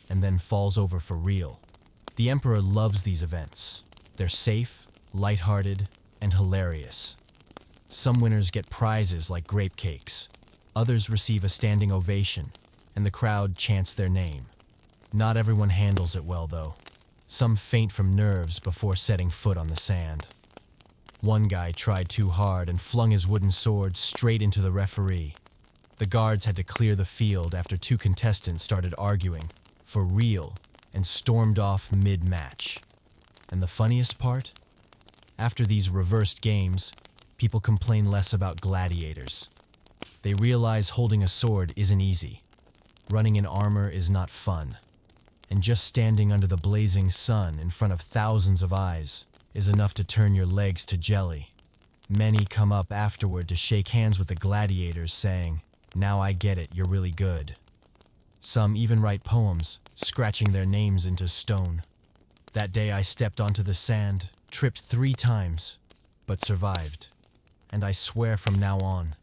Speaker 1: and then falls over for real. The Emperor loves these events. They're safe, lighthearted, and hilarious. Some winners get prizes like grape cakes. Others receive a standing ovation, and the crowd chants their name. Not everyone handles it well, though. Some faint from nerves before setting foot on the sand. One guy tried too hard and flung his wooden sword straight into the referee. The guards had to clear the field after two contestants started arguing, for real, and stormed off mid-match. And the funniest part? After these reversed games, people complain less about gladiators. They realize holding a sword isn't easy. Running in armor is not fun. And just standing under the blazing sun in front of thousands of eyes is enough to turn your legs to jelly. Many come up afterward to shake hands with the gladiators, saying, "Now I get it, you're really good." Some even write poems, scratching their names into stone. That day I stepped onto the sand, tripped 3 times, but survived. And I swear from now on,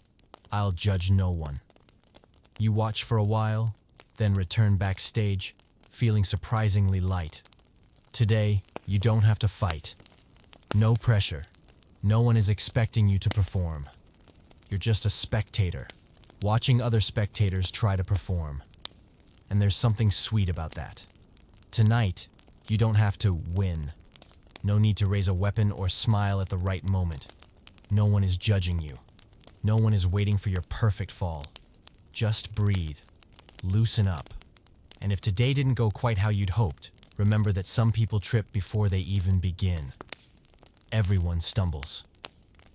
Speaker 1: I'll judge no one. You watch for a while, then return backstage, feeling surprisingly light. Today, you don't have to fight. No pressure. No one is expecting you to perform. You're just a spectator, watching other spectators try to perform. And there's something sweet about that. Tonight, you don't have to win. No need to raise a weapon or smile at the right moment. No one is judging you. No one is waiting for your perfect fall. Just breathe. Loosen up. And if today didn't go quite how you'd hoped, remember that some people trip before they even begin. Everyone stumbles.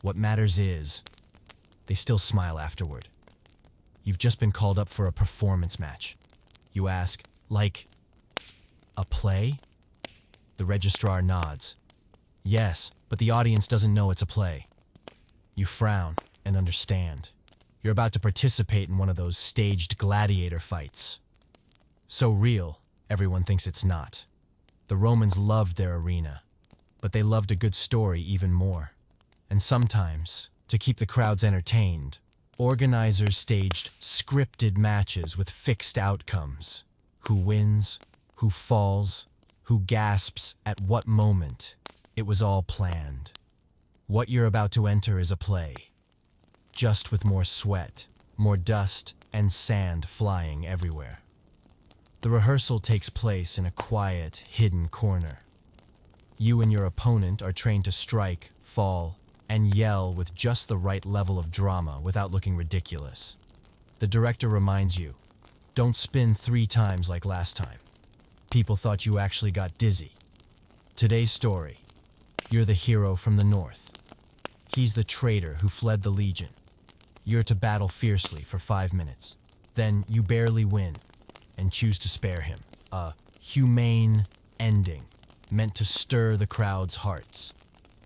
Speaker 1: What matters is, they still smile afterward. You've just been called up for a performance match. You ask, like, a play? The registrar nods. Yes, but the audience doesn't know it's a play. You frown and understand. You're about to participate in one of those staged gladiator fights. So real, everyone thinks it's not. The Romans loved their arena, but they loved a good story even more. And sometimes, to keep the crowds entertained, organizers staged scripted matches with fixed outcomes. Who wins, who falls, who gasps at what moment. It was all planned. What you're about to enter is a play. Just with more sweat, more dust, and sand flying everywhere. The rehearsal takes place in a quiet, hidden corner. You and your opponent are trained to strike, fall, and yell with just the right level of drama without looking ridiculous. The director reminds you, don't spin 3 times like last time. People thought you actually got dizzy. Today's story, you're the hero from the north. He's the traitor who fled the legion. You're to battle fiercely for 5 minutes. Then you barely win and choose to spare him. A humane ending meant to stir the crowd's hearts.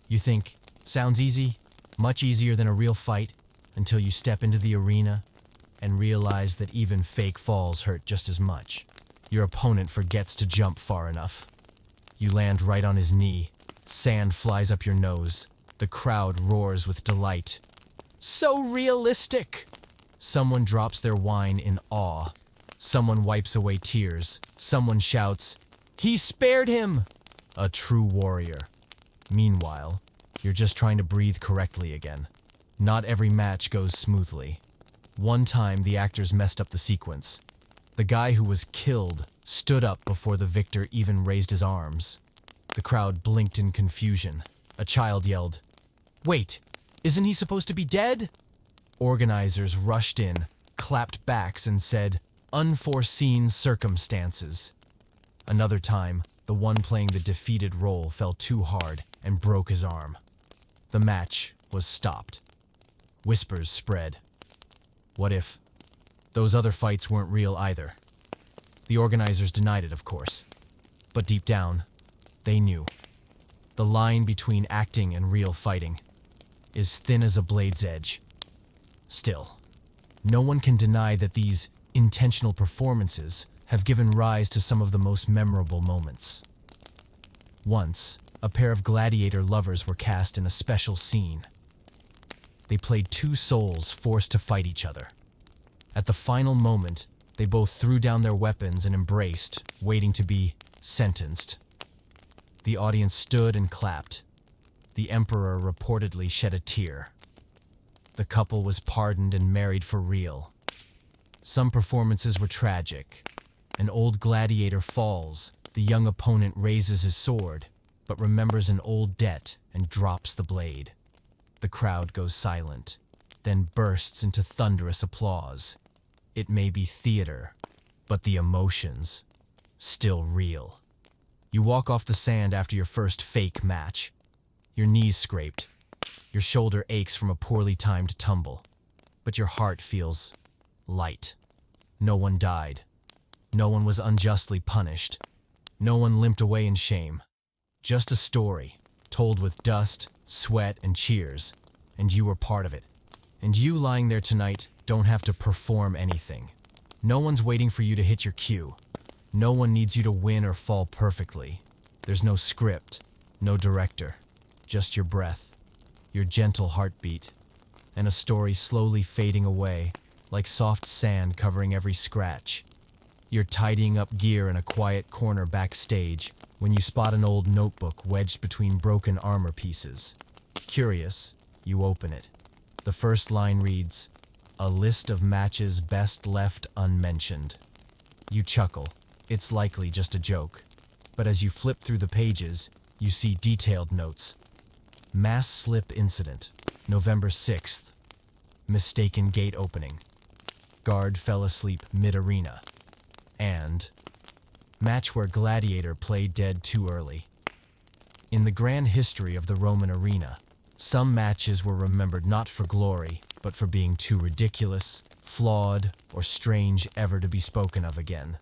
Speaker 1: You think, sounds easy? Much easier than a real fight, until you step into the arena and realize that even fake falls hurt just as much. Your opponent forgets to jump far enough. You land right on his knee. Sand flies up your nose. The crowd roars with delight. So realistic! Someone drops their wine in awe. Someone wipes away tears. Someone shouts, "He spared him!" A true warrior. Meanwhile, you're just trying to breathe correctly again. Not every match goes smoothly. One time, the actors messed up the sequence. The guy who was killed stood up before the victor even raised his arms. The crowd blinked in confusion. A child yelled, "Wait, isn't he supposed to be dead?" Organizers rushed in, clapped backs, and said, "Unforeseen circumstances." Another time, the one playing the defeated role fell too hard and broke his arm. The match was stopped. Whispers spread. What if those other fights weren't real either? The organizers denied it, of course. But deep down, they knew. The line between acting and real fighting is thin as a blade's edge. Still, no one can deny that these intentional performances have given rise to some of the most memorable moments. Once, a pair of gladiator lovers were cast in a special scene. They played two souls forced to fight each other. At the final moment, they both threw down their weapons and embraced, waiting to be sentenced. The audience stood and clapped. The emperor reportedly shed a tear. The couple was pardoned and married for real. Some performances were tragic. An old gladiator falls, the young opponent raises his sword, but remembers an old debt and drops the blade. The crowd goes silent, then bursts into thunderous applause. It may be theater, but the emotions, still real. You walk off the sand after your first fake match. Your knees scraped. Your shoulder aches from a poorly timed tumble. But your heart feels light. No one died. No one was unjustly punished. No one limped away in shame. Just a story, told with dust, sweat, and cheers. And you were part of it. And you lying there tonight don't have to perform anything. No one's waiting for you to hit your cue. No one needs you to win or fall perfectly. There's no script, no director, just your breath, your gentle heartbeat, and a story slowly fading away, like soft sand covering every scratch. You're tidying up gear in a quiet corner backstage when you spot an old notebook wedged between broken armor pieces. Curious, you open it. The first line reads, "A list of matches best left unmentioned." You chuckle. It's likely just a joke. But as you flip through the pages, you see detailed notes. Mass slip incident, November 6th. Mistaken gate opening. Guard fell asleep mid-arena. And match where gladiator played dead too early. In the grand history of the Roman arena, some matches were remembered not for glory, but for being too ridiculous, flawed, or strange ever to be spoken of again.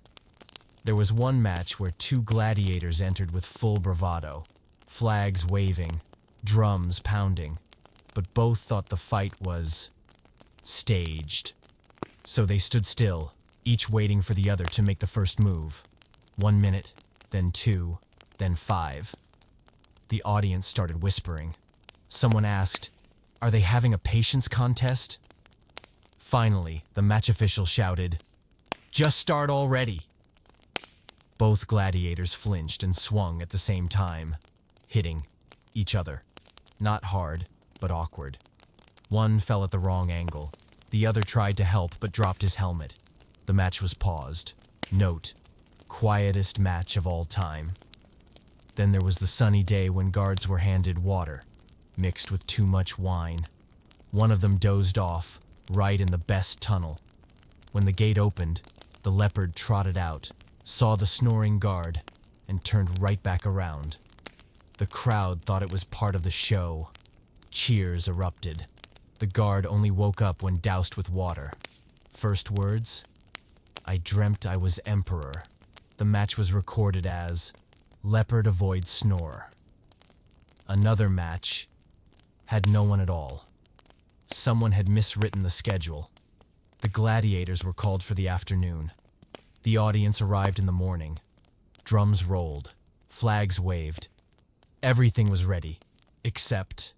Speaker 1: There was one match where two gladiators entered with full bravado, flags waving, drums pounding, but both thought the fight was staged. So they stood still, each waiting for the other to make the first move. 1 minute, then 2, then 5. The audience started whispering. Someone asked, "Are they having a patience contest?" Finally, the match official shouted, "Just start already!" Both gladiators flinched and swung at the same time, hitting each other. Not hard, but awkward. One fell at the wrong angle. The other tried to help but dropped his helmet. The match was paused. Note, quietest match of all time. Then there was the sunny day when guards were handed water, mixed with too much wine. One of them dozed off, right in the best tunnel. When the gate opened, the leopard trotted out, saw the snoring guard, and turned right back around. The crowd thought it was part of the show. Cheers erupted. The guard only woke up when doused with water. First words, "I dreamt I was emperor." The match was recorded as "Leopard avoids snore." Another match had no one at all. Someone had miswritten the schedule. The gladiators were called for the afternoon. The audience arrived in the morning. Drums rolled. Flags waved. Everything was ready, except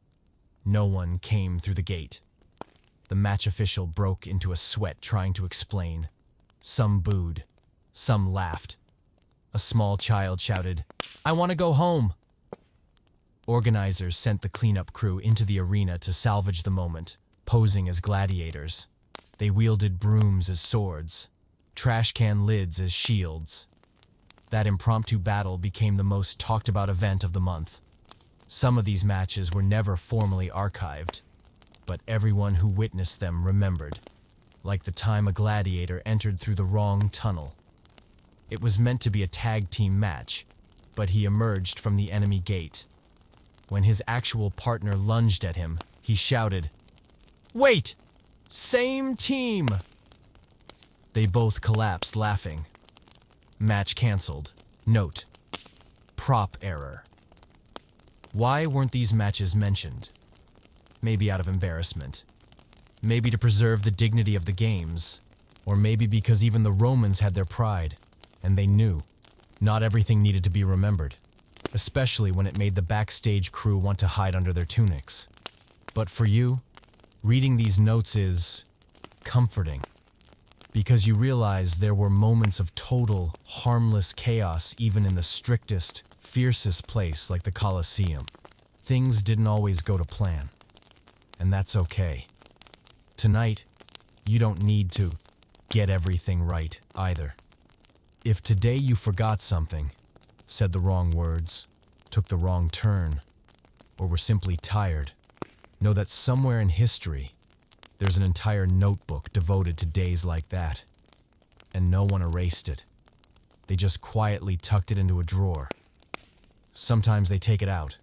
Speaker 1: no one came through the gate. The match official broke into a sweat trying to explain. Some booed. Some laughed. A small child shouted, "I want to go home!" Organizers sent the cleanup crew into the arena to salvage the moment, posing as gladiators. They wielded brooms as swords, trash can lids as shields. That impromptu battle became the most talked about event of the month. Some of these matches were never formally archived, but everyone who witnessed them remembered, like the time a gladiator entered through the wrong tunnel. It was meant to be a tag team match, but he emerged from the enemy gate. When his actual partner lunged at him, he shouted, "Wait! Same team!" They both collapsed laughing. Match canceled. Note: prop error. Why weren't these matches mentioned? Maybe out of embarrassment. Maybe to preserve the dignity of the games. Or maybe because even the Romans had their pride, and they knew not everything needed to be remembered, especially when it made the backstage crew want to hide under their tunics. But for you, Reading these notes is comforting because you realize there were moments of total, harmless chaos even in the strictest, fiercest place like the Colosseum. Things didn't always go to plan, and that's okay. Tonight, you don't need to get everything right either. If today you forgot something, said the wrong words, took the wrong turn, or were simply tired, know that somewhere in history, there's an entire notebook devoted to days like that. And no one erased it. They just quietly tucked it into a drawer. Sometimes they take it out,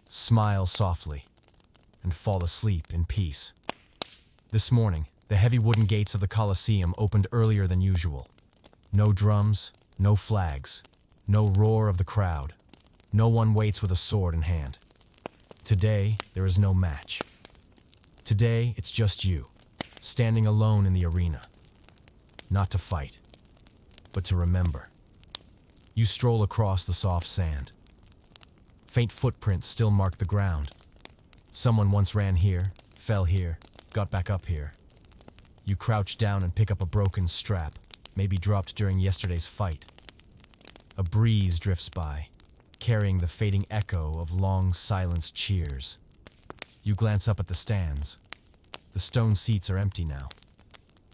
Speaker 1: smile softly, and fall asleep in peace. This morning, the heavy wooden gates of the Colosseum opened earlier than usual. No drums, no flags, no roar of the crowd. No one waits with a sword in hand. Today, there is no match. Today, it's just you, standing alone in the arena. Not to fight, but to remember. You stroll across the soft sand. Faint footprints still mark the ground. Someone once ran here, fell here, got back up here. You crouch down and pick up a broken strap, maybe dropped during yesterday's fight. A breeze drifts by, carrying the fading echo of long silenced cheers. You glance up at the stands. The stone seats are empty now.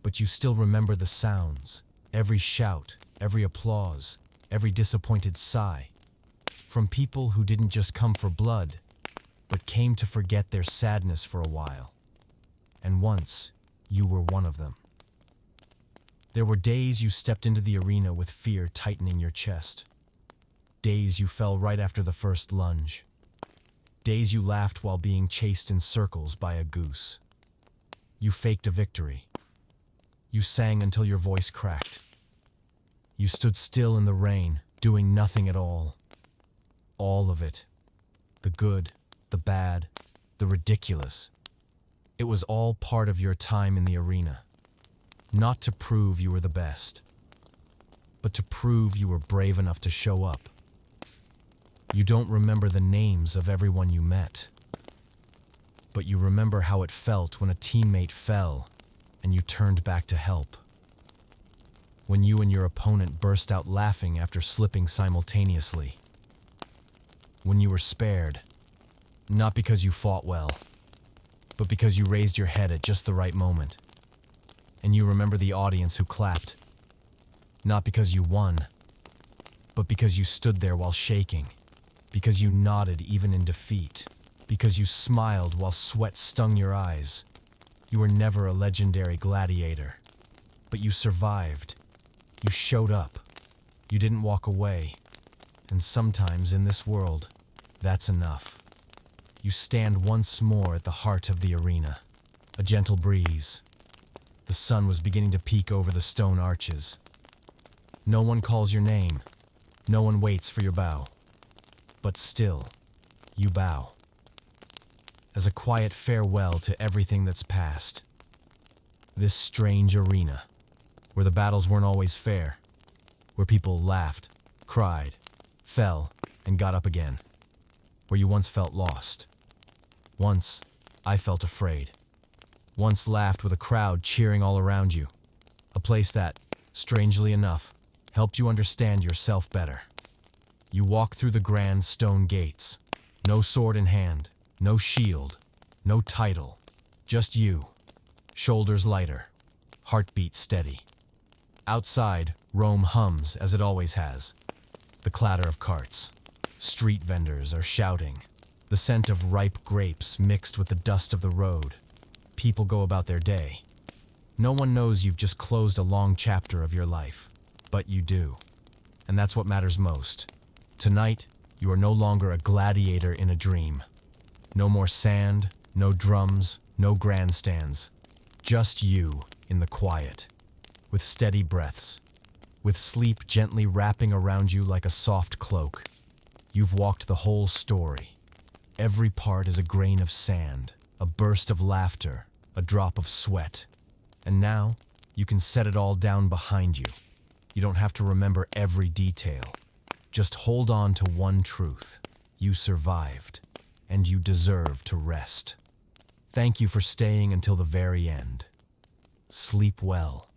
Speaker 1: But you still remember the sounds, every shout, every applause, every disappointed sigh. From people who didn't just come for blood, but came to forget their sadness for a while. And once, you were one of them. There were days you stepped into the arena with fear tightening your chest. Days you fell right after the first lunge. Days you laughed while being chased in circles by a goose. You faked a victory. You sang until your voice cracked. You stood still in the rain, doing nothing at all. All of it. The good, the bad, the ridiculous. It was all part of your time in the arena. Not to prove you were the best, but to prove you were brave enough to show up. You don't remember the names of everyone you met, but you remember how it felt when a teammate fell and you turned back to help. When you and your opponent burst out laughing after slipping simultaneously. When you were spared, not because you fought well, but because you raised your head at just the right moment. And you remember the audience who clapped, not because you won, but because you stood there while shaking. Because you nodded even in defeat. Because you smiled while sweat stung your eyes. You were never a legendary gladiator. But you survived. You showed up. You didn't walk away. And sometimes in this world, that's enough. You stand once more at the heart of the arena. A gentle breeze. The sun was beginning to peek over the stone arches. No one calls your name. No one waits for your bow. But still, you bow. As a quiet farewell to everything that's past. This strange arena, where the battles weren't always fair, where people laughed, cried, fell, and got up again, where you once felt lost. Once, I felt afraid. Once laughed with a crowd cheering all around you. A place that, strangely enough, helped you understand yourself better. You walk through the grand stone gates. No sword in hand, no shield, no title. Just you. Shoulders lighter, heartbeat steady. Outside, Rome hums as it always has. The clatter of carts. Street vendors are shouting. The scent of ripe grapes mixed with the dust of the road. People go about their day. No one knows you've just closed a long chapter of your life. But you do. And that's what matters most. Tonight, you are no longer a gladiator in a dream. No more sand, no drums, no grandstands. Just you in the quiet, with steady breaths, with sleep gently wrapping around you like a soft cloak. You've walked the whole story. Every part is a grain of sand, a burst of laughter, a drop of sweat. And now, you can set it all down behind you. You don't have to remember every detail. Just hold on to one truth. You survived, and you deserve to rest. Thank you for staying until the very end. Sleep well.